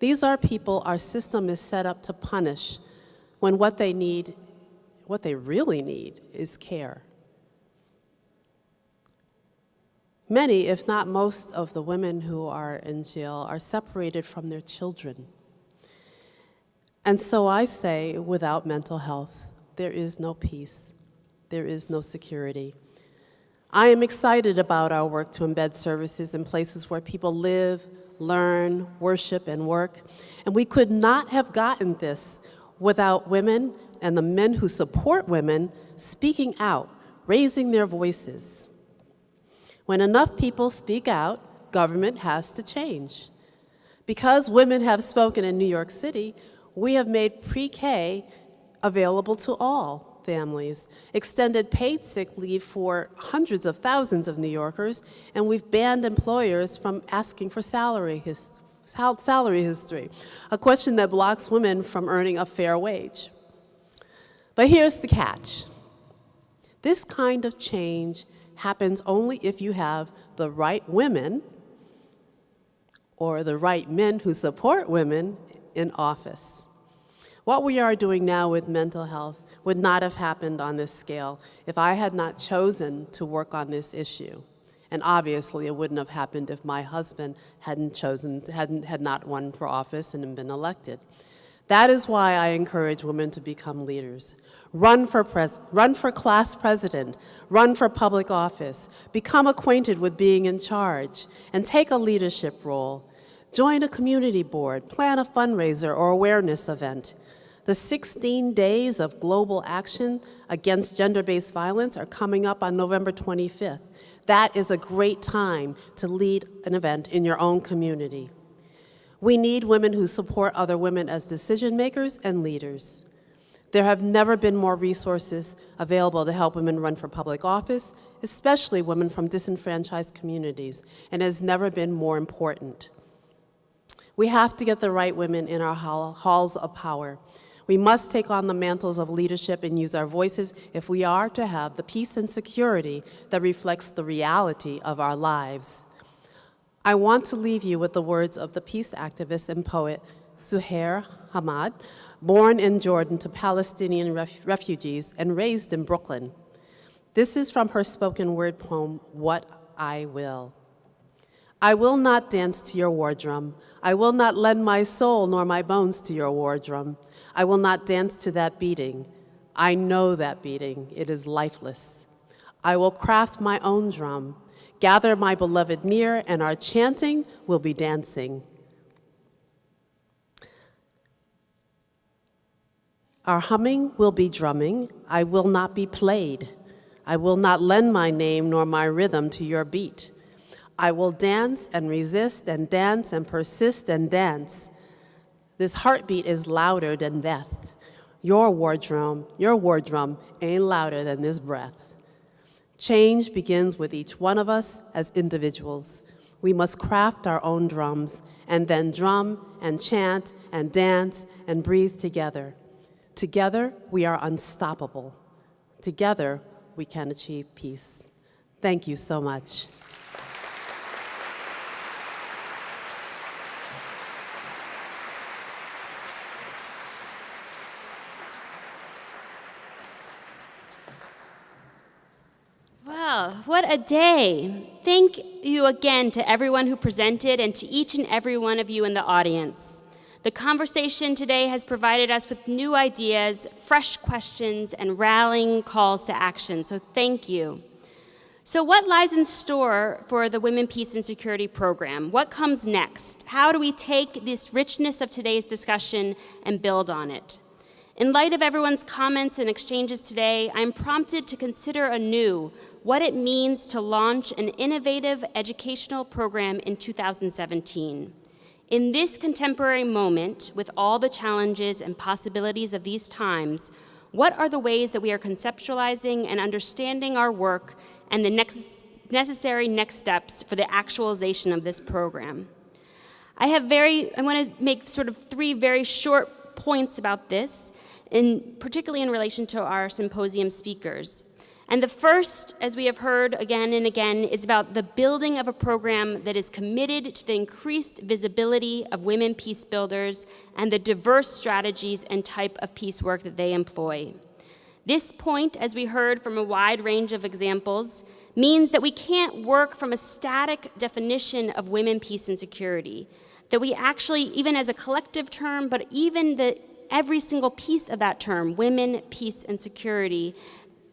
These are people our system is set up to punish when what they really need is care. Many, if not most, of the women who are in jail are separated from their children. And so I say, without mental health, there is no peace, there is no security. I am excited about our work to embed services in places where people live, learn, worship, and work. And we could not have gotten this without women and the men who support women speaking out, raising their voices. When enough people speak out, government has to change. Because women have spoken in New York City, we have made pre-K available to all families, extended paid sick leave for hundreds of thousands of New Yorkers, and we've banned employers from asking for salary history, a question that blocks women from earning a fair wage. But here's the catch. This kind of change happens only if you have the right women or the right men who support women in office. What we are doing now with mental health would not have happened on this scale if I had not chosen to work on this issue. And obviously, it wouldn't have happened if my husband had not won for office and been elected. That is why I encourage women to become leaders. Run for class president, run for public office, become acquainted with being in charge, and take a leadership role. Join a community board, plan a fundraiser or awareness event. The 16 days of global action against gender-based violence are coming up on November 25th. That is a great time to lead an event in your own community. We need women who support other women as decision makers and leaders. There have never been more resources available to help women run for public office, especially women from disenfranchised communities, and has never been more important. We have to get the right women in our halls of power. We must take on the mantles of leadership and use our voices if we are to have the peace and security that reflects the reality of our lives. I want to leave you with the words of the peace activist and poet Suhair Hamad, born in Jordan to Palestinian refugees and raised in Brooklyn. This is from her spoken word poem, What I Will. I will not dance to your war drum. I will not lend my soul nor my bones to your war drum. I will not dance to that beating. I know that beating. It is lifeless. I will craft my own drum, gather my beloved near, and our chanting will be dancing. Our humming will be drumming. I will not be played. I will not lend my name nor my rhythm to your beat. I will dance and resist and dance and persist and dance. This heartbeat is louder than death. Your war drum ain't louder than this breath. Change begins with each one of us as individuals. We must craft our own drums and then drum and chant and dance and breathe together. Together, we are unstoppable. Together, we can achieve peace. Thank you so much. Well, what a day. Thank you again to everyone who presented and to each and every one of you in the audience. The conversation today has provided us with new ideas, fresh questions, and rallying calls to action, so thank you. So what lies in store for the Women, Peace, and Security program? What comes next? How do we take this richness of today's discussion and build on it? In light of everyone's comments and exchanges today, I'm prompted to consider anew what it means to launch an innovative educational program in 2017. In this contemporary moment, with all the challenges and possibilities of these times, what are the ways that we are conceptualizing and understanding our work and the necessary next steps for the actualization of this program? I want to make sort of 3 very short points about this, particularly in relation to our symposium speakers. And the first, as we have heard again and again, is about the building of a program that is committed to the increased visibility of women peace builders and the diverse strategies and type of peace work that they employ. This point, as we heard from a wide range of examples, means that we can't work from a static definition of women, peace, and security, that we actually, even as a collective term, but even every single piece of that term, women, peace, and security,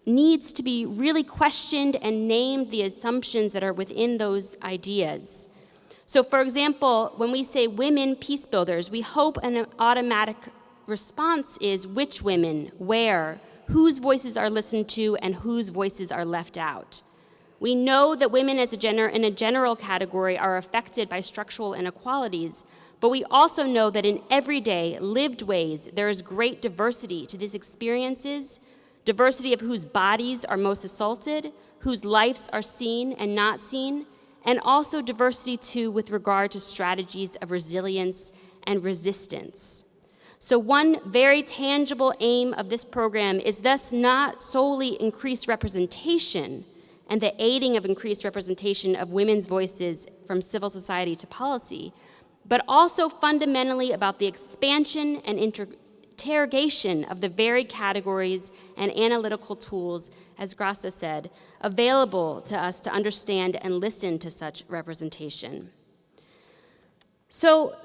needs to be really questioned and named the assumptions that are within those ideas. So for example, when we say women peace builders, we hope an automatic response is which women, where, whose voices are listened to, and whose voices are left out. We know that women in a general category are affected by structural inequalities, but we also know that in everyday, lived ways, there is great diversity to these experiences, diversity of whose bodies are most assaulted, whose lives are seen and not seen, and also diversity too with regard to strategies of resilience and resistance. So one very tangible aim of this program is thus not solely increased representation and the aiding of increased representation of women's voices from civil society to policy, but also fundamentally about the expansion and interrogation of the very categories and analytical tools, as Graça said, available to us to understand and listen to such representation. So,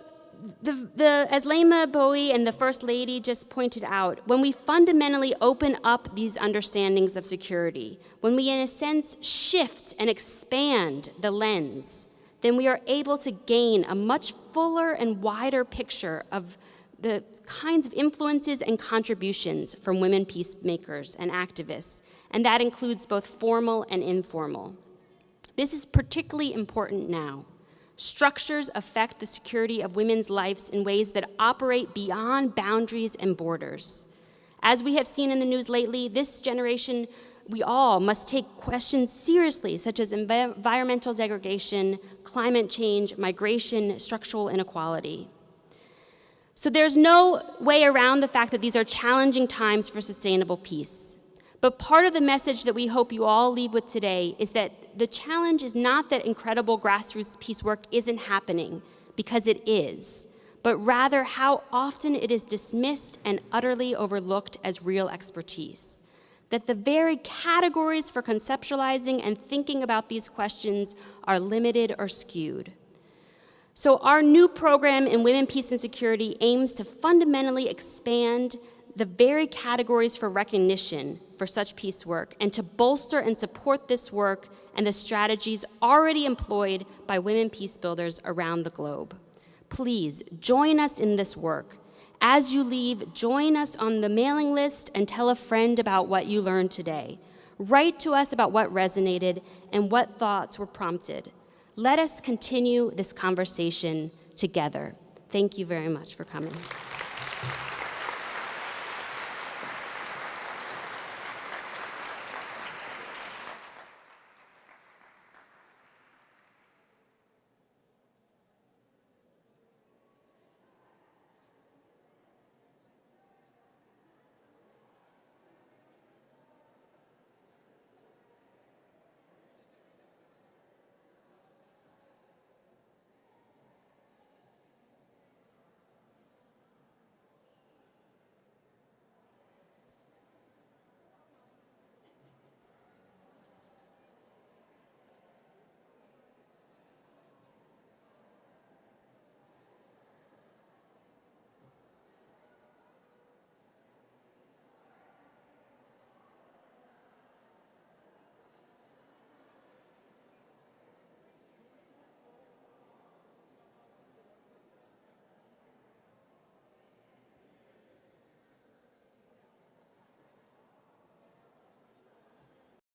as Leymah, Gbowee, and the First Lady just pointed out, when we fundamentally open up these understandings of security, when we in a sense shift and expand the lens, then we are able to gain a much fuller and wider picture of the kinds of influences and contributions from women peacemakers and activists, and that includes both formal and informal. This is particularly important now. Structures affect the security of women's lives in ways that operate beyond boundaries and borders. As we have seen in the news lately, this generation, we all must take questions seriously, such as environmental degradation, climate change, migration, structural inequality. So there's no way around the fact that these are challenging times for sustainable peace. But part of the message that we hope you all leave with today is that the challenge is not that incredible grassroots peace work isn't happening, because it is, but rather how often it is dismissed and utterly overlooked as real expertise. That the very categories for conceptualizing and thinking about these questions are limited or skewed. So our new program in Women, Peace, and Security aims to fundamentally expand the very categories for recognition for such peace work, and to bolster and support this work and the strategies already employed by women peace builders around the globe. Please join us in this work. As you leave, join us on the mailing list and tell a friend about what you learned today. Write to us about what resonated and what thoughts were prompted. Let us continue this conversation together. Thank you very much for coming.